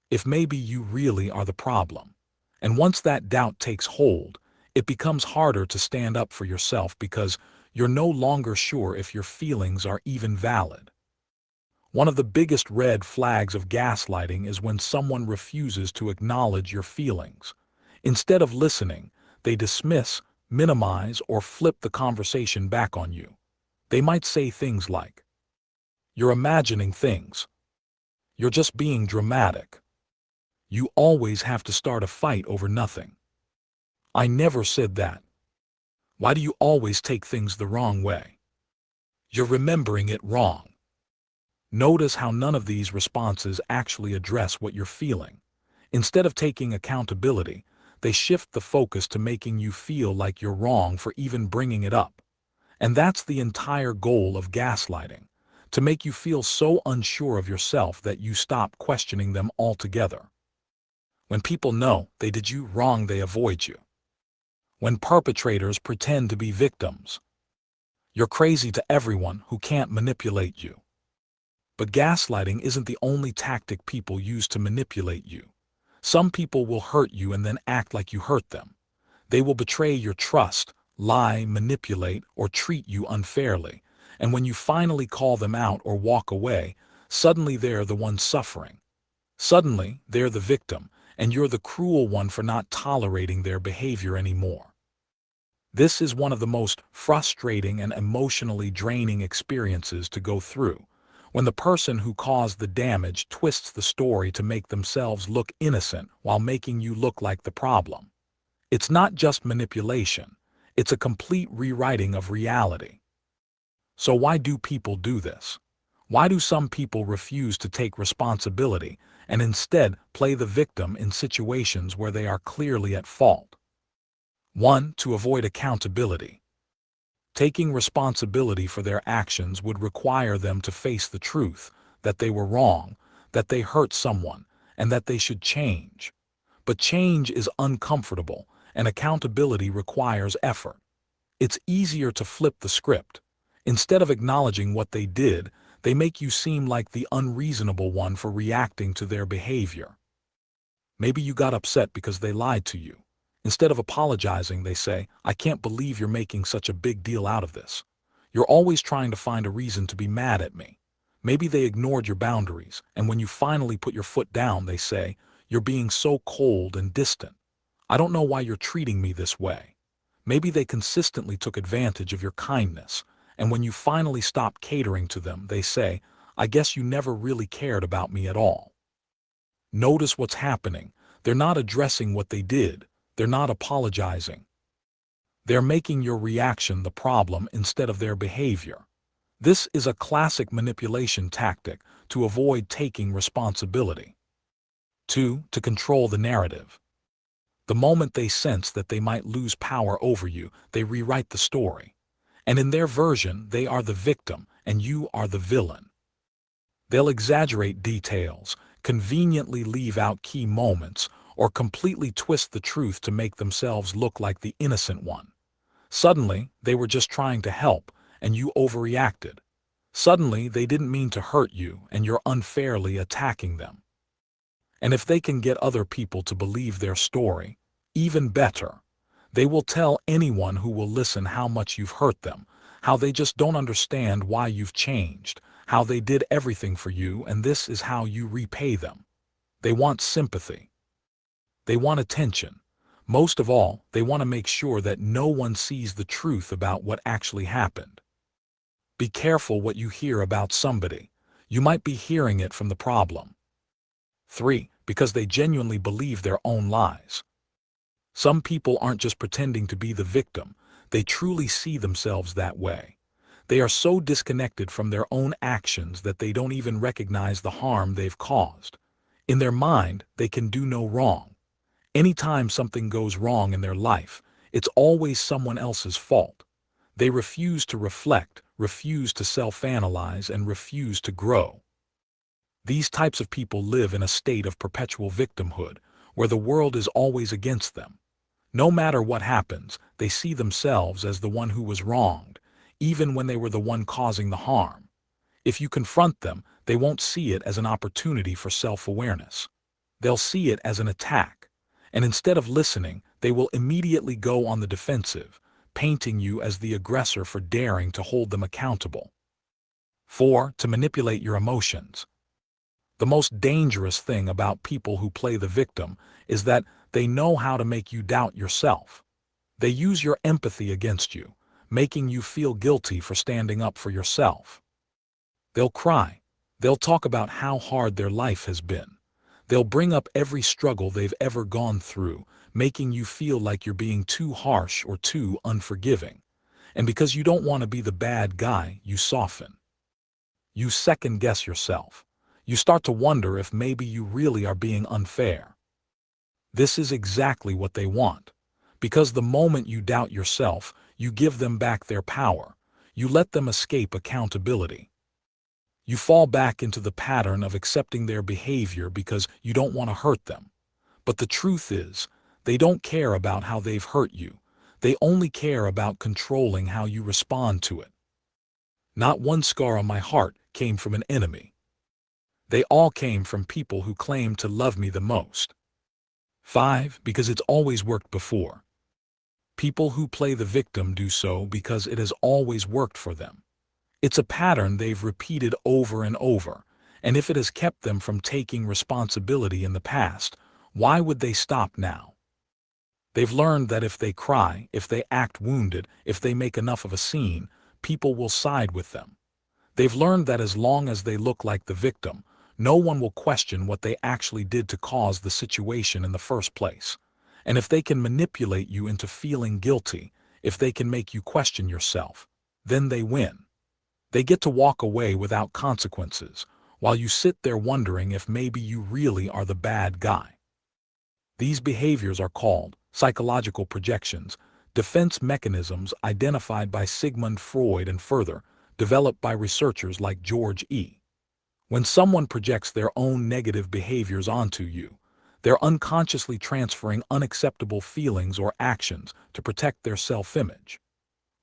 if maybe you really are the problem. And once that doubt takes hold, it becomes harder to stand up for yourself because you're no longer sure if your feelings are even valid. One of the biggest red flags of gaslighting is when someone refuses to acknowledge your feelings. Instead of listening, they dismiss, minimize, or flip the conversation back on you. They might say things like, "You're imagining things. You're just being dramatic. You always have to start a fight over nothing. I never said that. Why do you always take things the wrong way? You're remembering it wrong." Notice how none of these responses actually address what you're feeling. Instead of taking accountability, they shift the focus to making you feel like you're wrong for even bringing it up. And that's the entire goal of gaslighting, to make you feel so unsure of yourself that you stop questioning them altogether. When people know they did you wrong, they avoid you. When perpetrators pretend to be victims, you're crazy to everyone who can't manipulate you. But gaslighting isn't the only tactic people use to manipulate you. Some people will hurt you and then act like you hurt them. They will betray your trust, lie, manipulate, or treat you unfairly. And when you finally call them out or walk away, suddenly they're the one suffering. Suddenly, they're the victim, and you're the cruel one for not tolerating their behavior anymore. This is one of the most frustrating and emotionally draining experiences to go through, when the person who caused the damage twists the story to make themselves look innocent while making you look like the problem. It's not just manipulation, it's a complete rewriting of reality. So why do people do this? Why do some people refuse to take responsibility and instead play the victim in situations where they are clearly at fault? 1. To avoid accountability. Taking responsibility for their actions would require them to face the truth that they were wrong, that they hurt someone, and that they should change. But change is uncomfortable, and accountability requires effort. It's easier to flip the script. Instead of acknowledging what they did, they make you seem like the unreasonable one for reacting to their behavior. Maybe you got upset because they lied to you. Instead of apologizing, they say, "I can't believe you're making such a big deal out of this. You're always trying to find a reason to be mad at me." Maybe they ignored your boundaries, and when you finally put your foot down, they say, "You're being so cold and distant. I don't know why you're treating me this way." Maybe they consistently took advantage of your kindness, and when you finally stop catering to them, they say, "I guess you never really cared about me at all." Notice what's happening. They're not addressing what they did. They're not apologizing. They're making your reaction the problem instead of their behavior. This is a classic manipulation tactic to avoid taking responsibility. 2. To control the narrative. The moment they sense that they might lose power over you, they rewrite the story. And in their version, they are the victim and you are the villain. They'll exaggerate details, conveniently leave out key moments, or completely twist the truth to make themselves look like the innocent one. Suddenly, they were just trying to help, and you overreacted. Suddenly, they didn't mean to hurt you, and you're unfairly attacking them. And if they can get other people to believe their story, even better. They will tell anyone who will listen how much you've hurt them, how they just don't understand why you've changed, how they did everything for you and this is how you repay them. They want sympathy. They want attention. Most of all, they want to make sure that no one sees the truth about what actually happened. Be careful what you hear about somebody. You might be hearing it from the problem. 3. Because they genuinely believe their own lies. Some people aren't just pretending to be the victim, they truly see themselves that way. They are so disconnected from their own actions that they don't even recognize the harm they've caused. In their mind, they can do no wrong. Anytime something goes wrong in their life, it's always someone else's fault. They refuse to reflect, refuse to self-analyze, and refuse to grow. These types of people live in a state of perpetual victimhood, where the world is always against them. No matter what happens, they see themselves as the one who was wronged, even when they were the one causing the harm. If you confront them, they won't see it as an opportunity for self-awareness. They'll see it as an attack. And instead of listening, they will immediately go on the defensive, painting you as the aggressor for daring to hold them accountable. 4. To manipulate your emotions. The most dangerous thing about people who play the victim is that they know how to make you doubt yourself. They use your empathy against you, making you feel guilty for standing up for yourself. They'll cry. They'll talk about how hard their life has been. They'll bring up every struggle they've ever gone through, making you feel like you're being too harsh or too unforgiving. And because you don't want to be the bad guy, you soften. You second-guess yourself. You start to wonder if maybe you really are being unfair. This is exactly what they want. Because the moment you doubt yourself, you give them back their power. You let them escape accountability. You fall back into the pattern of accepting their behavior because you don't want to hurt them. But the truth is, they don't care about how they've hurt you. They only care about controlling how you respond to it. Not one scar on my heart came from an enemy. They all came from people who claimed to love me the most. 5. Because it's always worked before. People who play the victim do so because it has always worked for them. It's a pattern they've repeated over and over, and if it has kept them from taking responsibility in the past, why would they stop now? They've learned that if they cry, if they act wounded, if they make enough of a scene, people will side with them. They've learned that as long as they look like the victim, no one will question what they actually did to cause the situation in the first place. And if they can manipulate you into feeling guilty, if they can make you question yourself, then they win. They get to walk away without consequences, while you sit there wondering if maybe you really are the bad guy. These behaviors are called psychological projections, defense mechanisms identified by Sigmund Freud and further developed by researchers like George E. When someone projects their own negative behaviors onto you, they're unconsciously transferring unacceptable feelings or actions to protect their self-image.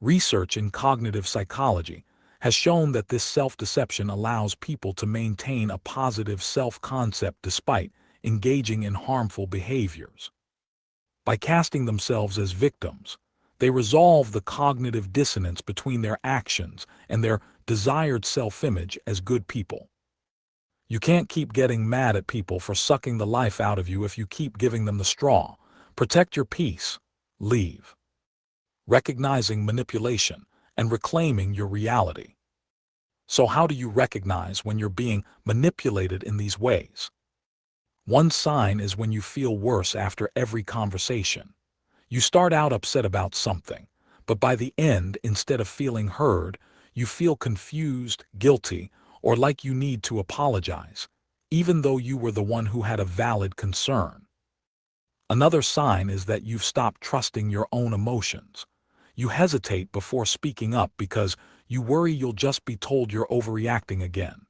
Research in cognitive psychology has shown that this self-deception allows people to maintain a positive self-concept despite engaging in harmful behaviors. By casting themselves as victims, they resolve the cognitive dissonance between their actions and their desired self-image as good people. You can't keep getting mad at people for sucking the life out of you if you keep giving them the straw. Protect your peace. Leave. Recognizing manipulation and reclaiming your reality. So how do you recognize when you're being manipulated in these ways? One sign is when you feel worse after every conversation. You start out upset about something, but by the end, instead of feeling heard, you feel confused, guilty, or like you need to apologize, even though you were the one who had a valid concern. Another sign is that you've stopped trusting your own emotions. You hesitate before speaking up because you worry you'll just be told you're overreacting again.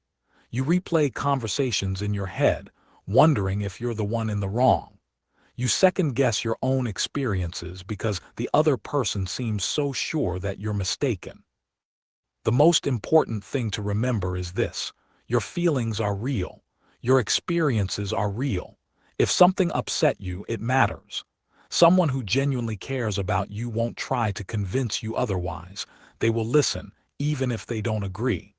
You replay conversations in your head, wondering if you're the one in the wrong. You second-guess your own experiences because the other person seems so sure that you're mistaken. The most important thing to remember is this: your feelings are real. Your experiences are real. If something upset you, it matters. Someone who genuinely cares about you won't try to convince you otherwise. They will listen, even if they don't agree.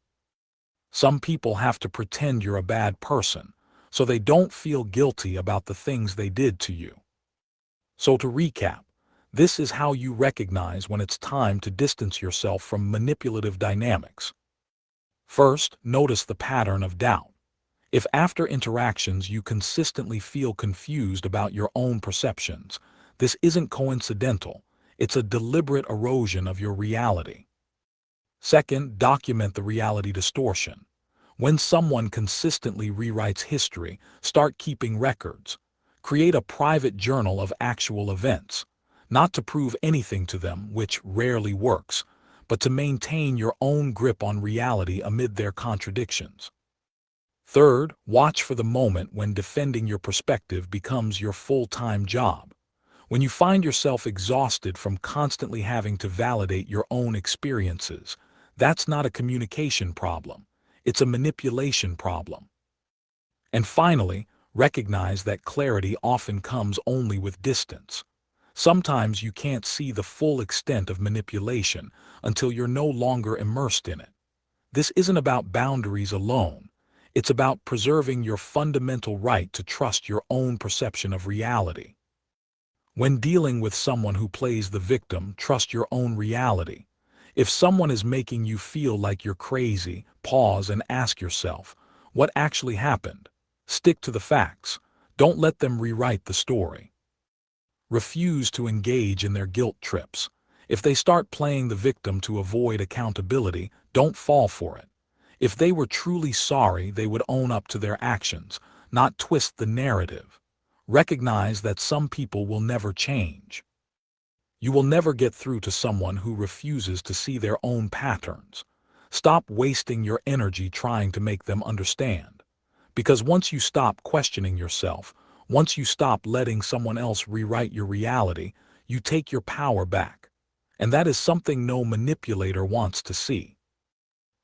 Some people have to pretend you're a bad person, so they don't feel guilty about the things they did to you. So to recap, this is how you recognize when it's time to distance yourself from manipulative dynamics. First, notice the pattern of doubt. If after interactions you consistently feel confused about your own perceptions, this isn't coincidental. It's a deliberate erosion of your reality. Second, document the reality distortion. When someone consistently rewrites history, start keeping records. Create a private journal of actual events, not to prove anything to them, which rarely works, but to maintain your own grip on reality amid their contradictions. Third, watch for the moment when defending your perspective becomes your full-time job. When you find yourself exhausted from constantly having to validate your own experiences, that's not a communication problem. It's a manipulation problem. And finally, recognize that clarity often comes only with distance. Sometimes you can't see the full extent of manipulation until you're no longer immersed in it. This isn't about boundaries alone. It's about preserving your fundamental right to trust your own perception of reality. When dealing with someone who plays the victim, trust your own reality. If someone is making you feel like you're crazy, pause and ask yourself, what actually happened? Stick to the facts. Don't let them rewrite the story. Refuse to engage in their guilt trips. If they start playing the victim to avoid accountability, don't fall for it. If they were truly sorry, they would own up to their actions, not twist the narrative. Recognize that some people will never change. You will never get through to someone who refuses to see their own patterns. Stop wasting your energy trying to make them understand. Because once you stop questioning yourself, once you stop letting someone else rewrite your reality, you take your power back. And that is something no manipulator wants to see.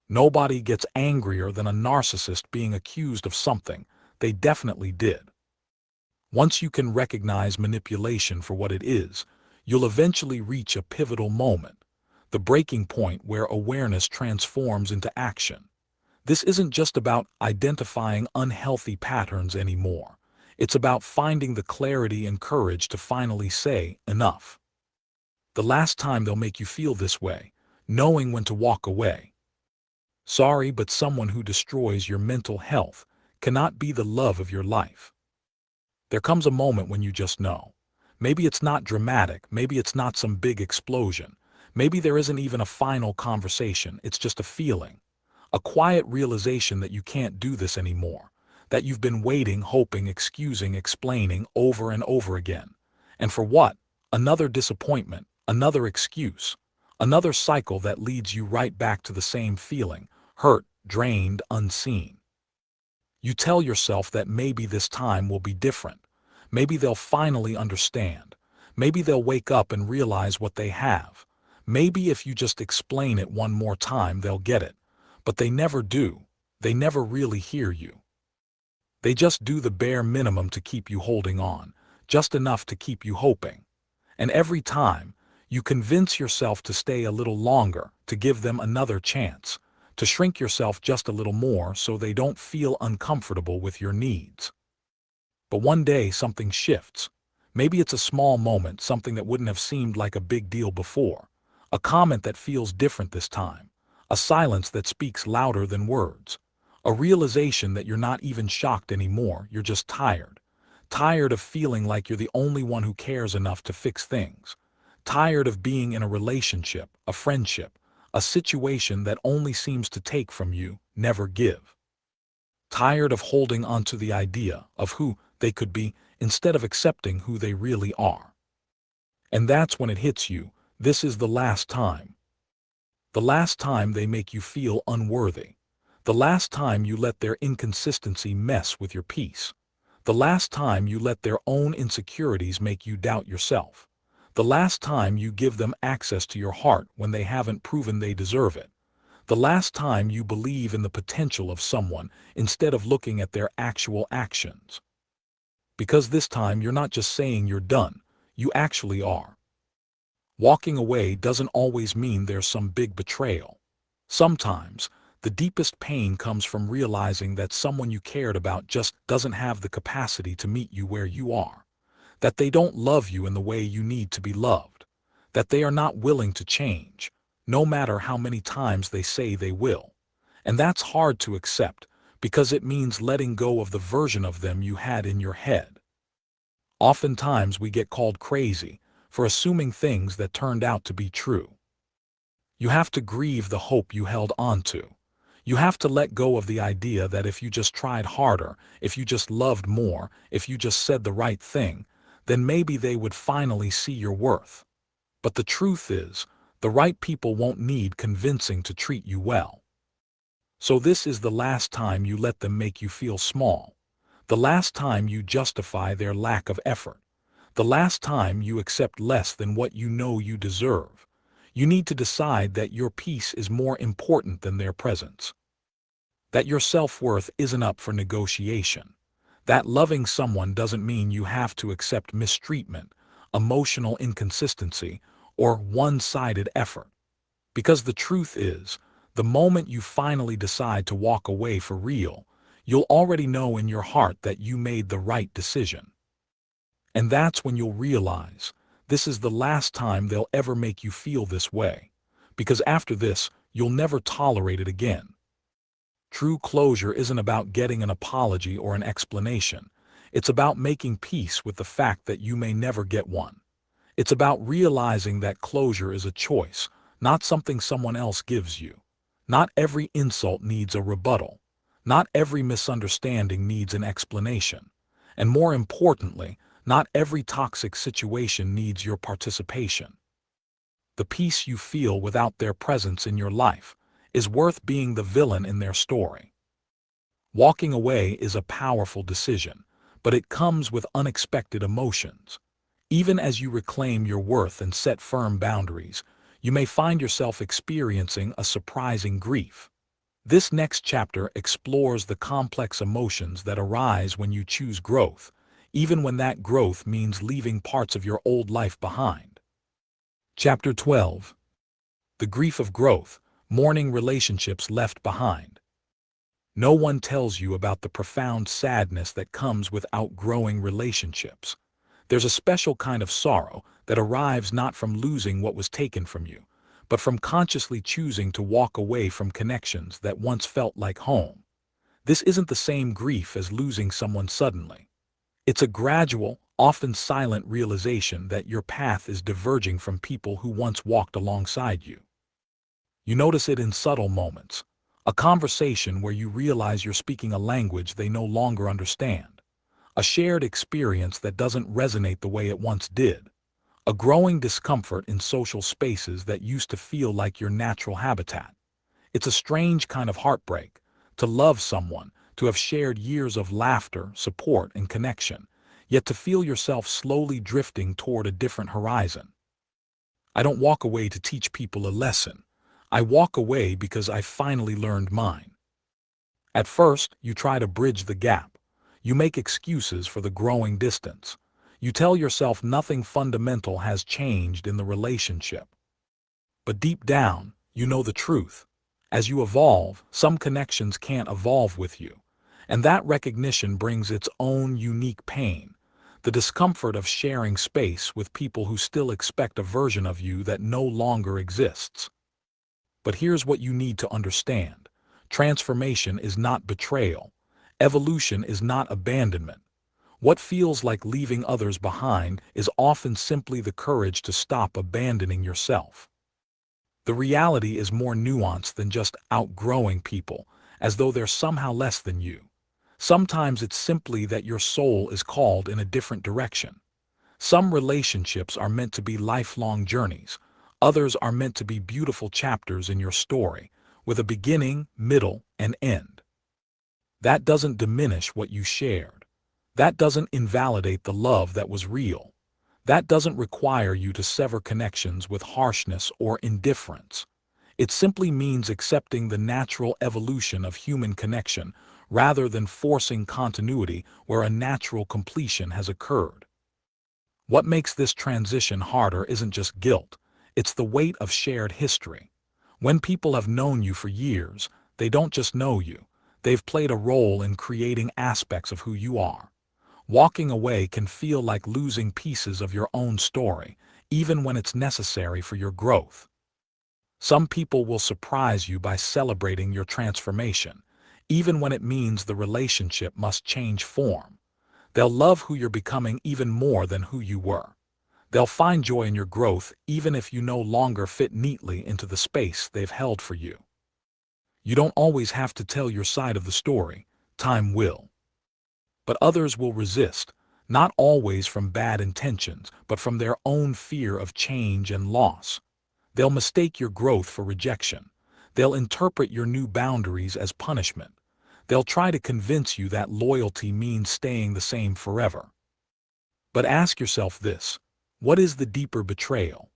Nobody gets angrier than a narcissist being accused of something they definitely did. Once you can recognize manipulation for what it is, you'll eventually reach a pivotal moment, the breaking point where awareness transforms into action. This isn't just about identifying unhealthy patterns anymore. It's about finding the clarity and courage to finally say, enough. The last time they'll make you feel this way, knowing when to walk away. Sorry, but someone who destroys your mental health cannot be the love of your life. There comes a moment when you just know. Maybe it's not dramatic, maybe it's not some big explosion, maybe there isn't even a final conversation, it's just a feeling. A quiet realization that you can't do this anymore, that you've been waiting, hoping, excusing, explaining over and over again. And for what? Another disappointment, another excuse, another cycle that leads you right back to the same feeling, hurt, drained, unseen. You tell yourself that maybe this time will be different. Maybe they'll finally understand. Maybe they'll wake up and realize what they have. Maybe if you just explain it one more time, they'll get it. But they never do. They never really hear you. They just do the bare minimum to keep you holding on, just enough to keep you hoping. And every time, you convince yourself to stay a little longer, to give them another chance, to shrink yourself just a little more so they don't feel uncomfortable with your needs. But one day something shifts. Maybe it's a small moment, something that wouldn't have seemed like a big deal before. A comment that feels different this time. A silence that speaks louder than words. A realization that you're not even shocked anymore, you're just tired. Tired of feeling like you're the only one who cares enough to fix things. Tired of being in a relationship, a friendship, a situation that only seems to take from you, never give. Tired of holding on to the idea of who they could be instead of accepting who they really are. And that's when it hits you, this is the last time. The last time they make you feel unworthy. The last time you let their inconsistency mess with your peace. The last time you let their own insecurities make you doubt yourself. The last time you give them access to your heart when they haven't proven they deserve it. The last time you believe in the potential of someone instead of looking at their actual actions. Because this time you're not just saying you're done, you actually are. Walking away doesn't always mean there's some big betrayal. Sometimes, the deepest pain comes from realizing that someone you cared about just doesn't have the capacity to meet you where you are. That they don't love you in the way you need to be loved. That they are not willing to change, no matter how many times they say they will. And that's hard to accept, because it means letting go of the version of them you had in your head. Oftentimes we get called crazy for assuming things that turned out to be true. You have to grieve the hope you held on to. You have to let go of the idea that if you just tried harder, if you just loved more, if you just said the right thing, then maybe they would finally see your worth. But the truth is, the right people won't need convincing to treat you well. So this is the last time you let them make you feel small. The last time you justify their lack of effort. The last time you accept less than what you know you deserve. You need to decide that your peace is more important than their presence. That your self-worth isn't up for negotiation. That loving someone doesn't mean you have to accept mistreatment, emotional inconsistency, or one-sided effort. Because the truth is, the moment you finally decide to walk away for real, you'll already know in your heart that you made the right decision. And that's when you'll realize, this is the last time they'll ever make you feel this way. Because after this, you'll never tolerate it again. True closure isn't about getting an apology or an explanation. It's about making peace with the fact that you may never get one. It's about realizing that closure is a choice, not something someone else gives you. Not every insult needs a rebuttal. Not every misunderstanding needs an explanation. And more importantly, not every toxic situation needs your participation. The peace you feel without their presence in your life is worth being the villain in their story. Walking away is a powerful decision, but it comes with unexpected emotions. Even as you reclaim your worth and set firm boundaries, you may find yourself experiencing a surprising grief. This next chapter explores the complex emotions that arise when you choose growth, even when that growth means leaving parts of your old life behind. Chapter 12. The Grief of Growth, Mourning Relationships Left Behind. No one tells you about the profound sadness that comes with outgrowing relationships. There's a special kind of sorrow that arrives not from losing what was taken from you, but from consciously choosing to walk away from connections that once felt like home. This isn't the same grief as losing someone suddenly. It's a gradual, often silent realization that your path is diverging from people who once walked alongside you. You notice it in subtle moments. A conversation where you realize you're speaking a language they no longer understand. A shared experience that doesn't resonate the way it once did. a growing discomfort in social spaces that used to feel like your natural habitat. It's a strange kind of heartbreak, to love someone, to have shared years of laughter, support, and connection, yet to feel yourself slowly drifting toward a different horizon. I don't walk away to teach people a lesson. I walk away because I finally learned mine. At first, you try to bridge the gap. You make excuses for the growing distance. You tell yourself nothing fundamental has changed in the relationship. But deep down, you know the truth. As you evolve, some connections can't evolve with you. And that recognition brings its own unique pain. The discomfort of sharing space with people who still expect a version of you that no longer exists. But here's what you need to understand. Transformation is not betrayal. Evolution is not abandonment. What feels like leaving others behind is often simply the courage to stop abandoning yourself. The reality is more nuanced than just outgrowing people, as though they're somehow less than you. Sometimes it's simply that your soul is called in a different direction. Some relationships are meant to be lifelong journeys. Others are meant to be beautiful chapters in your story, with a beginning, middle, and end. That doesn't diminish what you shared. That doesn't invalidate the love that was real. That doesn't require you to sever connections with harshness or indifference. It simply means accepting the natural evolution of human connection rather than forcing continuity where a natural completion has occurred. What makes this transition harder isn't just guilt, it's the weight of shared history. When people have known you for years, they don't just know you, they've played a role in creating aspects of who you are. Walking away can feel like losing pieces of your own story, even when it's necessary for your growth. Some people will surprise you by celebrating your transformation, even when it means the relationship must change form. They'll love who you're becoming even more than who you were. They'll find joy in your growth even if you no longer fit neatly into the space they've held for you. You don't always have to tell your side of the story. Time will. But others will resist, not always from bad intentions, but from their own fear of change and loss. They'll mistake your growth for rejection. They'll interpret your new boundaries as punishment. They'll try to convince you that loyalty means staying the same forever. But ask yourself this: what is the deeper betrayal?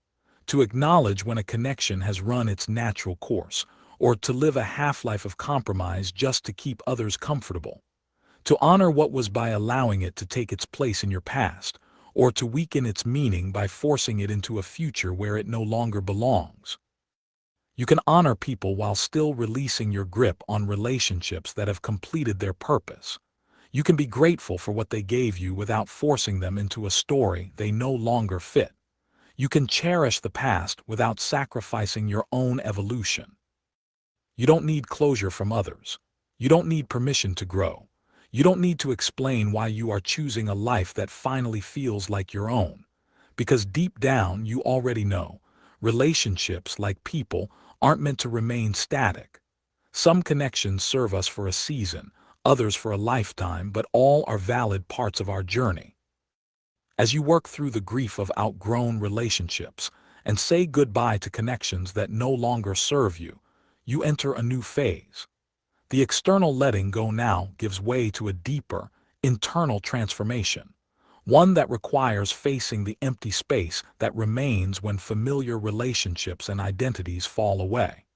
To acknowledge when a connection has run its natural course, or to live a half-life of compromise just to keep others comfortable? To honor what was by allowing it to take its place in your past, or to weaken its meaning by forcing it into a future where it no longer belongs? You can honor people while still releasing your grip on relationships that have completed their purpose. You can be grateful for what they gave you without forcing them into a story they no longer fit. You can cherish the past without sacrificing your own evolution. You don't need closure from others. You don't need permission to grow. You don't need to explain why you are choosing a life that finally feels like your own. Because deep down, you already know, relationships, like people, aren't meant to remain static. Some connections serve us for a season, others for a lifetime, but all are valid parts of our journey. As you work through the grief of outgrown relationships and say goodbye to connections that no longer serve you, you enter a new phase. The external letting go now gives way to a deeper, internal transformation, one that requires facing the empty space that remains when familiar relationships and identities fall away.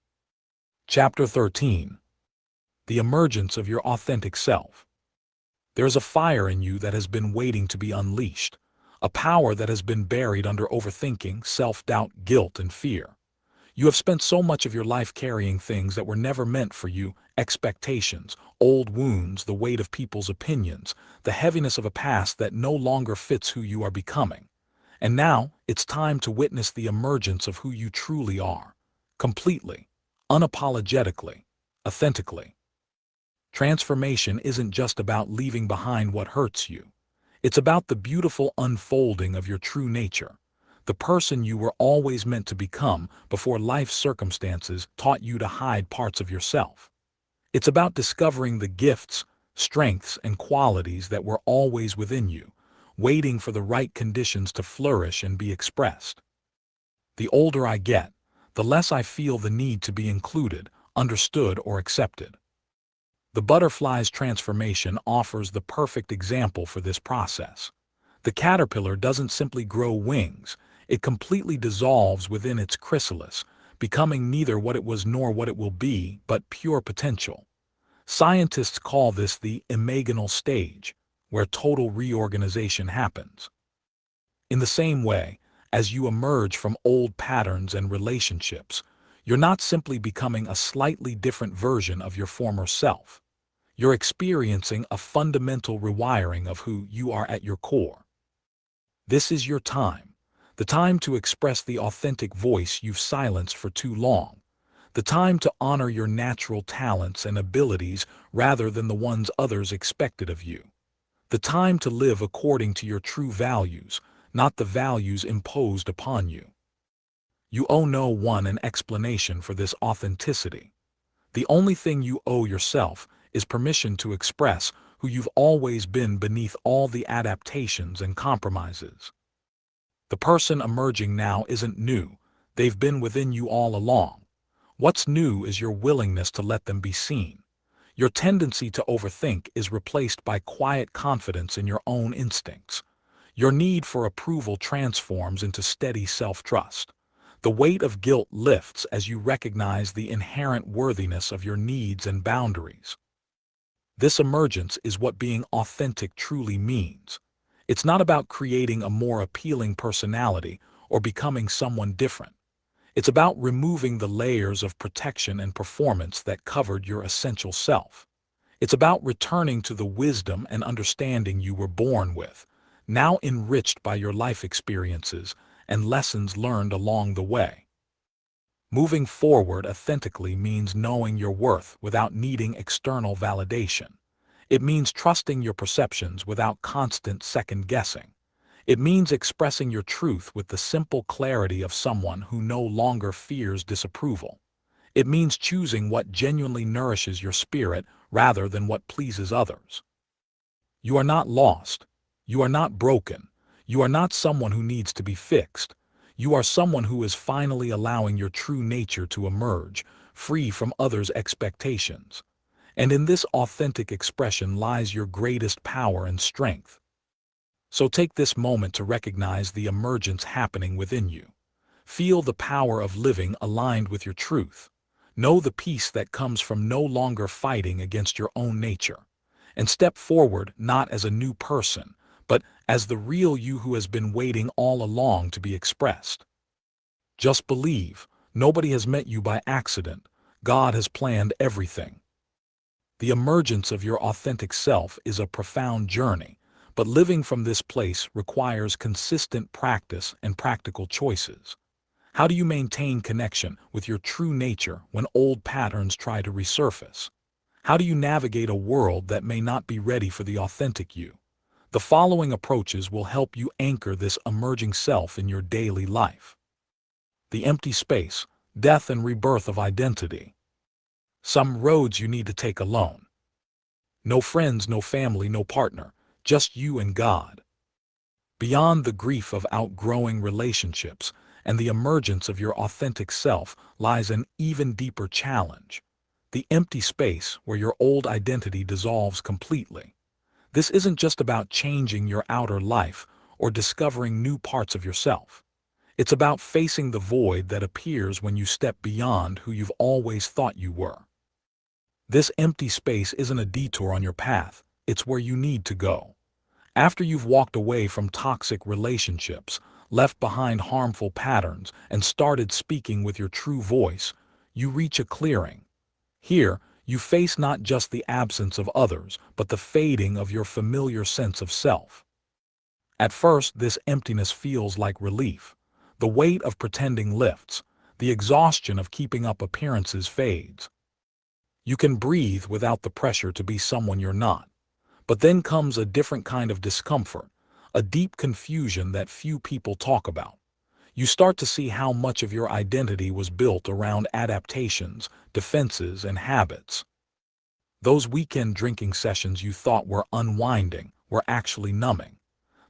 Chapter 13. The emergence of your authentic self. There is a fire in you that has been waiting to be unleashed, a power that has been buried under overthinking, self-doubt, guilt, and fear. You have spent so much of your life carrying things that were never meant for you: expectations, old wounds, the weight of people's opinions, the heaviness of a past that no longer fits who you are becoming. And now, it's time to witness the emergence of who you truly are. Completely, unapologetically, authentically. Transformation isn't just about leaving behind what hurts you. It's about the beautiful unfolding of your true nature, the person you were always meant to become before life's circumstances taught you to hide parts of yourself. It's about discovering the gifts, strengths, and qualities that were always within you, waiting for the right conditions to flourish and be expressed. The older I get, the less I feel the need to be included, understood, or accepted. The butterfly's transformation offers the perfect example for this process. The caterpillar doesn't simply grow wings, it completely dissolves within its chrysalis, becoming neither what it was nor what it will be, but pure potential. Scientists call this the imaginal stage, where total reorganization happens. In the same way, as you emerge from old patterns and relationships, you're not simply becoming a slightly different version of your former self. You're experiencing a fundamental rewiring of who you are at your core. This is your time, the time to express the authentic voice you've silenced for too long, the time to honor your natural talents and abilities rather than the ones others expected of you, the time to live according to your true values, not the values imposed upon you. You owe no one an explanation for this authenticity. The only thing you owe yourself is permission to express who you've always been beneath all the adaptations and compromises. The person emerging now isn't new, they've been within you all along. What's new is your willingness to let them be seen. Your tendency to overthink is replaced by quiet confidence in your own instincts. Your need for approval transforms into steady self-trust. The weight of guilt lifts as you recognize the inherent worthiness of your needs and boundaries. This emergence is what being authentic truly means. It's not about creating a more appealing personality or becoming someone different. It's about removing the layers of protection and performance that covered your essential self. It's about returning to the wisdom and understanding you were born with, now enriched by your life experiences and lessons learned along the way. Moving forward authentically means knowing your worth without needing external validation. It means trusting your perceptions without constant second-guessing. It means expressing your truth with the simple clarity of someone who no longer fears disapproval. It means choosing what genuinely nourishes your spirit rather than what pleases others. You are not lost. You are not broken. You are not someone who needs to be fixed. You are someone who is finally allowing your true nature to emerge, free from others' expectations. And in this authentic expression lies your greatest power and strength. So take this moment to recognize the emergence happening within you. Feel the power of living aligned with your truth. Know the peace that comes from no longer fighting against your own nature. And step forward not as a new person, but as the real you who has been waiting all along to be expressed. Just believe, nobody has met you by accident. God has planned everything. The emergence of your authentic self is a profound journey, but living from this place requires consistent practice and practical choices. How do you maintain connection with your true nature when old patterns try to resurface? How do you navigate a world that may not be ready for the authentic you? The following approaches will help you anchor this emerging self in your daily life. The empty space, death and rebirth of identity. Some roads you need to take alone. No friends, no family, no partner, just you and God. Beyond the grief of outgrowing relationships and the emergence of your authentic self lies an even deeper challenge. The empty space where your old identity dissolves completely. This isn't just about changing your outer life or discovering new parts of yourself. It's about facing the void that appears when you step beyond who you've always thought you were. This empty space isn't a detour on your path, it's where you need to go. After you've walked away from toxic relationships, left behind harmful patterns, and started speaking with your true voice, you reach a clearing. Here, you face not just the absence of others, but the fading of your familiar sense of self. At first, this emptiness feels like relief. The weight of pretending lifts. The exhaustion of keeping up appearances fades. You can breathe without the pressure to be someone you're not. But then comes a different kind of discomfort, a deep confusion that few people talk about. You start to see how much of your identity was built around adaptations, defenses, and habits. Those weekend drinking sessions you thought were unwinding were actually numbing.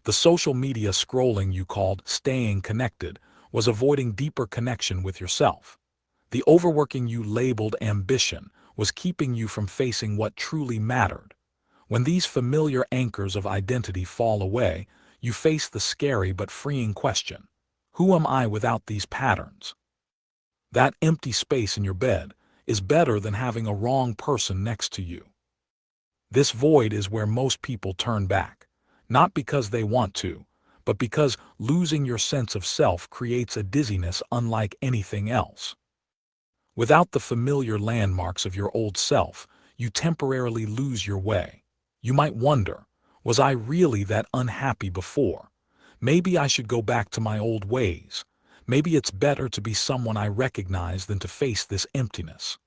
The social media scrolling you called staying connected was avoiding deeper connection with yourself. The overworking you labeled ambition was keeping you from facing what truly mattered. When these familiar anchors of identity fall away, you face the scary but freeing question: who am I without these patterns? That empty space in your bed is better than having a wrong person next to you. This void is where most people turn back, not because they want to, but because losing your sense of self creates a dizziness unlike anything else. Without the familiar landmarks of your old self, you temporarily lose your way. You might wonder, was I really that unhappy before? Maybe I should go back to my old ways. Maybe it's better to be someone I recognize than to face this emptiness.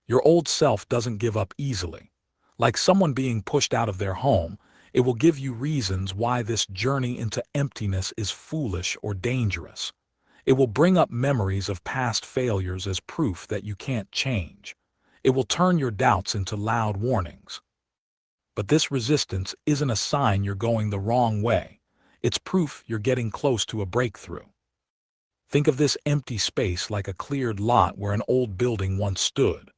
Your old self doesn't give up easily. Like someone being pushed out of their home, it will give you reasons why this journey into emptiness is foolish or dangerous. It will bring up memories of past failures as proof that you can't change. It will turn your doubts into loud warnings. But this resistance isn't a sign you're going the wrong way. It's proof you're getting close to a breakthrough. Think of this empty space like a cleared lot where an old building once stood.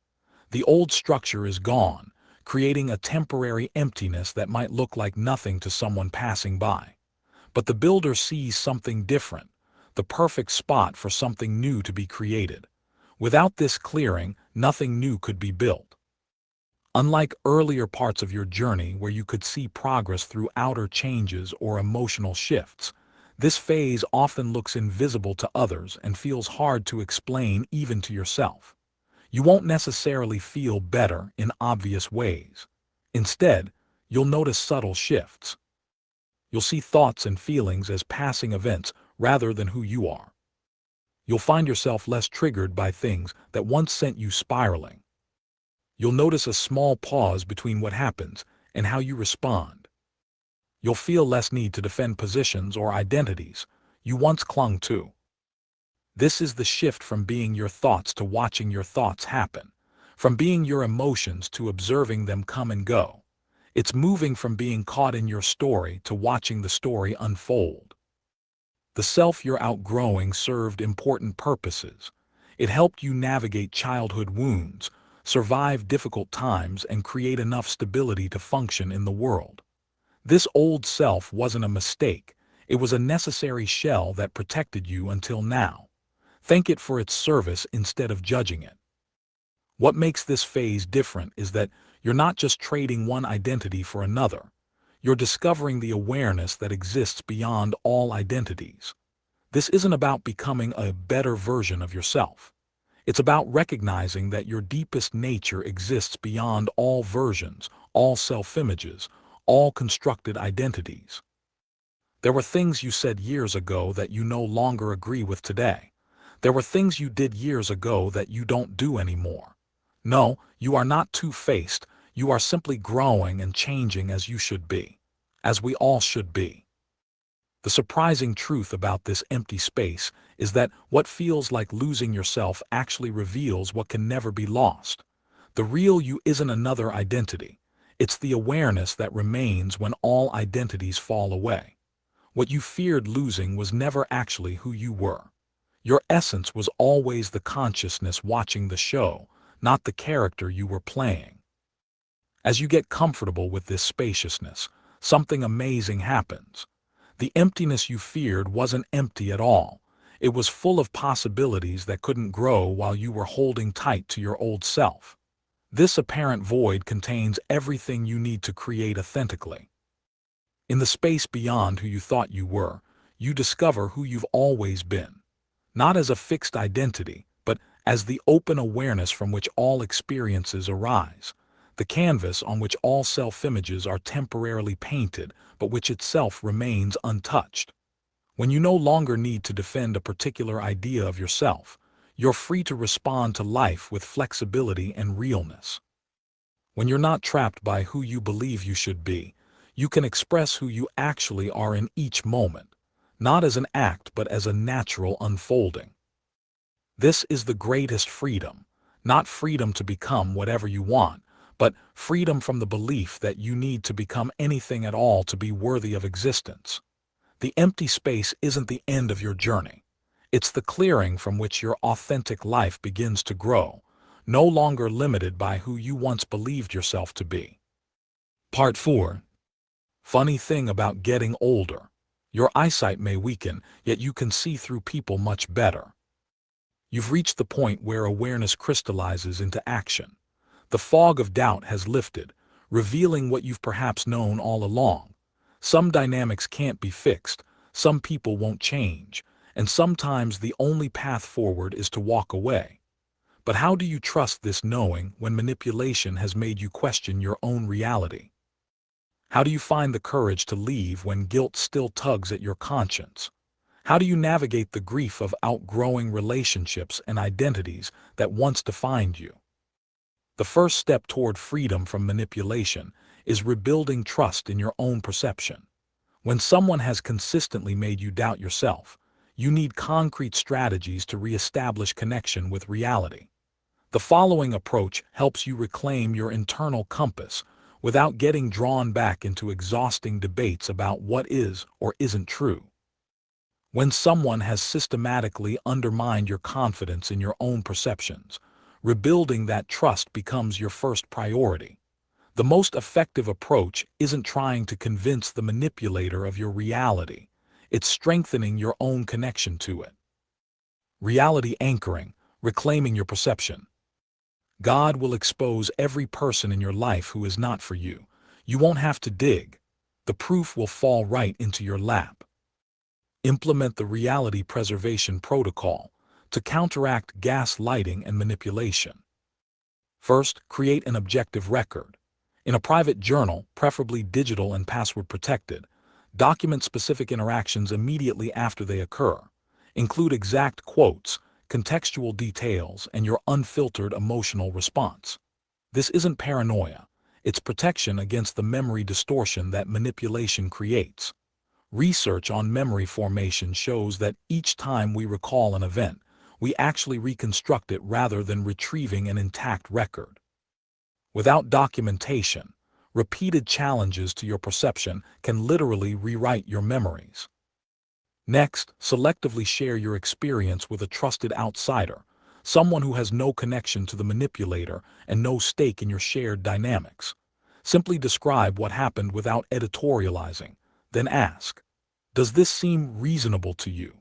The old structure is gone, creating a temporary emptiness that might look like nothing to someone passing by. But the builder sees something different, the perfect spot for something new to be created. Without this clearing, nothing new could be built. Unlike earlier parts of your journey where you could see progress through outer changes or emotional shifts, this phase often looks invisible to others and feels hard to explain even to yourself. You won't necessarily feel better in obvious ways. Instead, you'll notice subtle shifts. You'll see thoughts and feelings as passing events rather than who you are. You'll find yourself less triggered by things that once sent you spiraling. You'll notice a small pause between what happens and how you respond. You'll feel less need to defend positions or identities you once clung to. This is the shift from being your thoughts to watching your thoughts happen, from being your emotions to observing them come and go. It's moving from being caught in your story to watching the story unfold. The self you're outgrowing served important purposes. It helped you navigate childhood wounds, survive difficult times, and create enough stability to function in the world. This old self wasn't a mistake. It was a necessary shell that protected you until now. Thank it for its service instead of judging it. What makes this phase different is that you're not just trading one identity for another. You're discovering the awareness that exists beyond all identities. This isn't about becoming a better version of yourself. It's about recognizing that your deepest nature exists beyond all versions, all self-images, all constructed identities. There were things you said years ago that you no longer agree with today. There were things you did years ago that you don't do anymore. No, you are not two-faced. You are simply growing and changing as you should be, as we all should be. The surprising truth about this empty space is that what feels like losing yourself actually reveals what can never be lost. The real you isn't another identity. It's the awareness that remains when all identities fall away. What you feared losing was never actually who you were. Your essence was always the consciousness watching the show, not the character you were playing. As you get comfortable with this spaciousness, something amazing happens. The emptiness you feared wasn't empty at all. It was full of possibilities that couldn't grow while you were holding tight to your old self. This apparent void contains everything you need to create authentically. In the space beyond who you thought you were, you discover who you've always been. Not as a fixed identity, but as the open awareness from which all experiences arise, the canvas on which all self-images are temporarily painted, but which itself remains untouched. When you no longer need to defend a particular idea of yourself, you're free to respond to life with flexibility and realness. When you're not trapped by who you believe you should be, you can express who you actually are in each moment, not as an act but as a natural unfolding. This is the greatest freedom, not freedom to become whatever you want, but freedom from the belief that you need to become anything at all to be worthy of existence. The empty space isn't the end of your journey. It's the clearing from which your authentic life begins to grow, no longer limited by who you once believed yourself to be. Part 4. Funny thing about getting older. Your eyesight may weaken, yet you can see through people much better. You've reached the point where awareness crystallizes into action. The fog of doubt has lifted, revealing what you've perhaps known all along. Some dynamics can't be fixed, some people won't change, and sometimes the only path forward is to walk away. But how do you trust this knowing when manipulation has made you question your own reality? How do you find the courage to leave when guilt still tugs at your conscience? How do you navigate the grief of outgrowing relationships and identities that once defined you? The first step toward freedom from manipulation is rebuilding trust in your own perception. When someone has consistently made you doubt yourself, you need concrete strategies to reestablish connection with reality. The following approach helps you reclaim your internal compass without getting drawn back into exhausting debates about what is or isn't true. When someone has systematically undermined your confidence in your own perceptions, rebuilding that trust becomes your first priority. The most effective approach isn't trying to convince the manipulator of your reality. It's strengthening your own connection to it. Reality anchoring, reclaiming your perception. God will expose every person in your life who is not for you. You won't have to dig. The proof will fall right into your lap. Implement the reality preservation protocol to counteract gaslighting and manipulation. First, create an objective record. In a private journal, preferably digital and password protected, document specific interactions immediately after they occur. Include exact quotes, contextual details, and your unfiltered emotional response. This isn't paranoia. It's protection against the memory distortion that manipulation creates. Research on memory formation shows that each time we recall an event, we actually reconstruct it rather than retrieving an intact record. Without documentation, repeated challenges to your perception can literally rewrite your memories. Next, selectively share your experience with a trusted outsider, someone who has no connection to the manipulator and no stake in your shared dynamics. Simply describe what happened without editorializing, then ask, does this seem reasonable to you?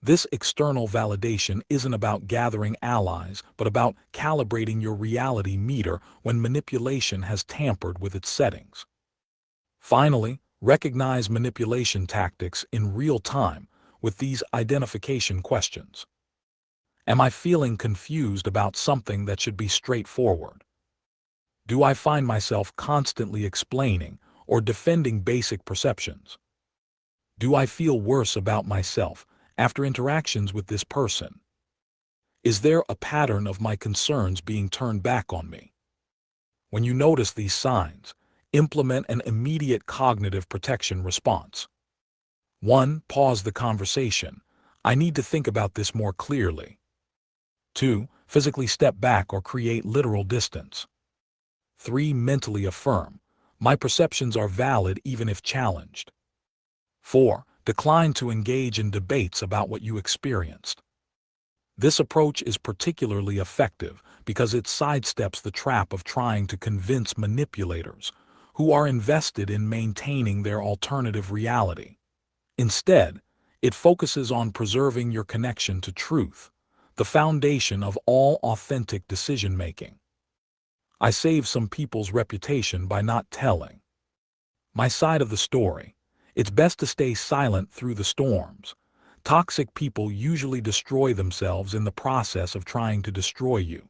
This external validation isn't about gathering allies, but about calibrating your reality meter when manipulation has tampered with its settings. Finally, recognize manipulation tactics in real time with these identification questions. Am I feeling confused about something that should be straightforward? Do I find myself constantly explaining or defending basic perceptions? Do I feel worse about myself after interactions with this person? Is there a pattern of my concerns being turned back on me? When you notice these signs, implement an immediate cognitive protection response. 1. Pause the conversation. I need to think about this more clearly. 2. Physically step back or create literal distance. 3. Mentally affirm. My perceptions are valid even if challenged. 4. Decline to engage in debates about what you experienced. This approach is particularly effective because it sidesteps the trap of trying to convince manipulators who are invested in maintaining their alternative reality. Instead, it focuses on preserving your connection to truth, the foundation of all authentic decision-making. I save some people's reputation by not telling my side of the story. It's best to stay silent through the storms. Toxic people usually destroy themselves in the process of trying to destroy you.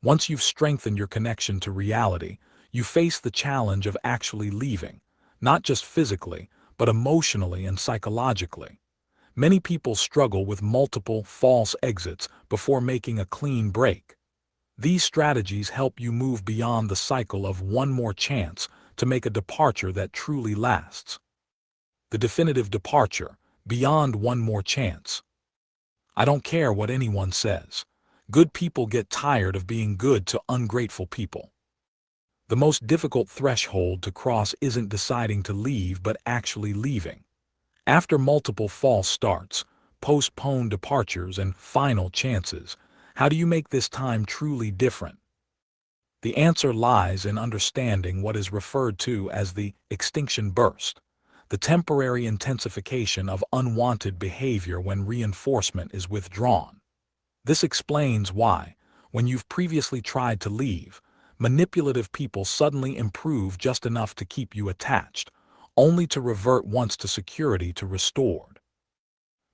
Once you've strengthened your connection to reality, you face the challenge of actually leaving, not just physically, but emotionally and psychologically. Many people struggle with multiple false exits before making a clean break. These strategies help you move beyond the cycle of one more chance to make a departure that truly lasts. The definitive departure, beyond one more chance. I don't care what anyone says. Good people get tired of being good to ungrateful people. The most difficult threshold to cross isn't deciding to leave but actually leaving. After multiple false starts, postponed departures, and final chances, how do you make this time truly different? The answer lies in understanding what is referred to as the extinction burst, the temporary intensification of unwanted behavior when reinforcement is withdrawn. This explains why, when you've previously tried to leave, manipulative people suddenly improve just enough to keep you attached, only to revert once to security to restored.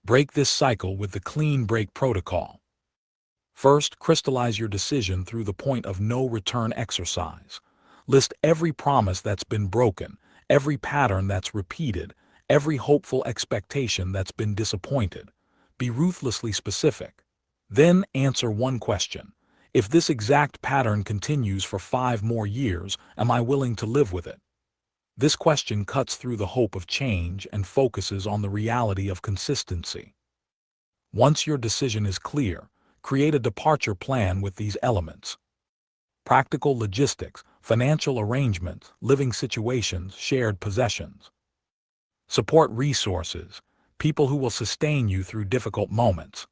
Break this cycle with the clean break protocol. First, crystallize your decision through the point of no return exercise. List every promise that's been broken, every pattern that's repeated, every hopeful expectation that's been disappointed. Be ruthlessly specific. Then answer one question. If this exact pattern continues for 5 more years, am I willing to live with it? This question cuts through the hope of change and focuses on the reality of consistency. Once your decision is clear, create a departure plan with these elements: practical logistics, financial arrangements, living situations, shared possessions. Support resources, people who will sustain you through difficult moments.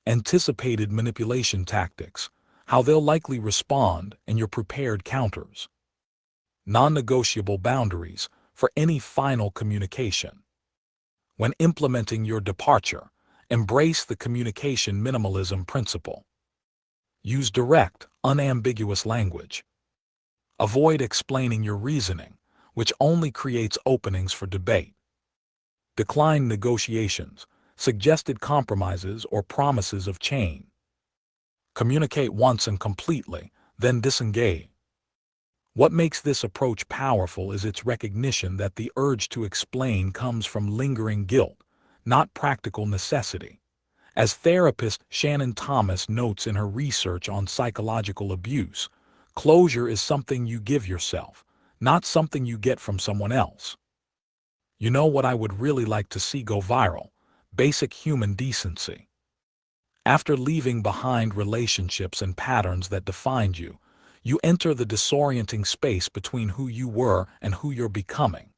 Anticipated manipulation tactics, how they'll likely respond and your prepared counters. Non-negotiable boundaries for any final communication. When implementing your departure, embrace the communication minimalism principle. Use direct, unambiguous language. Avoid explaining your reasoning, which only creates openings for debate. Decline negotiations, suggested compromises, or promises of change. Communicate once and completely, then disengage. What makes this approach powerful is its recognition that the urge to explain comes from lingering guilt, not practical necessity. As therapist Shannon Thomas notes in her research on psychological abuse, closure is something you give yourself, not something you get from someone else. You know what I would really like to see go viral? Basic human decency. After leaving behind relationships and patterns that defined you, you enter the disorienting space between who you were and who you're becoming.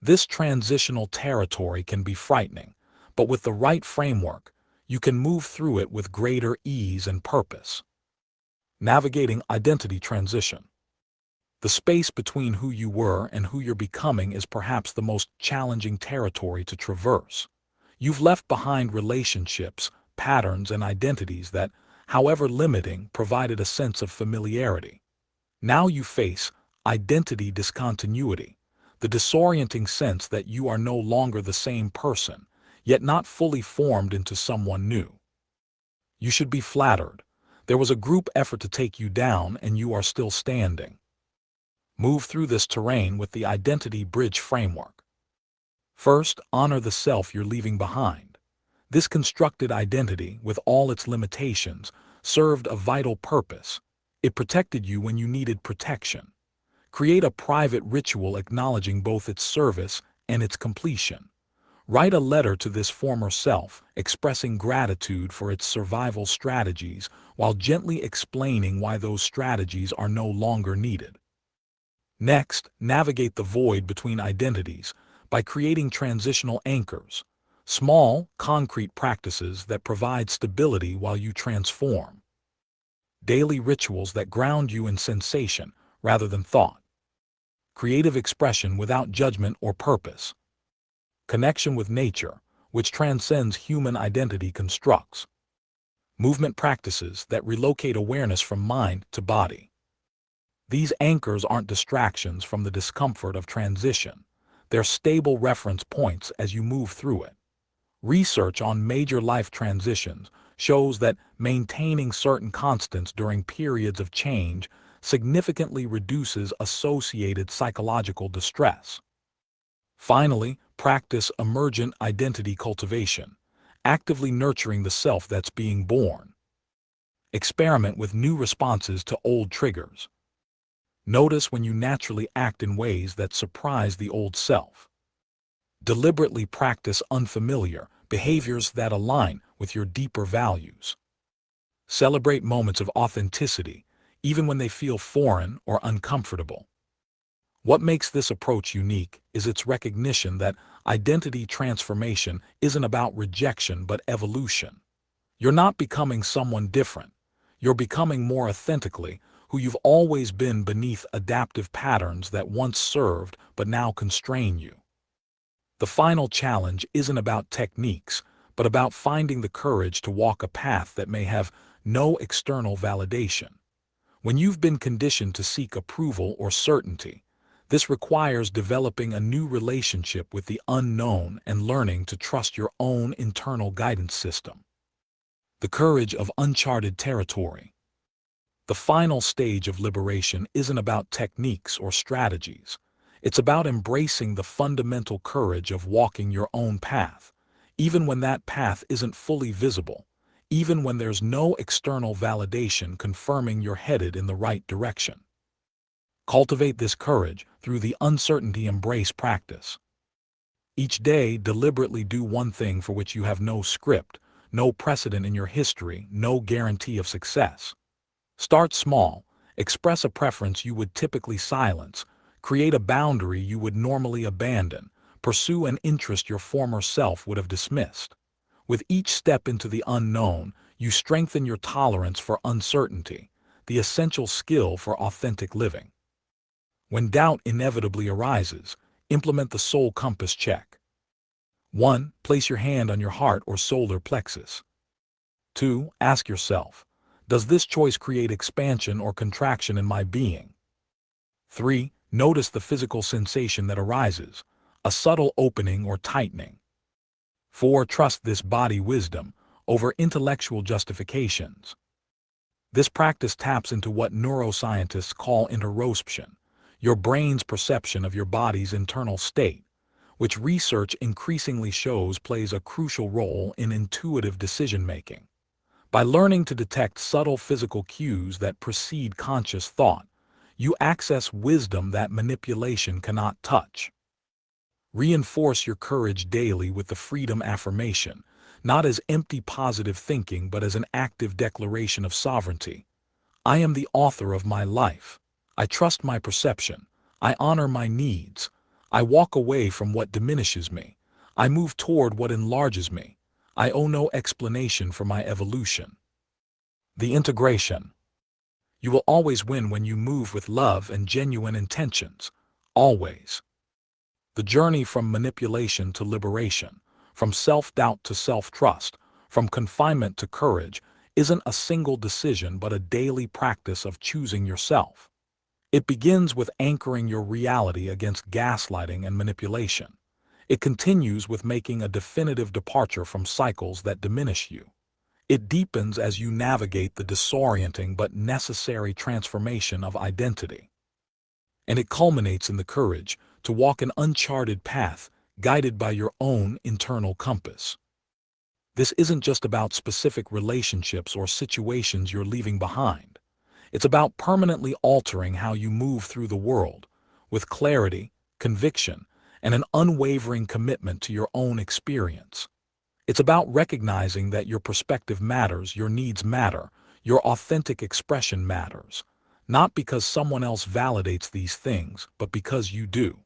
This transitional territory can be frightening, but with the right framework, you can move through it with greater ease and purpose. Navigating identity transition. The space between who you were and who you're becoming is perhaps the most challenging territory to traverse. You've left behind relationships, patterns, and identities that, however limiting, provided a sense of familiarity. Now you face identity discontinuity, the disorienting sense that you are no longer the same person, yet not fully formed into someone new. You should be flattered. There was a group effort to take you down, and you are still standing. Move through this terrain with the identity bridge framework. First, honor the self you're leaving behind. This constructed identity, with all its limitations, served a vital purpose. It protected you when you needed protection. Create a private ritual acknowledging both its service and its completion. Write a letter to this former self, expressing gratitude for its survival strategies while gently explaining why those strategies are no longer needed. Next, navigate the void between identities by creating transitional anchors, small, concrete practices that provide stability while you transform. Daily rituals that ground you in sensation rather than thought. Creative expression without judgment or purpose. Connection with nature, which transcends human identity constructs. Movement practices that relocate awareness from mind to body. These anchors aren't distractions from the discomfort of transition. They're stable reference points as you move through it. Research on major life transitions shows that maintaining certain constants during periods of change significantly reduces associated psychological distress. Finally, practice emergent identity cultivation, actively nurturing the self that's being born. Experiment with new responses to old triggers. Notice when you naturally act in ways that surprise the old self. Deliberately practice unfamiliar behaviors that align with your deeper values. Celebrate moments of authenticity, even when they feel foreign or uncomfortable. What makes this approach unique is its recognition that identity transformation isn't about rejection but evolution. You're not becoming someone different. You're becoming more authentically who you've always been beneath adaptive patterns that once served but now constrain you. The final challenge isn't about techniques, but about finding the courage to walk a path that may have no external validation. When you've been conditioned to seek approval or certainty, this requires developing a new relationship with the unknown and learning to trust your own internal guidance system. The courage of uncharted territory. The final stage of liberation isn't about techniques or strategies. It's about embracing the fundamental courage of walking your own path, even when that path isn't fully visible, even when there's no external validation confirming you're headed in the right direction. Cultivate this courage through the uncertainty embrace practice. Each day, deliberately do one thing for which you have no script, no precedent in your history, no guarantee of success. Start small, express a preference you would typically silence, create a boundary you would normally abandon, pursue an interest your former self would have dismissed. With each step into the unknown, you strengthen your tolerance for uncertainty, the essential skill for authentic living. When doubt inevitably arises, implement the soul compass check. 1. Place your hand on your heart or solar plexus. 2. Ask yourself, does this choice create expansion or contraction in my being? 3. Notice the physical sensation that arises, a subtle opening or tightening. 4. Trust this body wisdom over intellectual justifications. This practice taps into what neuroscientists call interoception, your brain's perception of your body's internal state, which research increasingly shows plays a crucial role in intuitive decision-making. By learning to detect subtle physical cues that precede conscious thought, you access wisdom that manipulation cannot touch. Reinforce your courage daily with the freedom affirmation, not as empty positive thinking but as an active declaration of sovereignty. I am the author of my life. I trust my perception. I honor my needs. I walk away from what diminishes me. I move toward what enlarges me. I owe no explanation for my evolution. The integration. You will always win when you move with love and genuine intentions. Always. The journey from manipulation to liberation, from self-doubt to self-trust, from confinement to courage, isn't a single decision but a daily practice of choosing yourself. It begins with anchoring your reality against gaslighting and manipulation. It continues with making a definitive departure from cycles that diminish you. It deepens as you navigate the disorienting but necessary transformation of identity. And it culminates in the courage to walk an uncharted path guided by your own internal compass. This isn't just about specific relationships or situations you're leaving behind. It's about permanently altering how you move through the world, with clarity, conviction, and an unwavering commitment to your own experience. It's about recognizing that your perspective matters, your needs matter, your authentic expression matters, not because someone else validates these things, but because you do.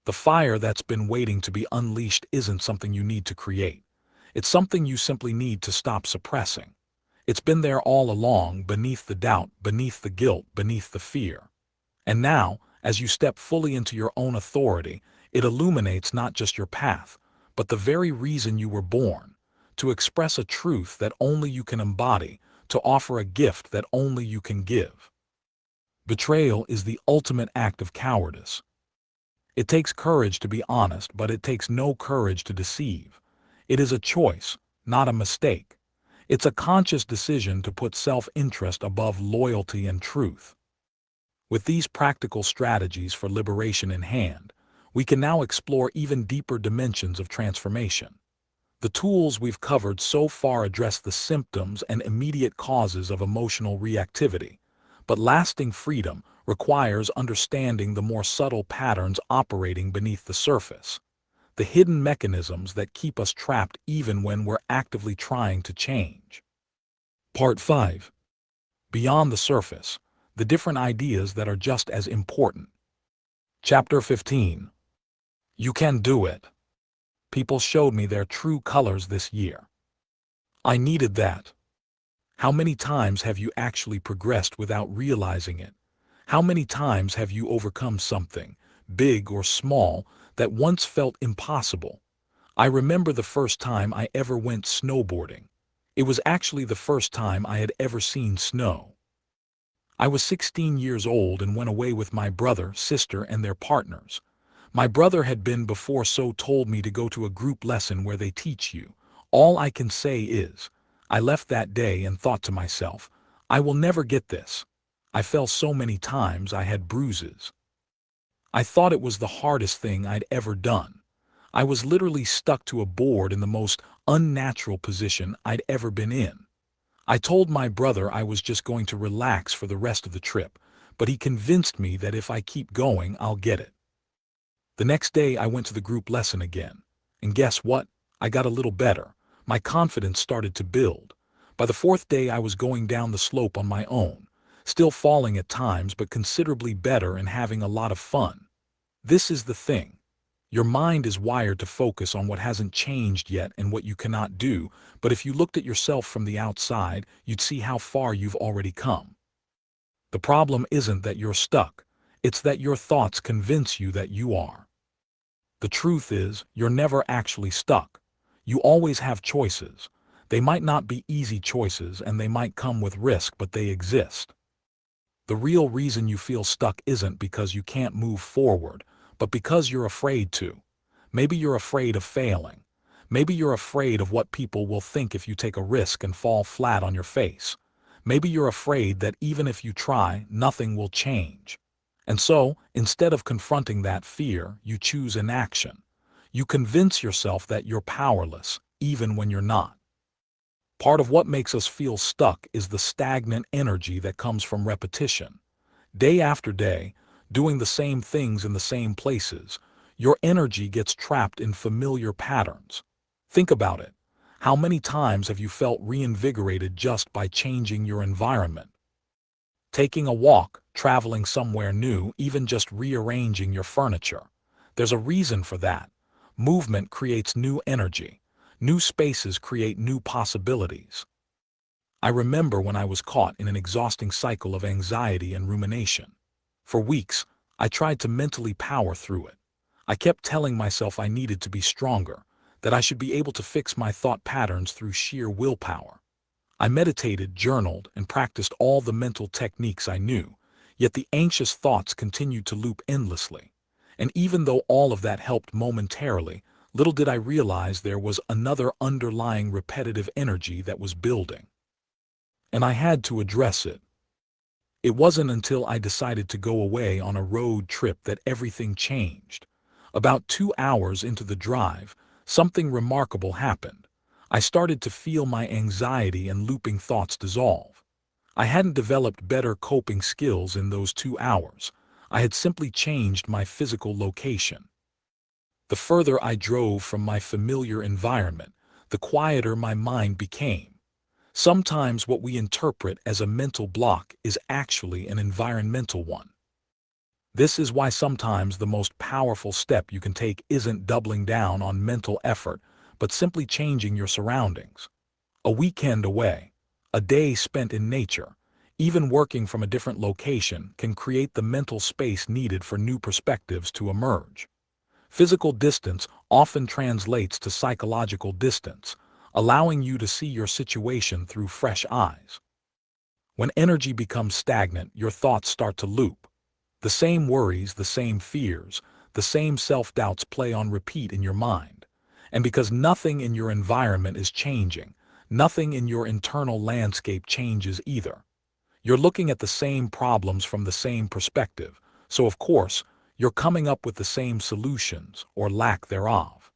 The fire that's been waiting to be unleashed isn't something you need to create. It's something you simply need to stop suppressing. It's been there all along, beneath the doubt, beneath the guilt, beneath the fear. And now, as you step fully into your own authority, it illuminates not just your path, but the very reason you were born, to express a truth that only you can embody, to offer a gift that only you can give. Betrayal is the ultimate act of cowardice. It takes courage to be honest, but it takes no courage to deceive. It is a choice, not a mistake. It's a conscious decision to put self-interest above loyalty and truth. With these practical strategies for liberation in hand, we can now explore even deeper dimensions of transformation. The tools we've covered so far address the symptoms and immediate causes of emotional reactivity, but lasting freedom requires understanding the more subtle patterns operating beneath the surface, the hidden mechanisms that keep us trapped even when we're actively trying to change. Part 5. beyond the surface, the different ideas that are just as important. Chapter 15. You can do it. People showed me their true colors this year. I needed that. How many times have you actually progressed without realizing it? How many times have you overcome something, big or small, that once felt impossible? I remember the first time I ever went snowboarding. It was actually the first time I had ever seen snow. I was 16 years old and went away with my brother, sister, and their partners. My brother had been before, so told me to go to a group lesson where they teach you. All I can say is, I left that day and thought to myself, I will never get this. I fell so many times I had bruises. I thought it was the hardest thing I'd ever done. I was literally stuck to a board in the most unnatural position I'd ever been in. I told my brother I was just going to relax for the rest of the trip, but he convinced me that if I keep going, I'll get it. The next day I went to the group lesson again. And guess what? I got a little better. My confidence started to build. By the fourth day I was going down the slope on my own, still falling at times but considerably better and having a lot of fun. This is the thing. Your mind is wired to focus on what hasn't changed yet and what you cannot do, but if you looked at yourself from the outside, you'd see how far you've already come. The problem isn't that you're stuck, it's that your thoughts convince you that you are. The truth is, you're never actually stuck. You always have choices. They might not be easy choices and they might come with risk, but they exist. The real reason you feel stuck isn't because you can't move forward, but because you're afraid to. Maybe you're afraid of failing. Maybe you're afraid of what people will think if you take a risk and fall flat on your face. Maybe you're afraid that even if you try, nothing will change. And so, instead of confronting that fear, you choose inaction. You convince yourself that you're powerless, even when you're not. Part of what makes us feel stuck is the stagnant energy that comes from repetition. Day after day, doing the same things in the same places, your energy gets trapped in familiar patterns. Think about it. How many times have you felt reinvigorated just by changing your environment? Taking a walk, traveling somewhere new, even just rearranging your furniture. There's a reason for that. Movement creates new energy. New spaces create new possibilities. I remember when I was caught in an exhausting cycle of anxiety and rumination. For weeks, I tried to mentally power through it. I kept telling myself I needed to be stronger, that I should be able to fix my thought patterns through sheer willpower. I meditated, journaled, and practiced all the mental techniques I knew, yet the anxious thoughts continued to loop endlessly. And even though all of that helped momentarily, little did I realize there was another underlying repetitive energy that was building. And I had to address it. It wasn't until I decided to go away on a road trip that everything changed. About 2 hours into the drive, something remarkable happened. I started to feel my anxiety and looping thoughts dissolve. I hadn't developed better coping skills in those 2 hours. I had simply changed my physical location. The further I drove from my familiar environment, the quieter my mind became. Sometimes what we interpret as a mental block is actually an environmental one. This is why sometimes the most powerful step you can take isn't doubling down on mental effort, but simply changing your surroundings. A weekend away, a day spent in nature, even working from a different location can create the mental space needed for new perspectives to emerge. Physical distance often translates to psychological distance, allowing you to see your situation through fresh eyes. When energy becomes stagnant, your thoughts start to loop. The same worries, the same fears, the same self-doubts play on repeat in your mind. And because nothing in your environment is changing, nothing in your internal landscape changes either. You're looking at the same problems from the same perspective, so of course, you're coming up with the same solutions, or lack thereof.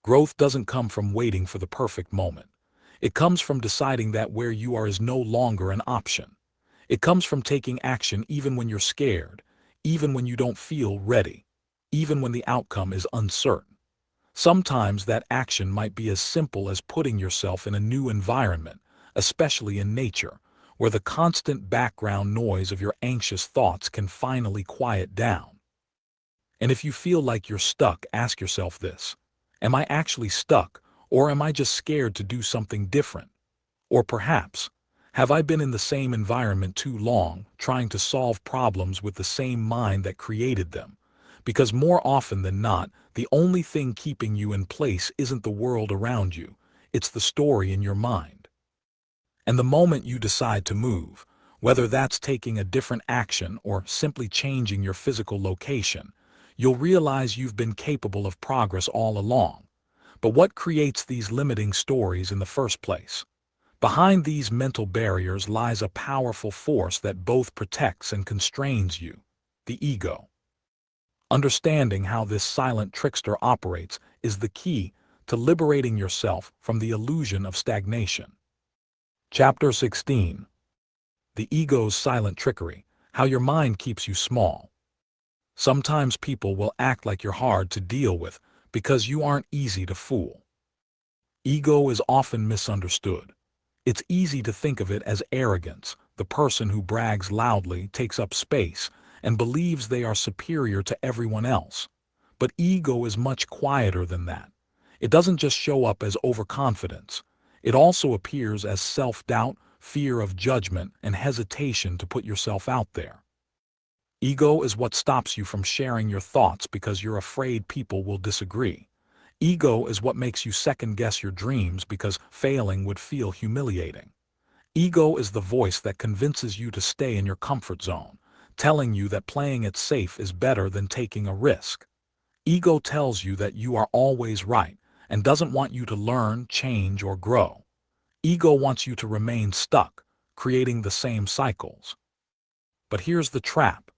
Growth doesn't come from waiting for the perfect moment. It comes from deciding that where you are is no longer an option. It comes from taking action even when you're scared, even when you don't feel ready, even when the outcome is uncertain. Sometimes that action might be as simple as putting yourself in a new environment, especially in nature, where the constant background noise of your anxious thoughts can finally quiet down. And if you feel like you're stuck, ask yourself this: am I actually stuck, or am I just scared to do something different? Or perhaps, have I been in the same environment too long, trying to solve problems with the same mind that created them? Because more often than not, the only thing keeping you in place isn't the world around you, it's the story in your mind. And the moment you decide to move, whether that's taking a different action or simply changing your physical location, you'll realize you've been capable of progress all along. But what creates these limiting stories in the first place? Behind these mental barriers lies a powerful force that both protects and constrains you: the ego. Understanding how this silent trickster operates is the key to liberating yourself from the illusion of stagnation. Chapter 16. The Ego's Silent Trickery: How Your Mind Keeps You Small. Sometimes people will act like you're hard to deal with because you aren't easy to fool. Ego is often misunderstood. It's easy to think of it as arrogance, the person who brags loudly, takes up space, and believes they are superior to everyone else. But ego is much quieter than that. It doesn't just show up as overconfidence. It also appears as self-doubt, fear of judgment, and hesitation to put yourself out there. Ego is what stops you from sharing your thoughts because you're afraid people will disagree. Ego is what makes you second-guess your dreams because failing would feel humiliating. Ego is the voice that convinces you to stay in your comfort zone, telling you that playing it safe is better than taking a risk. Ego tells you that you are always right and doesn't want you to learn, change, or grow. Ego wants you to remain stuck, creating the same cycles. But here's the trap.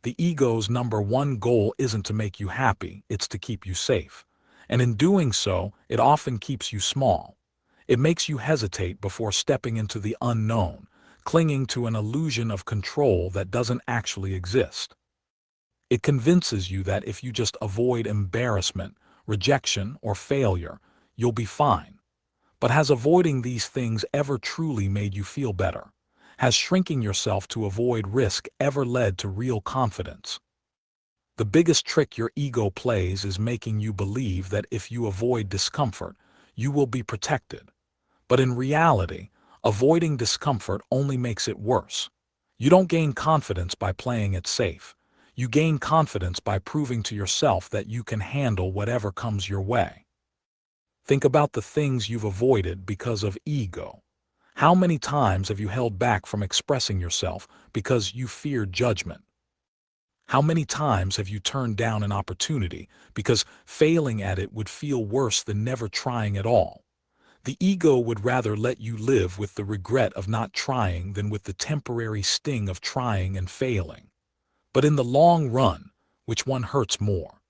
The ego's number one goal isn't to make you happy, it's to keep you safe. And in doing so, it often keeps you small. It makes you hesitate before stepping into the unknown, clinging to an illusion of control that doesn't actually exist. It convinces you that if you just avoid embarrassment, rejection, or failure, you'll be fine. But has avoiding these things ever truly made you feel better? Has shrinking yourself to avoid risk ever led to real confidence? The biggest trick your ego plays is making you believe that if you avoid discomfort, you will be protected. But in reality, avoiding discomfort only makes it worse. You don't gain confidence by playing it safe. You gain confidence by proving to yourself that you can handle whatever comes your way. Think about the things you've avoided because of ego. How many times have you held back from expressing yourself because you feared judgment? How many times have you turned down an opportunity because failing at it would feel worse than never trying at all? The ego would rather let you live with the regret of not trying than with the temporary sting of trying and failing. But in the long run, which one hurts more?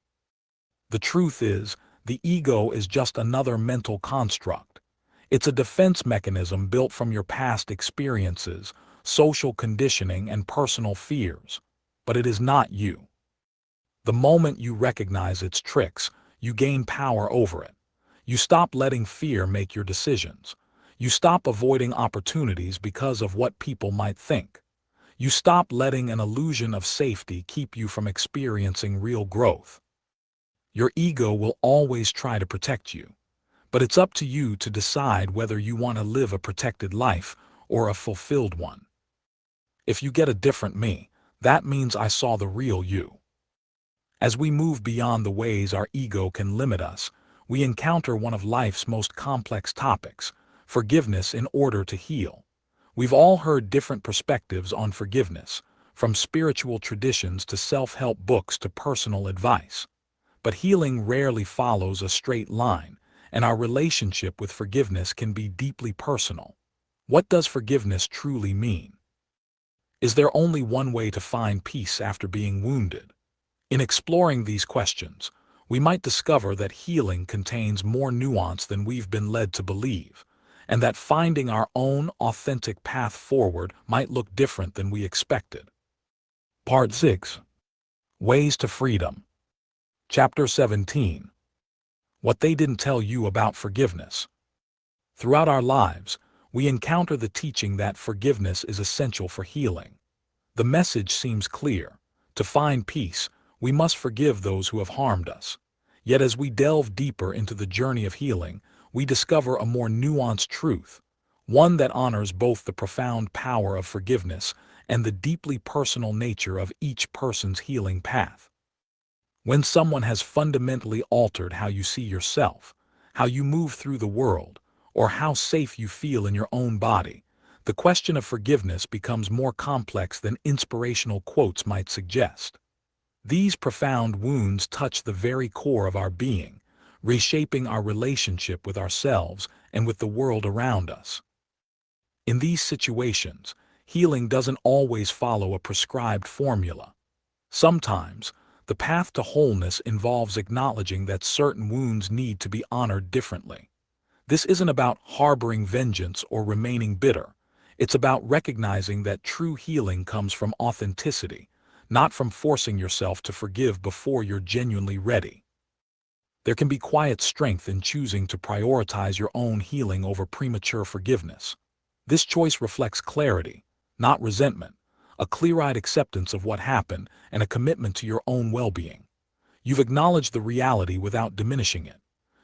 The truth is, the ego is just another mental construct. It's a defense mechanism built from your past experiences, social conditioning, and personal fears. But it is not you. The moment you recognize its tricks, you gain power over it. You stop letting fear make your decisions. You stop avoiding opportunities because of what people might think. You stop letting an illusion of safety keep you from experiencing real growth. Your ego will always try to protect you, but it's up to you to decide whether you want to live a protected life or a fulfilled one. If you get a different me, that means I saw the real you. As we move beyond the ways our ego can limit us, we encounter one of life's most complex topics: forgiveness in order to heal. We've all heard different perspectives on forgiveness, from spiritual traditions to self-help books to personal advice. But healing rarely follows a straight line, and our relationship with forgiveness can be deeply personal. What does forgiveness truly mean? Is there only one way to find peace after being wounded? In exploring these questions, we might discover that healing contains more nuance than we've been led to believe, and that finding our own authentic path forward might look different than we expected. Part 6. Ways to Freedom. Chapter 17. What they didn't tell you about forgiveness. Throughout our lives, we encounter the teaching that forgiveness is essential for healing. The message seems clear. To find peace, we must forgive those who have harmed us. Yet as we delve deeper into the journey of healing, we discover a more nuanced truth, one that honors both the profound power of forgiveness and the deeply personal nature of each person's healing path. When someone has fundamentally altered how you see yourself, how you move through the world, or how safe you feel in your own body, the question of forgiveness becomes more complex than inspirational quotes might suggest. These profound wounds touch the very core of our being, reshaping our relationship with ourselves and with the world around us. In these situations, healing doesn't always follow a prescribed formula. Sometimes, the path to wholeness involves acknowledging that certain wounds need to be honored differently. This isn't about harboring vengeance or remaining bitter. It's about recognizing that true healing comes from authenticity, not from forcing yourself to forgive before you're genuinely ready. There can be quiet strength in choosing to prioritize your own healing over premature forgiveness. This choice reflects clarity, not resentment, a clear-eyed acceptance of what happened and a commitment to your own well-being. You've acknowledged the reality without diminishing it.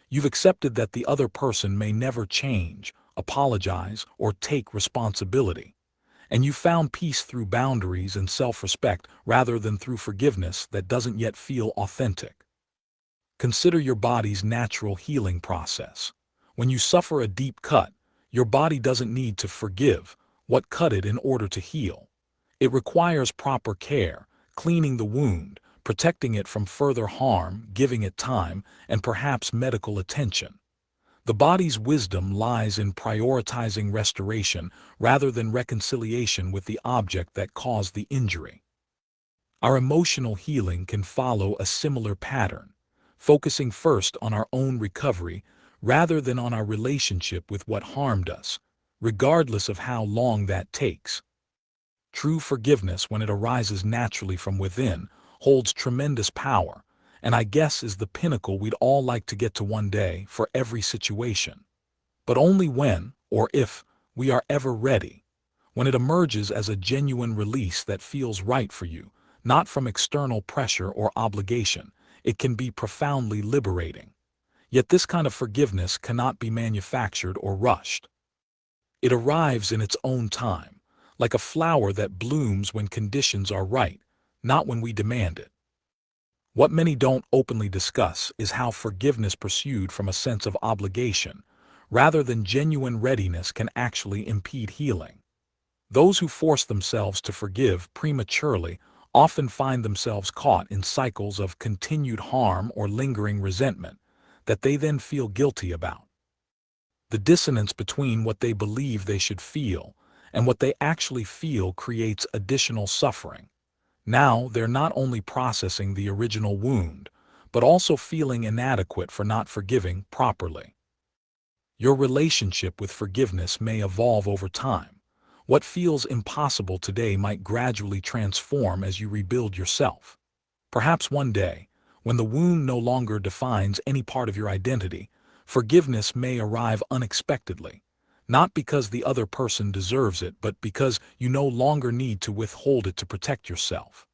You've accepted that the other person may never change, apologize, or take responsibility. And you've found peace through boundaries and self-respect rather than through forgiveness that doesn't yet feel authentic. Consider your body's natural healing process. When you suffer a deep cut, your body doesn't need to forgive what cut it in order to heal. It requires proper care, cleaning the wound, protecting it from further harm, giving it time, and perhaps medical attention. The body's wisdom lies in prioritizing restoration rather than reconciliation with the object that caused the injury. Our emotional healing can follow a similar pattern, focusing first on our own recovery rather than on our relationship with what harmed us, regardless of how long that takes. True forgiveness, when it arises naturally from within, holds tremendous power, and I guess is the pinnacle we'd all like to get to one day for every situation. But only when, or if, we are ever ready. When it emerges as a genuine release that feels right for you, not from external pressure or obligation, it can be profoundly liberating. Yet this kind of forgiveness cannot be manufactured or rushed. It arrives in its own time, like a flower that blooms when conditions are right, not when we demand it. What many don't openly discuss is how forgiveness pursued from a sense of obligation, rather than genuine readiness, can actually impede healing. Those who force themselves to forgive prematurely often find themselves caught in cycles of continued harm or lingering resentment that they then feel guilty about. The dissonance between what they believe they should feel and what they actually feel creates additional suffering. Now they're not only processing the original wound, but also feeling inadequate for not forgiving properly. Your relationship with forgiveness may evolve over time. What feels impossible today might gradually transform as you rebuild yourself. Perhaps one day, when the wound no longer defines any part of your identity, forgiveness may arrive unexpectedly, not because the other person deserves it, but because you no longer need to withhold it to protect yourself.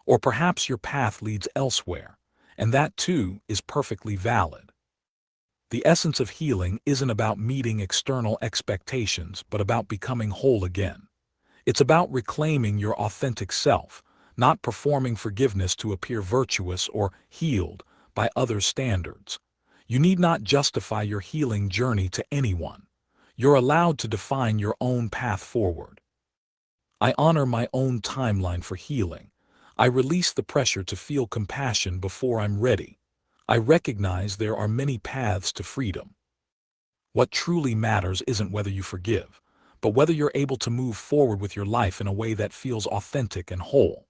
Or perhaps your path leads elsewhere, and that too is perfectly valid. The essence of healing isn't about meeting external expectations, but about becoming whole again. It's about reclaiming your authentic self, not performing forgiveness to appear virtuous or healed by others' standards. You need not justify your healing journey to anyone. You're allowed to define your own path forward. I honor my own timeline for healing. I release the pressure to feel compassion before I'm ready. I recognize there are many paths to freedom. What truly matters isn't whether you forgive, but whether you're able to move forward with your life in a way that feels authentic and whole.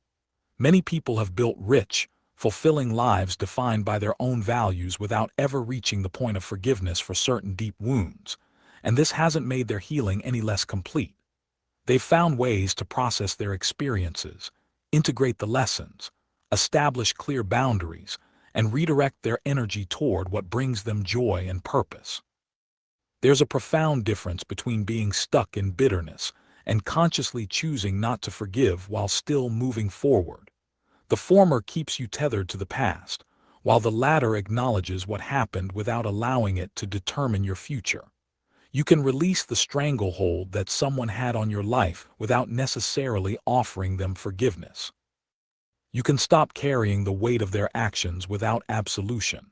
Many people have built rich, fulfilling lives defined by their own values without ever reaching the point of forgiveness for certain deep wounds, and this hasn't made their healing any less complete. They've found ways to process their experiences, integrate the lessons, establish clear boundaries, and redirect their energy toward what brings them joy and purpose. There's a profound difference between being stuck in bitterness and consciously choosing not to forgive while still moving forward. The former keeps you tethered to the past, while the latter acknowledges what happened without allowing it to determine your future. You can release the stranglehold that someone had on your life without necessarily offering them forgiveness. You can stop carrying the weight of their actions without absolution.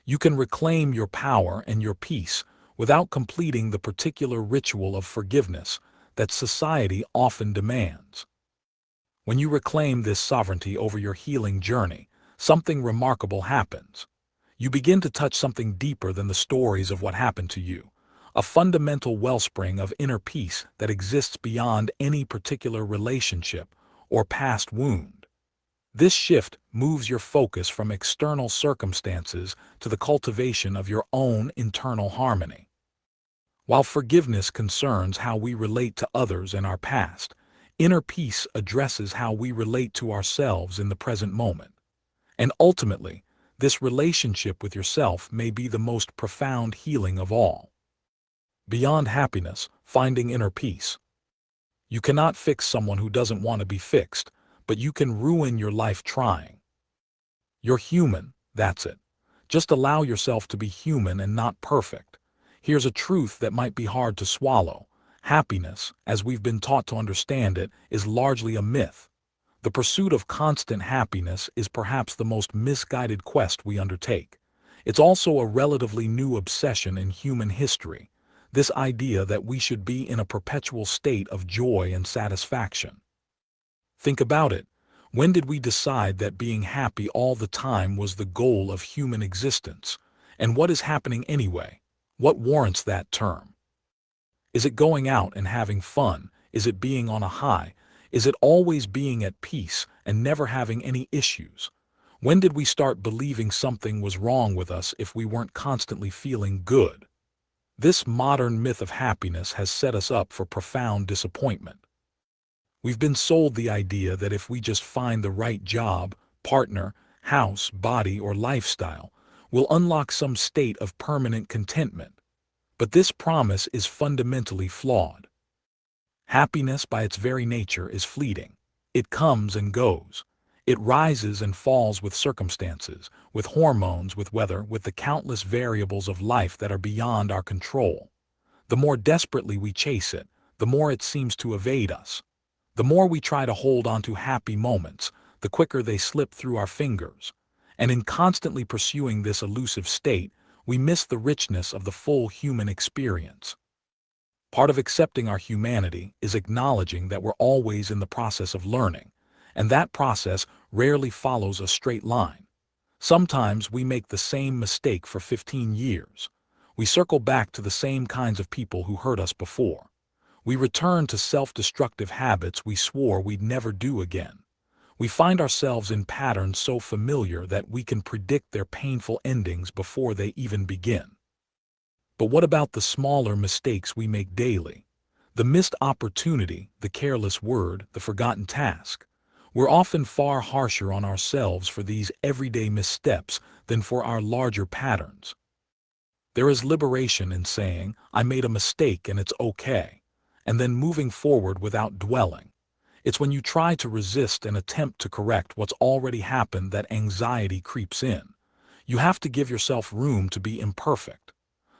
You can reclaim your power and your peace without completing the particular ritual of forgiveness that society often demands. When you reclaim this sovereignty over your healing journey, something remarkable happens. You begin to touch something deeper than the stories of what happened to you, a fundamental wellspring of inner peace that exists beyond any particular relationship or past wound. This shift moves your focus from external circumstances to the cultivation of your own internal harmony. While forgiveness concerns how we relate to others and our past, inner peace addresses how we relate to ourselves in the present moment. And ultimately, this relationship with yourself may be the most profound healing of all. Beyond happiness, finding inner peace. You cannot fix someone who doesn't want to be fixed, but you can ruin your life trying. You're human, that's it. Just allow yourself to be human and not perfect. Here's a truth that might be hard to swallow. Happiness, as we've been taught to understand it, is largely a myth. The pursuit of constant happiness is perhaps the most misguided quest we undertake. It's also a relatively new obsession in human history, this idea that we should be in a perpetual state of joy and satisfaction. Think about it. When did we decide that being happy all the time was the goal of human existence? And what is happening anyway? What warrants that term? Is it going out and having fun? Is it being on a high? Is it always being at peace and never having any issues? When did we start believing something was wrong with us if we weren't constantly feeling good? This modern myth of happiness has set us up for profound disappointment. We've been sold the idea that if we just find the right job, partner, house, body, or lifestyle, we'll unlock some state of permanent contentment. But this promise is fundamentally flawed. Happiness, by its very nature, is fleeting. It comes and goes. It rises and falls with circumstances, with hormones, with weather, with the countless variables of life that are beyond our control. The more desperately we chase it, the more it seems to evade us. The more we try to hold on to happy moments, the quicker they slip through our fingers. And in constantly pursuing this elusive state, we miss the richness of the full human experience. Part of accepting our humanity is acknowledging that we're always in the process of learning, and that process rarely follows a straight line. Sometimes we make the same mistake for 15 years. We circle back to the same kinds of people who hurt us before. We return to self-destructive habits we swore we'd never do again. We find ourselves in patterns so familiar that we can predict their painful endings before they even begin. But what about the smaller mistakes we make daily? The missed opportunity, the careless word, the forgotten task. We're often far harsher on ourselves for these everyday missteps than for our larger patterns. There is liberation in saying, "I made a mistake and it's okay," and then moving forward without dwelling. It's when you try to resist and attempt to correct what's already happened that anxiety creeps in. You have to give yourself room to be imperfect.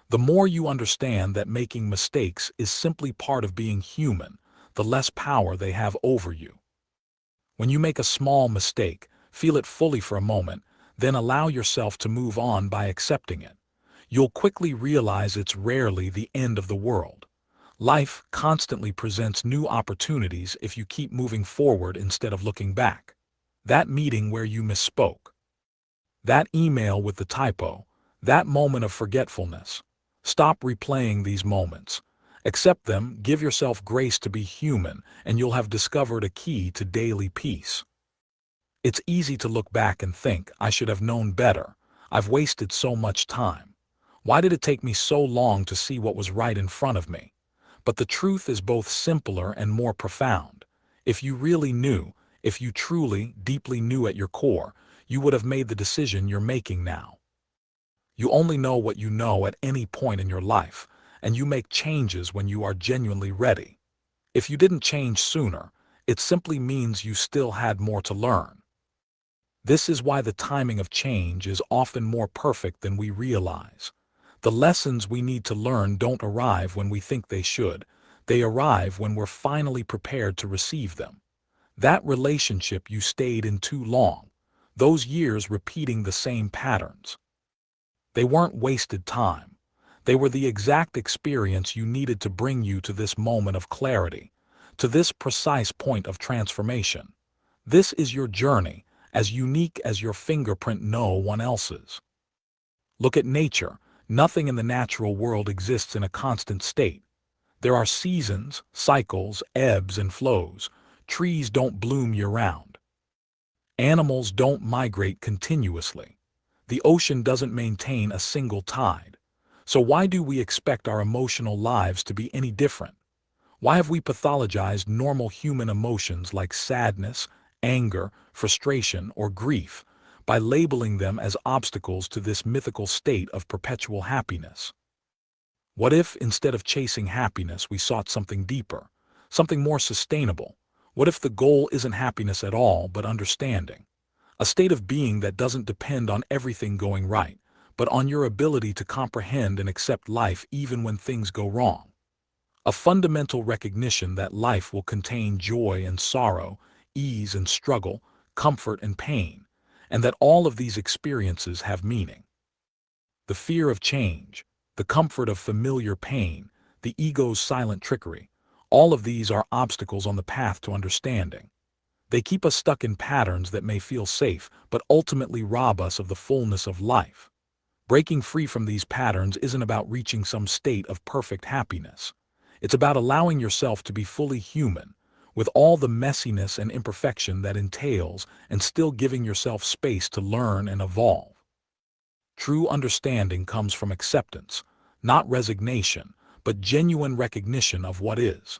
The more you understand that making mistakes is simply part of being human, the less power they have over you. When you make a small mistake, feel it fully for a moment, then allow yourself to move on by accepting it. You'll quickly realize it's rarely the end of the world. Life constantly presents new opportunities if you keep moving forward instead of looking back. That meeting where you misspoke. That email with the typo. That moment of forgetfulness. Stop replaying these moments. Accept them, give yourself grace to be human, and you'll have discovered a key to daily peace. It's easy to look back and think, "I should have known better. I've wasted so much time. Why did it take me so long to see what was right in front of me?" But the truth is both simpler and more profound. If you really knew, if you truly, deeply knew at your core, you would have made the decision you're making now. You only know what you know at any point in your life, and you make changes when you are genuinely ready. If you didn't change sooner, it simply means you still had more to learn. This is why the timing of change is often more perfect than we realize. The lessons we need to learn don't arrive when we think they should. They arrive when we're finally prepared to receive them. That relationship you stayed in too long, those years repeating the same patterns, they weren't wasted time. They were the exact experience you needed to bring you to this moment of clarity, to this precise point of transformation. This is your journey, as unique as your fingerprint no one else's. Look at nature. Nothing in the natural world exists in a constant state. There are seasons, cycles, ebbs and flows. Trees don't bloom year-round. Animals don't migrate continuously. The ocean doesn't maintain a single tide. So why do we expect our emotional lives to be any different? Why have we pathologized normal human emotions like sadness, anger, frustration, or grief by labeling them as obstacles to this mythical state of perpetual happiness? What if, instead of chasing happiness, we sought something deeper, something more sustainable? What if the goal isn't happiness at all, but understanding? A state of being that doesn't depend on everything going right, but on your ability to comprehend and accept life even when things go wrong. A fundamental recognition that life will contain joy and sorrow, ease and struggle, comfort and pain, and that all of these experiences have meaning. The fear of change, the comfort of familiar pain, the ego's silent trickery, all of these are obstacles on the path to understanding. They keep us stuck in patterns that may feel safe, but ultimately rob us of the fullness of life. Breaking free from these patterns isn't about reaching some state of perfect happiness. It's about allowing yourself to be fully human, with all the messiness and imperfection that entails, and still giving yourself space to learn and evolve. True understanding comes from acceptance, not resignation, but genuine recognition of what is.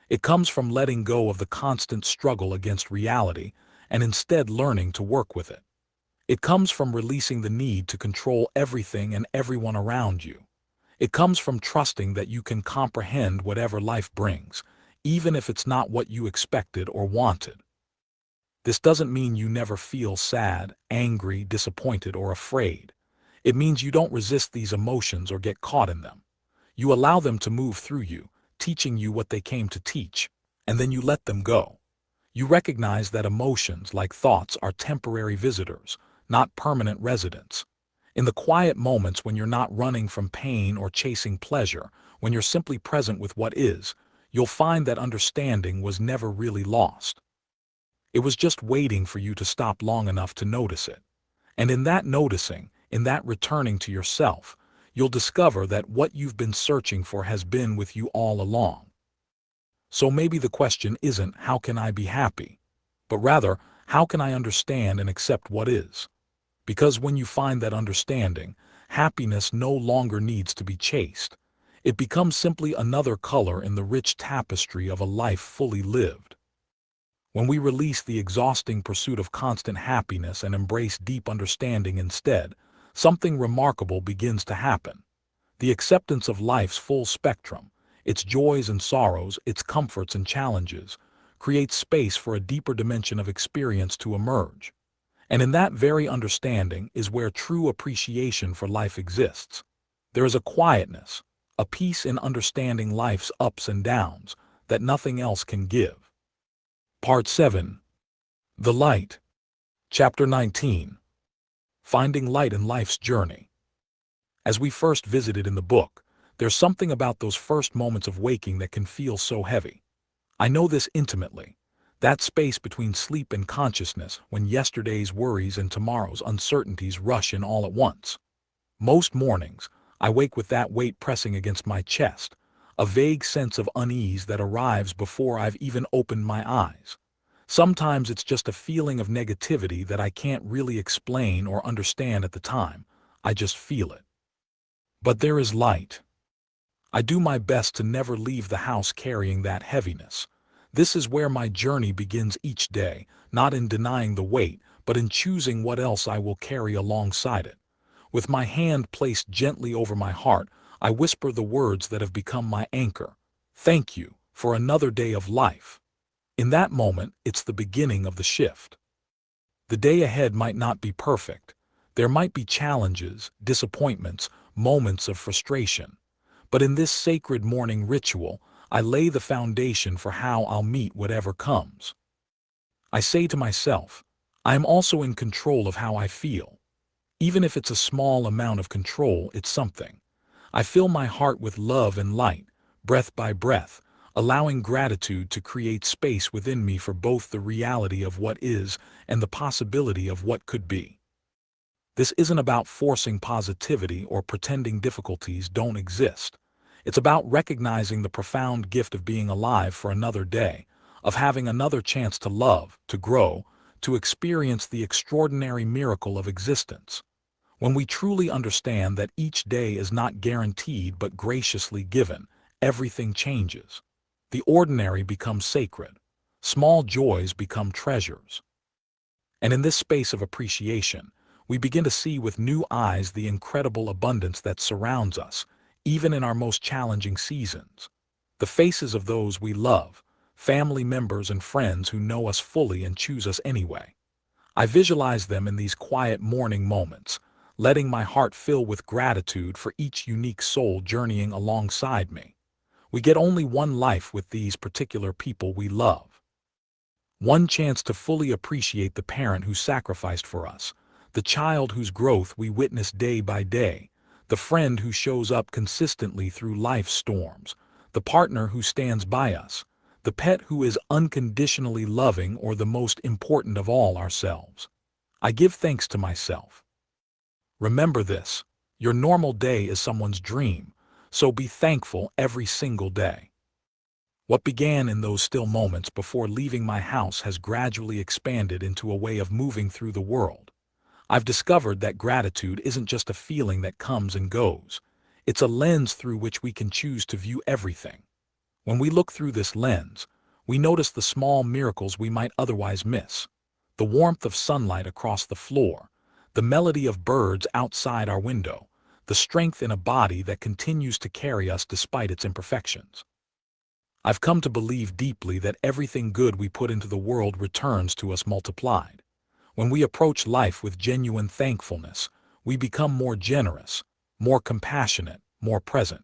It comes from letting go of the constant struggle against reality and instead learning to work with it. It comes from releasing the need to control everything and everyone around you. It comes from trusting that you can comprehend whatever life brings, even if it's not what you expected or wanted. This doesn't mean you never feel sad, angry, disappointed, or afraid. It means you don't resist these emotions or get caught in them. You allow them to move through you, teaching you what they came to teach, and then you let them go. You recognize that emotions, like thoughts, are temporary visitors, not permanent residents. In the quiet moments when you're not running from pain or chasing pleasure, when you're simply present with what is, you'll find that understanding was never really lost. It was just waiting for you to stop long enough to notice it. And in that noticing, in that returning to yourself, you'll discover that what you've been searching for has been with you all along. So maybe the question isn't, how can I be happy? But rather, how can I understand and accept what is? Because when you find that understanding, happiness no longer needs to be chased. It becomes simply another color in the rich tapestry of a life fully lived. When we release the exhausting pursuit of constant happiness and embrace deep understanding instead, something remarkable begins to happen. The acceptance of life's full spectrum, its joys and sorrows, its comforts and challenges, creates space for a deeper dimension of experience to emerge. And in that very understanding is where true appreciation for life exists. There is a quietness, a peace in understanding life's ups and downs that nothing else can give. Part 7. The Light. Chapter 19. Finding Light in Life's Journey. As we first visited in the book, there's something about those first moments of waking that can feel so heavy. I know this intimately. That space between sleep and consciousness when yesterday's worries and tomorrow's uncertainties rush in all at once. Most mornings, I wake with that weight pressing against my chest, a vague sense of unease that arrives before I've even opened my eyes. Sometimes it's just a feeling of negativity that I can't really explain or understand at the time. I just feel it. But there is light. I do my best to never leave the house carrying that heaviness. This is where my journey begins each day, not in denying the weight, but in choosing what else I will carry alongside it. With my hand placed gently over my heart, I whisper the words that have become my anchor. Thank you for another day of life. In that moment, it's the beginning of the shift. The day ahead might not be perfect. There might be challenges, disappointments, moments of frustration. But in this sacred morning ritual, I lay the foundation for how I'll meet whatever comes. I say to myself, I am also in control of how I feel. Even if it's a small amount of control, it's something. I fill my heart with love and light, breath by breath, allowing gratitude to create space within me for both the reality of what is and the possibility of what could be. This isn't about forcing positivity or pretending difficulties don't exist. It's about recognizing the profound gift of being alive for another day, of having another chance to love, to grow, to experience the extraordinary miracle of existence. When we truly understand that each day is not guaranteed but graciously given, everything changes. The ordinary becomes sacred. Small joys become treasures. And in this space of appreciation, we begin to see with new eyes the incredible abundance that surrounds us, even in our most challenging seasons. The faces of those we love, family members and friends who know us fully and choose us anyway. I visualize them in these quiet morning moments, letting my heart fill with gratitude for each unique soul journeying alongside me. We get only one life with these particular people we love. One chance to fully appreciate the parent who sacrificed for us, the child whose growth we witness day by day, the friend who shows up consistently through life's storms, the partner who stands by us, the pet who is unconditionally loving, or the most important of all, ourselves. I give thanks to myself. Remember this, your normal day is someone's dream, so be thankful every single day. What began in those still moments before leaving my house has gradually expanded into a way of moving through the world. I've discovered that gratitude isn't just a feeling that comes and goes. It's a lens through which we can choose to view everything. When we look through this lens, we notice the small miracles we might otherwise miss. The warmth of sunlight across the floor, the melody of birds outside our window, the strength in a body that continues to carry us despite its imperfections. I've come to believe deeply that everything good we put into the world returns to us multiplied. When we approach life with genuine thankfulness, we become more generous, more compassionate, more present.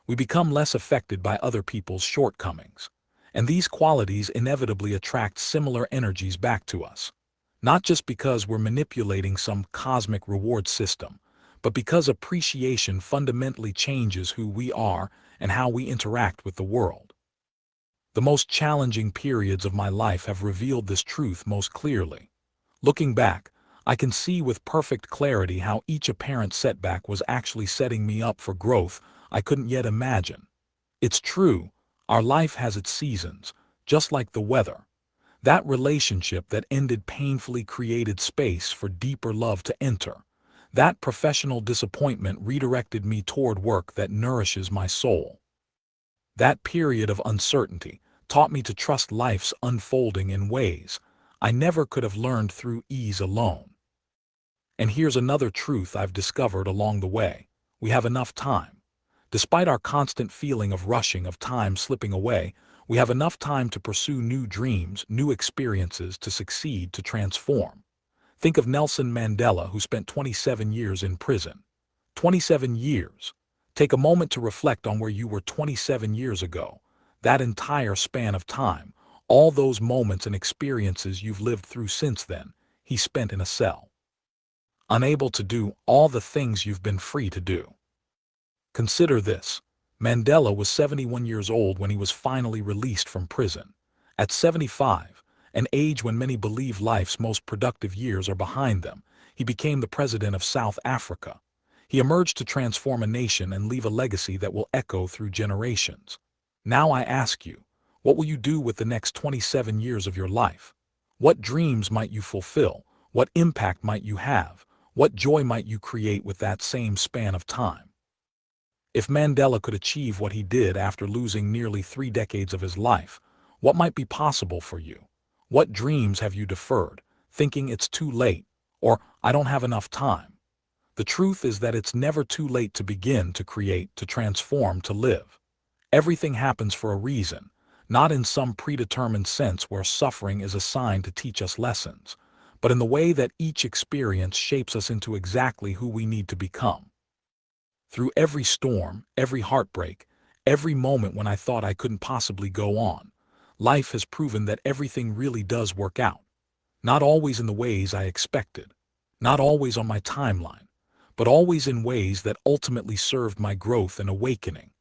We become less affected by other people's shortcomings. And these qualities inevitably attract similar energies back to us. Not just because we're manipulating some cosmic reward system, but because appreciation fundamentally changes who we are and how we interact with the world. The most challenging periods of my life have revealed this truth most clearly. Looking back, I can see with perfect clarity how each apparent setback was actually setting me up for growth I couldn't yet imagine. It's true, our life has its seasons, just like the weather. That relationship that ended painfully created space for deeper love to enter. That professional disappointment redirected me toward work that nourishes my soul. That period of uncertainty taught me to trust life's unfolding in ways I never could have learned through ease alone. And here's another truth I've discovered along the way. We have enough time. Despite our constant feeling of rushing, of time slipping away, we have enough time to pursue new dreams, new experiences, to succeed, to transform. Think of Nelson Mandela, who spent 27 years in prison. 27 years. Take a moment to reflect on where you were 27 years ago. That entire span of time, all those moments and experiences you've lived through since then, he spent in a cell. Unable to do all the things you've been free to do. Consider this. Mandela was 71 years old when he was finally released from prison. At 75, an age when many believe life's most productive years are behind them, he became the president of South Africa. He emerged to transform a nation and leave a legacy that will echo through generations. Now I ask you, what will you do with the next 27 years of your life? What dreams might you fulfill? What impact might you have? What joy might you create with that same span of time? If Mandela could achieve what he did after losing nearly 3 decades of his life, what might be possible for you? What dreams have you deferred, thinking it's too late, or I don't have enough time? The truth is that it's never too late to begin, to create, to transform, to live. Everything happens for a reason, not in some predetermined sense where suffering is assigned to teach us lessons, but in the way that each experience shapes us into exactly who we need to become. Through every storm, every heartbreak, every moment when I thought I couldn't possibly go on, life has proven that everything really does work out. Not always in the ways I expected, not always on my timeline, but always in ways that ultimately served my growth and awakening.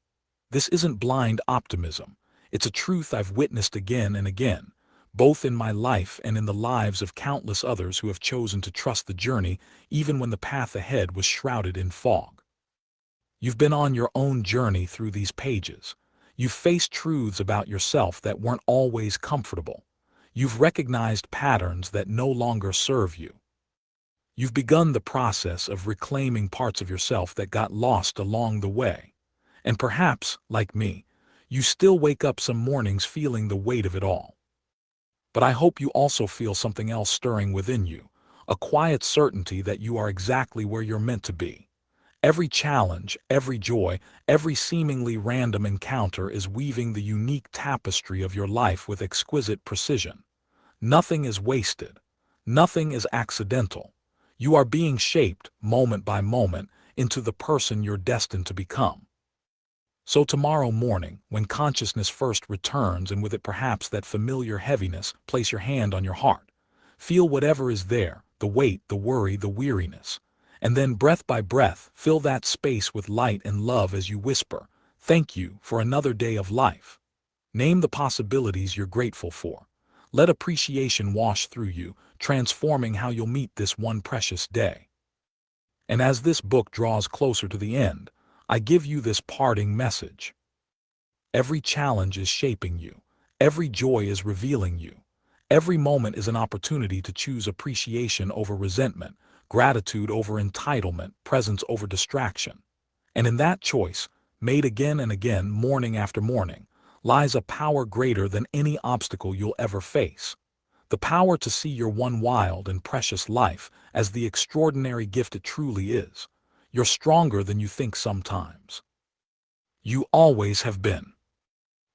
This isn't blind optimism. It's a truth I've witnessed again and again, both in my life and in the lives of countless others who have chosen to trust the journey even when the path ahead was shrouded in fog. You've been on your own journey through these pages. You've faced truths about yourself that weren't always comfortable. You've recognized patterns that no longer serve you. You've begun the process of reclaiming parts of yourself that got lost along the way. And perhaps, like me, you still wake up some mornings feeling the weight of it all. But I hope you also feel something else stirring within you, a quiet certainty that you are exactly where you're meant to be. Every challenge, every joy, every seemingly random encounter is weaving the unique tapestry of your life with exquisite precision. Nothing is wasted. Nothing is accidental. You are being shaped, moment by moment, into the person you're destined to become. So tomorrow morning, when consciousness first returns, and with it perhaps that familiar heaviness, place your hand on your heart. Feel whatever is there, the weight, the worry, the weariness. And then, breath by breath, fill that space with light and love as you whisper, "Thank you for another day of life." Name the possibilities you're grateful for. Let appreciation wash through you, transforming how you'll meet this one precious day. And as this book draws closer to the end, I give you this parting message. Every challenge is shaping you. Every joy is revealing you. Every moment is an opportunity to choose appreciation over resentment, gratitude over entitlement, presence over distraction. And in that choice, made again and again, morning after morning, lies a power greater than any obstacle you'll ever face. The power to see your one wild and precious life as the extraordinary gift it truly is. You're stronger than you think sometimes. You always have been.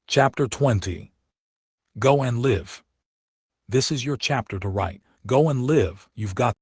Chapter 20. Go and live. This is your chapter to write. Go and live. You've got